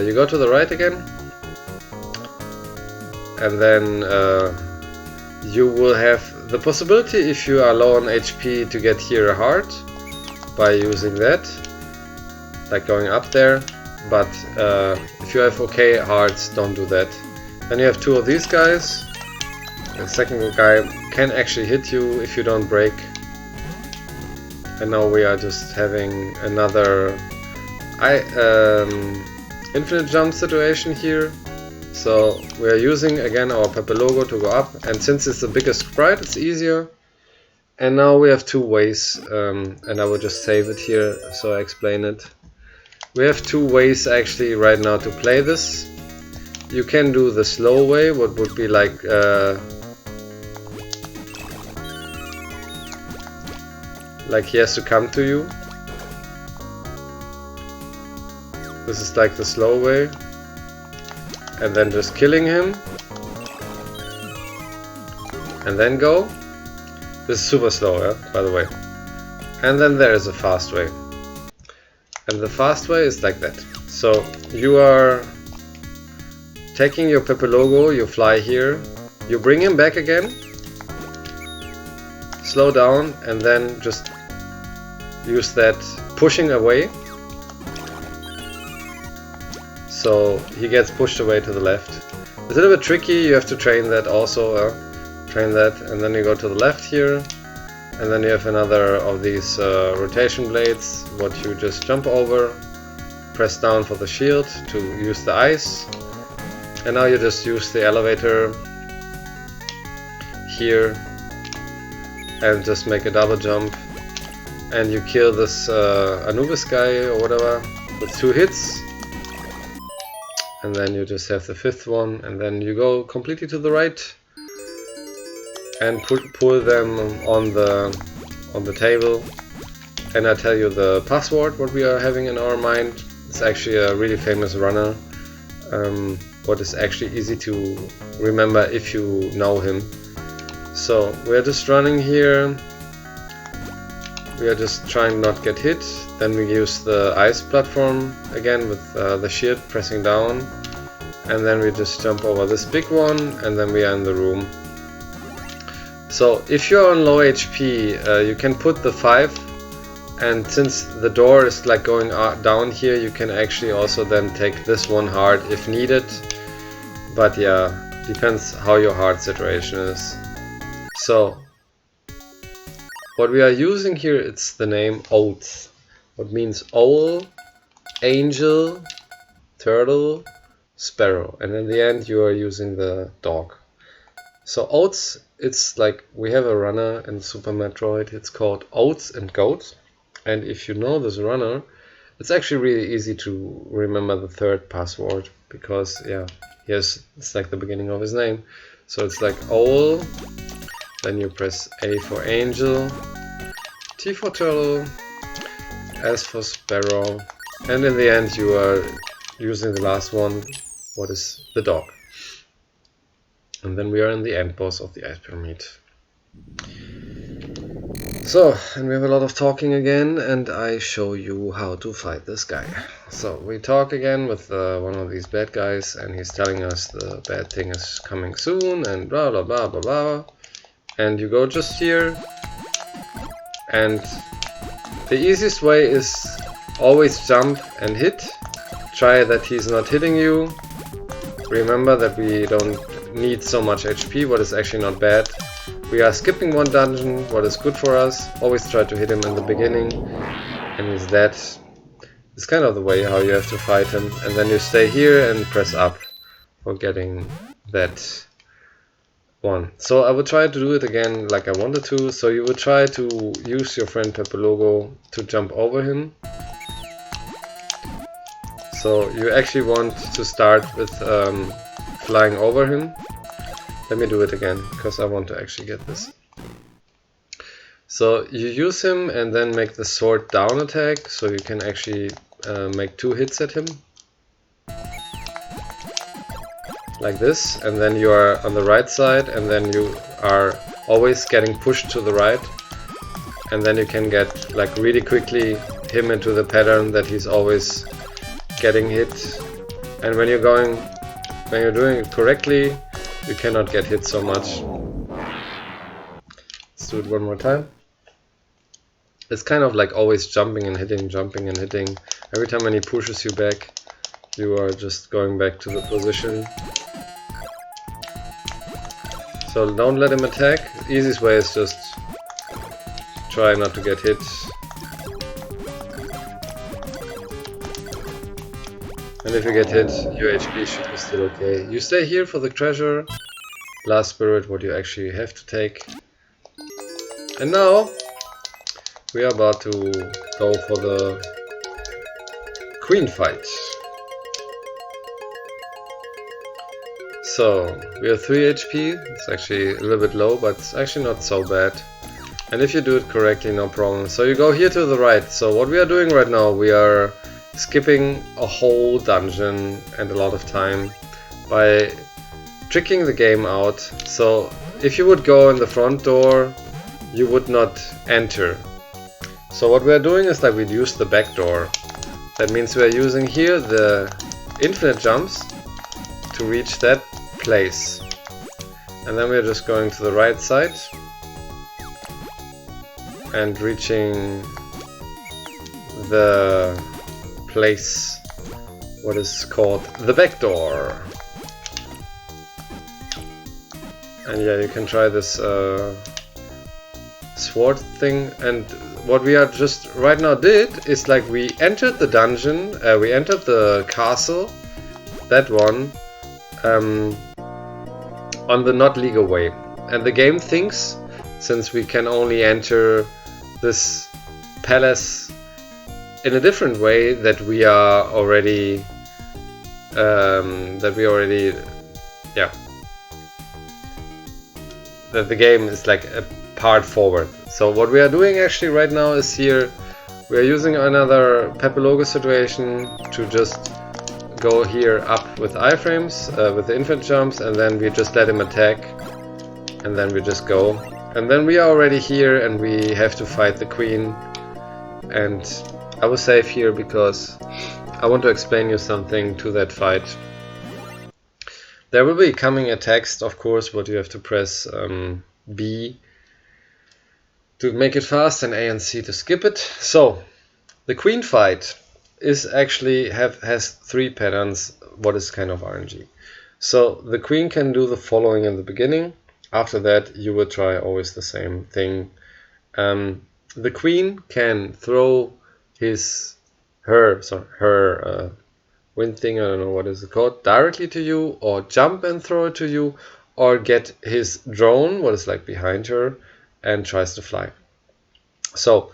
You go to the right again, and then you will have the possibility, if you are low on HP, to get here a heart by using that, like going up there. But if you have okay hearts, don't do that. Then you have 2 of these guys. The second guy can actually hit you if you don't break. And now we are just having another infinite jump situation here. So we are using again our Pepe logo to go up, and since it's the biggest sprite, it's easier. And now we have 2 ways, and I will just save it here so I explain it. We have 2 ways actually right now to play this. You can do the slow way, what would be like he has to come to you. This is like the slow way, and then just killing him, and then go. This is super slow, yeah, by the way. And then there is a fast way, and the fast way is like that. So you are taking your Pepe logo, you fly here, you bring him back again, slow down, and then just use that pushing away. So he gets pushed away to the left. It's a little bit tricky, you have to train that also, train that, and then you go to the left here, and then you have another of these rotation blades, what you just jump over, press down for the shield to use the ice, and now you just use the elevator here, and just make a double jump, and you kill this Anubis guy or whatever with 2 hits. And then you just have the 5th one, and then you go completely to the right, and pull them on the table, and I tell you the password what we are having in our mind. It's actually a really famous runner, what is actually easy to remember if you know him. So we're just running here, we are just trying not get hit. Then we use the ice platform again with the shield pressing down, and then we just jump over this big one, and then we are in the room. So if you're on low HP, you can put the 5, and since the door is like going down here, you can actually also then take this one heart if needed. But yeah, depends how your heart situation is. So what we are using here, it's the name Oats, what means owl, angel, turtle, sparrow, and in the end you are using the dog. So Oats, it's like we have a runner in Super Metroid, it's called Oats and Goat, and if you know this runner, it's actually really easy to remember the third password, because yeah, it's like the beginning of his name. So it's like owl, then you press A for angel, T for turtle, S for sparrow, and in the end you are using the last one, what is the dog. And then we are in the end boss of the Ice Pyramid. So, and we have a lot of talking again, and I show you how to fight this guy. So we talk again with one of these bad guys, and he's telling us the bad thing is coming soon, and blah blah blah blah blah. And you go just here, and the easiest way is always jump and hit. Try that he's not hitting you. Remember that we don't need so much HP, what is actually not bad. We are skipping one dungeon, what is good for us. Always try to hit him in the beginning, and he's dead. It's kind of the way how you have to fight him. And then you stay here and press up for getting that one. So I will try to do it again like I wanted to. So you will try to use your friend Pepologo to jump over him. So you actually want to start with flying over him. Let me do it again, because I want to actually get this. So you use him and then make the sword down attack, so you can actually make 2 hits at him. Like this, and then you are on the right side, and then you are always getting pushed to the right. And then you can get like really quickly him into the pattern that he's always getting hit. And when you're doing it correctly, you cannot get hit so much. Let's do it one more time. It's kind of like always jumping and hitting, jumping and hitting. Every time when he pushes you back, you are just going back to the position. So don't let him attack. The easiest way is just try not to get hit. And if you get hit, your HP should be still okay. You stay here for the treasure, last spirit, what you actually have to take. And now we are about to go for the queen fight. So we have 3 HP, it's actually a little bit low, but it's actually not so bad. And if you do it correctly, no problem. So you go here to the right. So what we are doing right now, we are skipping a whole dungeon and a lot of time by tricking the game out. So if you would go in the front door, you would not enter. So what we are doing is that we use the back door. That means we are using here the infinite jumps to reach that place. And then we are just going to the right side and reaching the place what is called the back door. And yeah, you can try this sword thing. And what we are just right now did is like we entered the dungeon, we entered the castle, that one, on the not legal way. And the game thinks, since we can only enter this palace in a different way, that we are already that the game is like a part forward. So what we are doing actually right now is here we are using another Pepe Logo situation to just go here up with iframes with the infinite jumps, and then we just let him attack, and then we just go, and then we are already here and we have to fight the queen. And I will save here because I want to explain you something to that fight. There will be coming a text, of course, but you have to press B to make it fast and A and C to skip it. So the queen fight is actually has 3 patterns. What is kind of RNG? So the queen can do the following in the beginning. After that, you will try always the same thing. The queen can throw her wind thing, I don't know what is it called, directly to you, or jump and throw it to you, or get his drone, what is like behind her, and tries to fly. So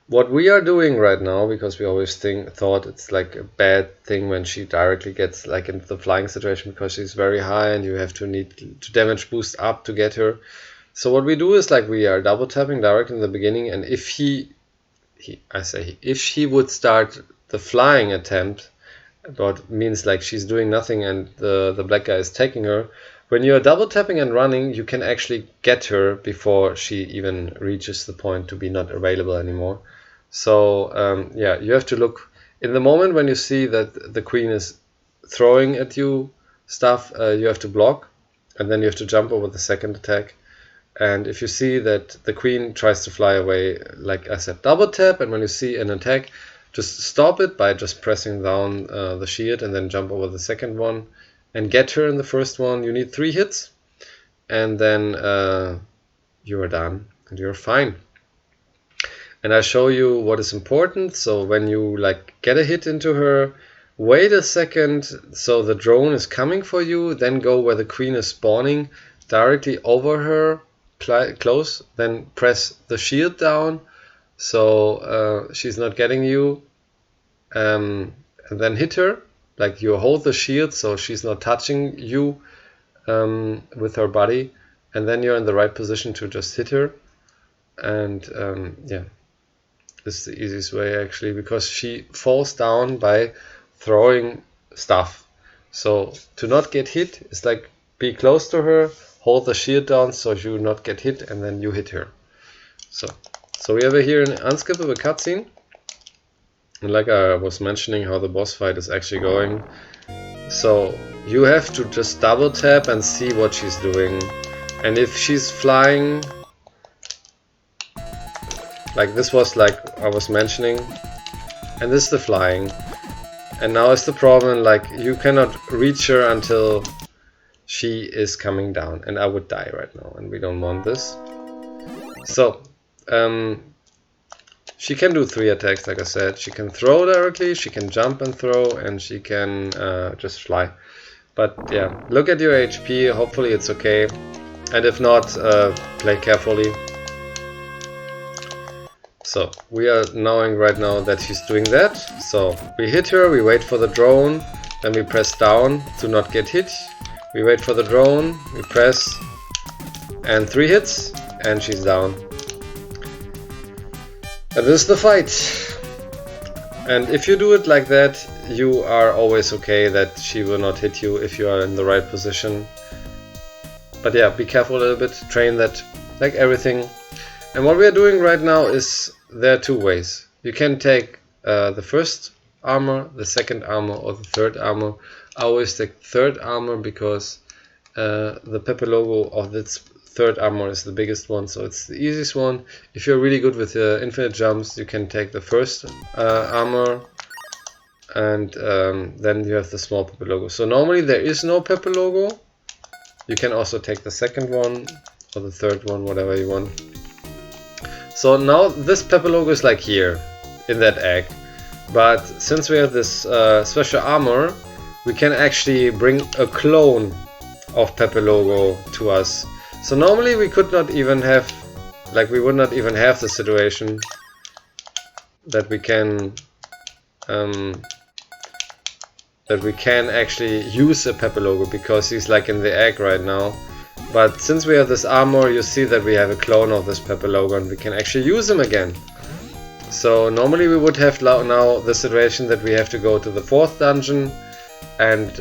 what we are doing right now, because we always thought it's like a bad thing when she directly gets like into the flying situation, because she's very high and you have to need to damage boost up to get her. So what we do is like we are double tapping directly in the beginning, and if if she would start the flying attempt, that means like she's doing nothing and the black guy is taking her. When you're double tapping and running, you can actually get her before she even reaches the point to be not available anymore. So yeah, you have to look in the moment when you see that the queen is throwing at you stuff, you have to block, and then you have to jump over the second attack. And if you see that the queen tries to fly away, like I said, double tap, and when you see an attack, just stop it by just pressing down the shield and then jump over the second one and get her in the first one. You need 3 hits, and then you are done and you're fine. And I show you what is important. So when you like get a hit into her, wait a second so the drone is coming for you, then go where the queen is spawning directly over her, close, then press the shield down so she's not getting you, and then hit her, like you hold the shield so she's not touching you with her body, and then you're in the right position to just hit her. And yeah, this is the easiest way actually, because she falls down by throwing stuff. So to not get hit is like be close to her, hold the shield down so you not get hit, and then you hit her. So we have here an unskippable cutscene, and like I was mentioning how the boss fight is actually going. So you have to just double tap and see what she's doing, and if she's flying, like this was like I was mentioning, and this is the flying, and now is the problem, like you cannot reach her until she is coming down, and I would die right now, and we don't want this. So she can do 3 attacks, like I said. She can throw directly, she can jump and throw, and she can just fly. But yeah, look at your HP, hopefully it's okay, and if not, play carefully. So we are knowing right now that she's doing that. So we hit her, we wait for the drone, then we press down to not get hit. We wait for the drone, we press, and 3 hits, and she's down. And this is the fight. And if you do it like that, you are always okay that she will not hit you if you are in the right position. But yeah, be careful a little bit, train that like everything. And what we are doing right now is, there are 2 ways. You can take the first armor, the second armor, or the third armor. I always take third armor because the Pepe logo of this third armor is the biggest one, so it's the easiest one. If you're really good with infinite jumps, you can take the first armor, and then you have the small Pepe logo. So normally there is no Pepe logo. You can also take the second one or the third one, whatever you want. So now this Pepe logo is like here in that egg, but since we have this special armor, we can actually bring a clone of Pepe logo to us. So normally we could not even have, like we would not even have the situation that we can actually use a Pepe logo, because he's like in the egg right now. But since we have this armor, you see that we have a clone of this Pepperlogo and we can actually use him again. So normally we would have now the situation that we have to go to the 4th dungeon and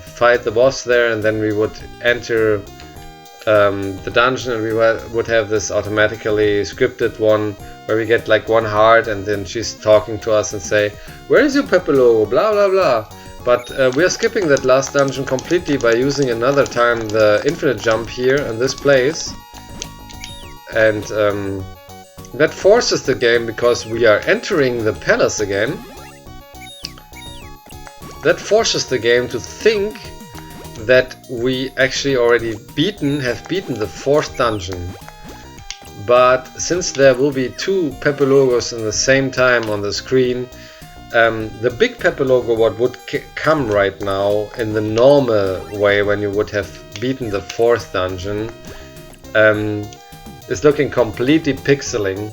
fight the boss there, and then we would enter the dungeon and we would have this automatically scripted one where we get like 1 heart and then she's talking to us and say, "Where is your Pepperlogo? Blah blah blah." But we are skipping that last dungeon completely by using another time the infinite jump here in this place. And that forces the game, because we are entering the palace again, that forces the game to think that we actually already have beaten the 4th dungeon. But since there will be 2 Pepperlogos in the same time on the screen, the big Pepperlogo, what would come right now in the normal way when you would have beaten the 4th dungeon, is looking completely pixeling,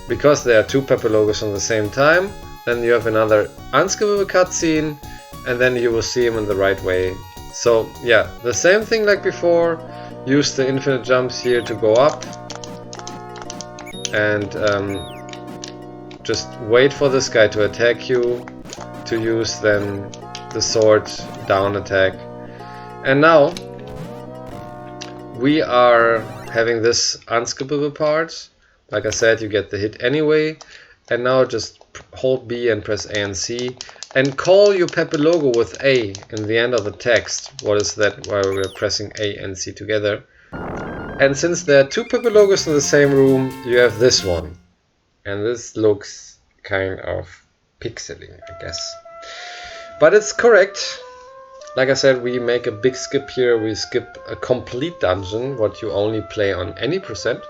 because there are 2 Pepperlogos on the same time. Then you have another unskippable cutscene, and then you will see him in the right way. So yeah, the same thing like before. Use the infinite jumps here to go up, and just wait for this guy to attack you, to use then the sword down attack. And now we are having this unskippable part. Like I said, you get the hit anyway. And now just hold B and press A and C and call your Pepperlogo with A in the end of the text. What is that? While we're pressing A and C together. And since there are 2 Pepperlogos in the same room, you have this one. And this looks kind of pixely, I guess. But it's correct. Like I said, we make a big skip here. We skip a complete dungeon, what you only play on any %.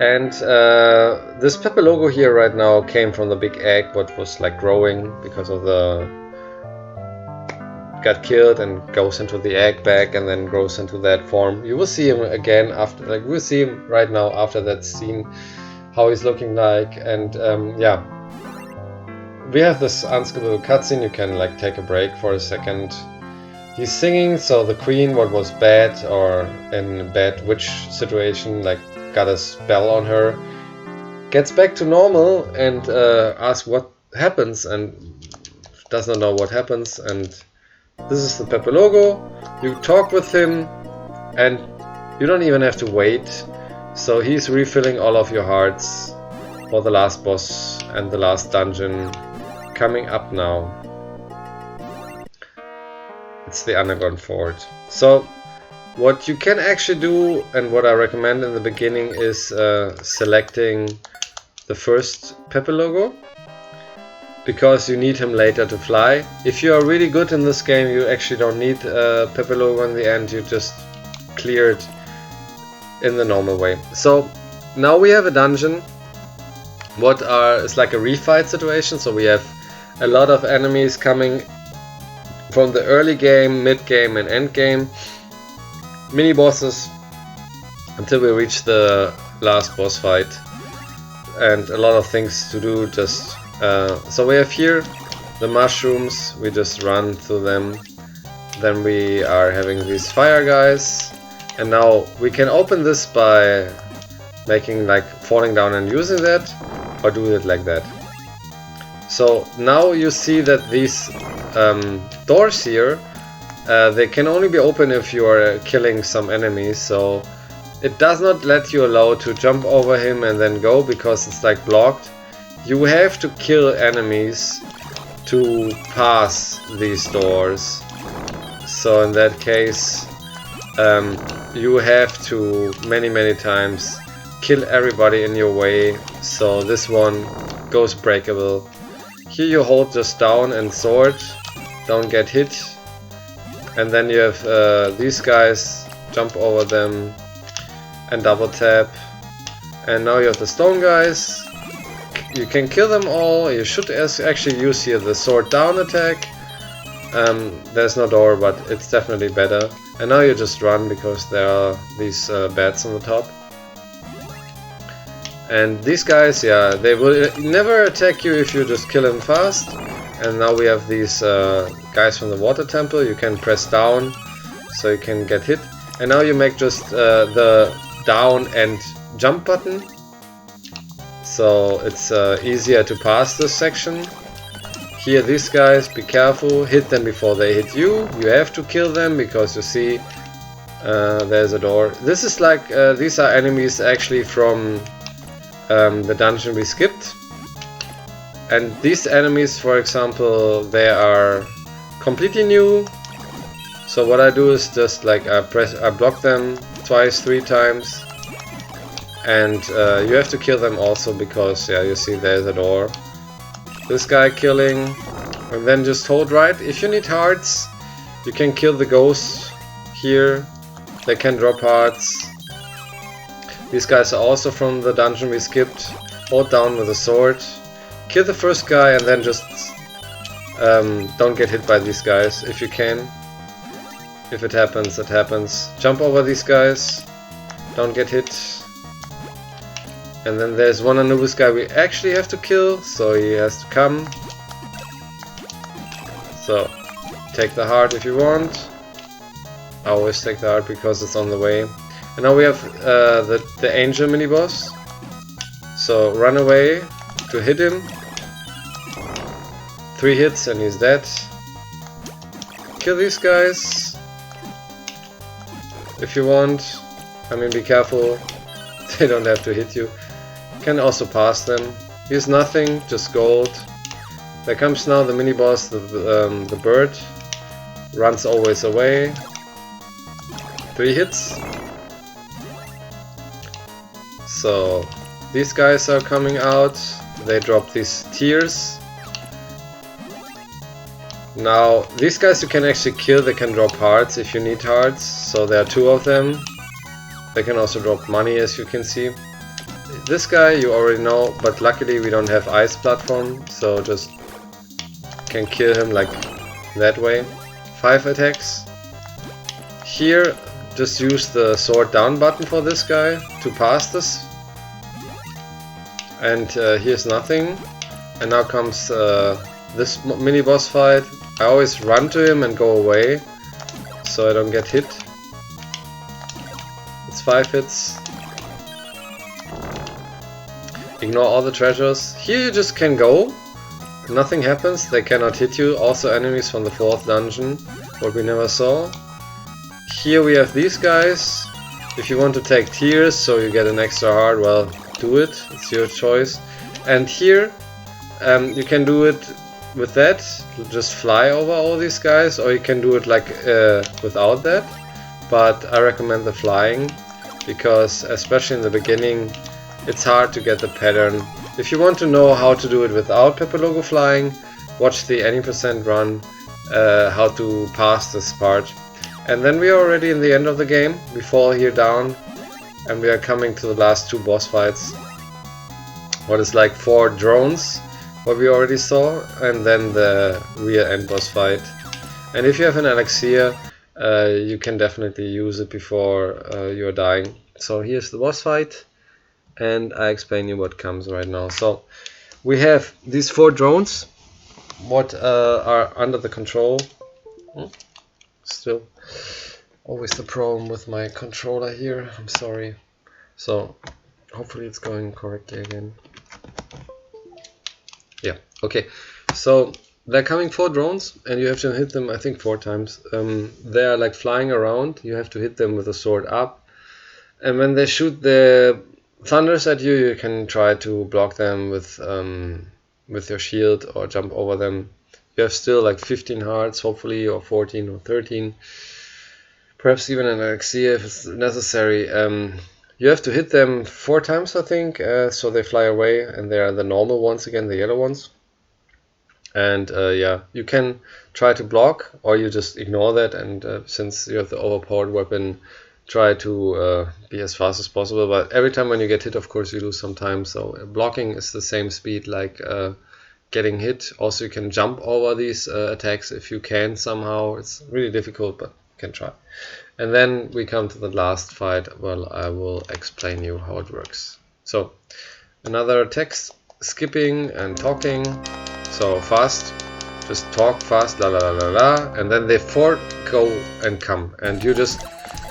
And this Pepperlogo here right now came from the big egg, what was like growing because of the... got killed and goes into the egg bag and then grows into that form. You will see him again after, like we'll see him right now after that scene, how he's looking like. And yeah, we have this unskippable cutscene. You can like take a break for a second. He's singing, so the queen, what was bad or in a bad witch situation, like got a spell on her, gets back to normal and asks what happens and does not know what happens. And this is the Pepperlogo. You talk with him and you don't even have to wait. So he's refilling all of your hearts for the last boss and the last dungeon coming up now. It's the underground fort. So what you can actually do, and what I recommend in the beginning, is selecting the first Pepperlogo, because you need him later to fly. If you are really good in this game, you actually don't need Pepperlogo in the end. You just clear it in the normal way. So now we have a dungeon. It's like a refight situation. So we have a lot of enemies coming from the early game, mid game, and end game. Mini bosses until we reach the last boss fight, and a lot of things to do. Just so we have here the mushrooms. We just run through them. Then we are having these fire guys, and now we can open this by making like falling down and using that, or do it like that. So now you see that these doors here, they can only be open if you are killing some enemies. So it does not let you allow to jump over him and then go, because it's like blocked. You have to kill enemies to pass these doors. So in that case, you have to many times kill everybody in your way. So this one goes breakable. Here you hold just down and sword, don't get hit. And then you have these guys, jump over them and double tap. And now you have the stone guys. You can kill them all. You should actually use here the sword down attack. There's no door, but it's definitely better. And now you just run, because there are these bats on the top. And these guys, yeah, they will never attack you if you just kill them fast. And now we have these guys from the water temple. You can press down so you can get hit. And now you make just the down and jump button, so it's easier to pass this section. Here these guys, be careful, hit them before they hit you. You have to kill them because you see there's a door. This is like, these are enemies actually from the dungeon we skipped. And these enemies, for example, they are completely new. So what I do is just like I block them twice, 3 times. And you have to kill them also because, yeah, you see there's a door. This guy killing, and then just hold right. If you need hearts, you can kill the ghosts here. They can drop hearts. These guys are also from the dungeon we skipped. Hold down with a sword. Kill the first guy and then just don't get hit by these guys if you can. If it happens, it happens. Jump over these guys. Don't get hit. And then there's one Anubis guy we actually have to kill, so he has to come. So, take the heart if you want. I always take the heart because it's on the way. And now we have the angel mini-boss. So, run away to hit him. 3 hits and he's dead. Kill these guys if you want. I mean, be careful. They don't have to hit you. Can also pass them. Here's nothing, just gold. There comes now the mini boss, the bird. Runs always away. 3 hits. So these guys are coming out. They drop these tears. Now these guys you can actually kill. They can drop hearts if you need hearts. So there are 2 of them. They can also drop money, as you can see. This guy you already know, but luckily we don't have ice platform, so just can kill him like that way. 5 attacks. Here just use the sword down button for this guy to pass this. And here's nothing. And now comes this mini boss fight. I always run to him and go away so I don't get hit. It's 5 hits. Ignore all the treasures. Here you just can go. Nothing happens. They cannot hit you. Also enemies from the 4th dungeon. What we never saw. Here we have these guys. If you want to take tears so you get an extra heart, well, do it. It's your choice. And here you can do it with that. Just fly over all these guys. Or you can do it like without that. But I recommend the flying. Because especially in the beginning it's hard to get the pattern. If you want to know how to do it without Pepper Logo flying, watch the any % run, how to pass this part. And then we are already in the end of the game. We fall here down and we are coming to the last 2 boss fights. What is like 4 drones, what we already saw, and then the real end boss fight. And if you have an elixir, you can definitely use it before you're dying. So here's the boss fight. And I explain you what comes right now. So we have these 4 drones, what are under the control. Still always the problem with my controller here. I'm sorry. So hopefully it's going correctly again. Yeah. Okay. So they're coming 4 drones, and you have to hit them. I think 4 times. They are like flying around. You have to hit them with a sword up, and when they shoot the thunders at you, you can try to block them with your shield or jump over them. You have still like 15 hearts, hopefully, or 14 or 13. Perhaps even an elixir if it's necessary. You have to hit them 4 times, I think, so they fly away, and they are the normal ones again, the yellow ones. And yeah, you can try to block, or you just ignore that, and since you have the overpowered weapon, try to be as fast as possible. But every time when you get hit, of course, you lose some time. So blocking is the same speed like getting hit. Also, you can jump over these attacks if you can somehow. It's really difficult, but you can try. And then we come to the last fight. Well, I will explain you how it works. So another text skipping and talking. So fast, just talk fast, la la la la la, and then they 4 go and come, and you just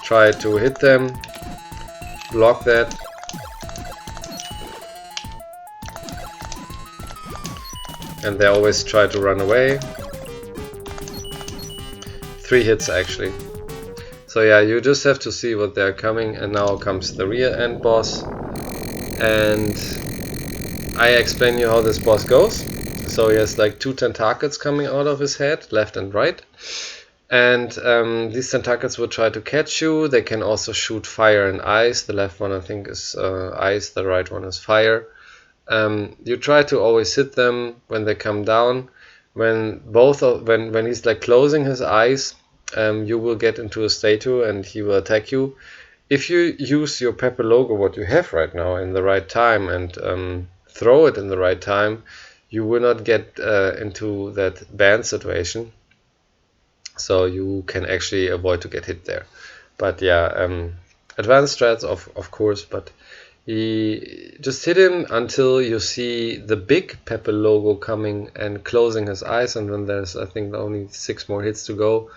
try to hit them, block that. And they always try to run away. 3 hits actually. So yeah, you just have to see what they're coming, and now comes the rear end boss. And I explain you how this boss goes. So he has like 2 tentacles coming out of his head, left and right. And these tentacles will try to catch you. They can also shoot fire and ice. The left one I think is ice, the right one is fire. You try to always hit them when they come down. When he's like closing his eyes, you will get into a statue and he will attack you. If you use your Pepper logo, what you have right now, in the right time and throw it in the right time, you will not get into that ban situation. So you can actually avoid to get hit there. But yeah, advanced strats of course, but just hit him until you see the big Pepper logo coming and closing his eyes, and then there's I think only 6 more hits to go.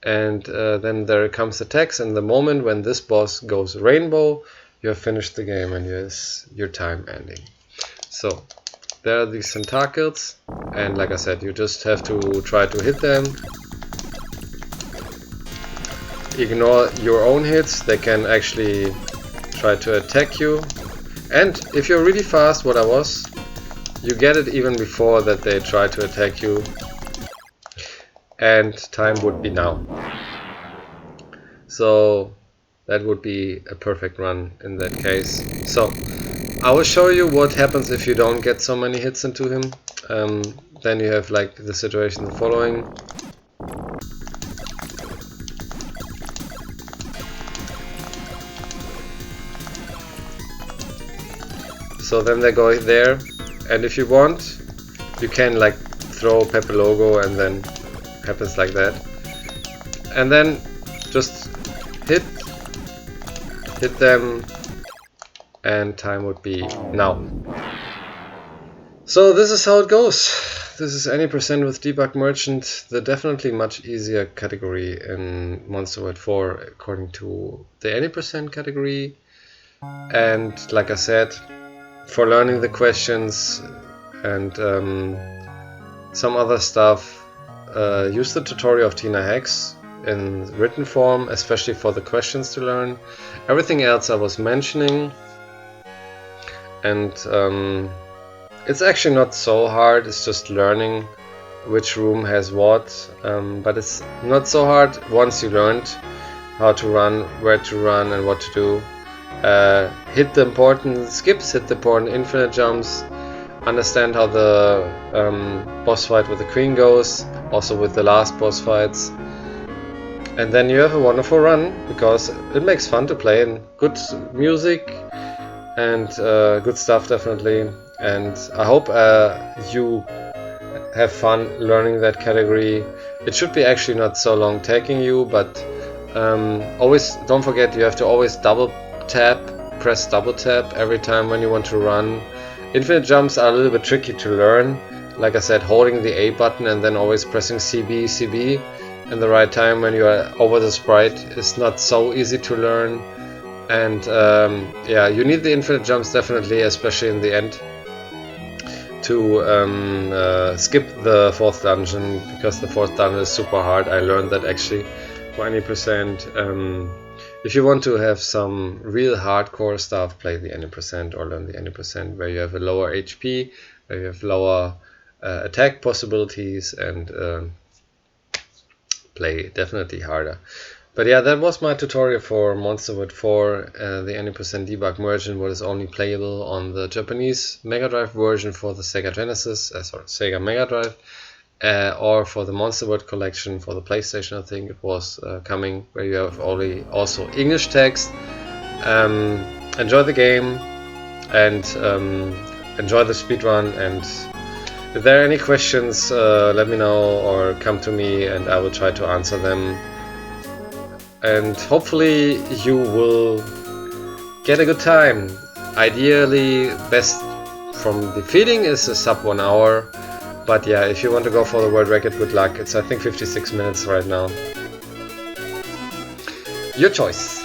And then there comes the text, and the moment when this boss goes rainbow, you have finished the game and yes, your time ending. So there are these tentacles, and like I said, you just have to try to hit them. Ignore your own hits, they can actually try to attack you. And if you're really fast, what I was, you get it even before that they try to attack you. And time would be now. So that would be a perfect run in that case. So I will show you what happens if you don't get so many hits into him. Then you have like the situation the following. So then they go there, and if you want, you can like throw Pepper logo and then happens like that. And then just hit them, and time would be now. So this is how it goes. This is any percent with Debug Merchant, the definitely much easier category in Monster World 4 according to the any percent category. And like I said, for learning the questions and some other stuff, use the tutorial of tinahacks in written form, especially for the questions to learn. Everything else I was mentioning, and it's actually not so hard, it's just learning which room has what, but it's not so hard once you learned how to run, where to run and what to do. Hit the important skips, hit the important infinite jumps, understand how the boss fight with the queen goes, also with the last boss fights, and then you have a wonderful run, because it makes fun to play, and good music and good stuff definitely. And I hope you have fun learning that category. It should be actually not so long taking you, but always don't forget, you have to always press double tap every time when you want to run. Infinite jumps are a little bit tricky to learn. Like I said, holding the A button and then always pressing CB in the right time when you are over the sprite is not so easy to learn. And yeah, you need the infinite jumps definitely, especially in the end, to skip the 4th dungeon, because the 4th dungeon is super hard. I learned that actually for any percent. If you want to have some real hardcore stuff, play the any percent or learn the any percent, where you have a lower HP, where you have lower attack possibilities, and play definitely harder. But yeah, that was my tutorial for Monster World 4, the any percent Debug Merchant, what is only playable on the Japanese Mega Drive version for the Sega Genesis, Sega Mega Drive. Or for the Monster World collection for the PlayStation, I think it was coming, where you have only also English text. Enjoy the game and enjoy the speedrun, and if there are any questions, let me know or come to me and I will try to answer them. And hopefully you will get a good time. Ideally, best from the feeling is a sub 1 hour. But yeah, if you want to go for the world record, good luck. It's I think 56 minutes right now. Your choice.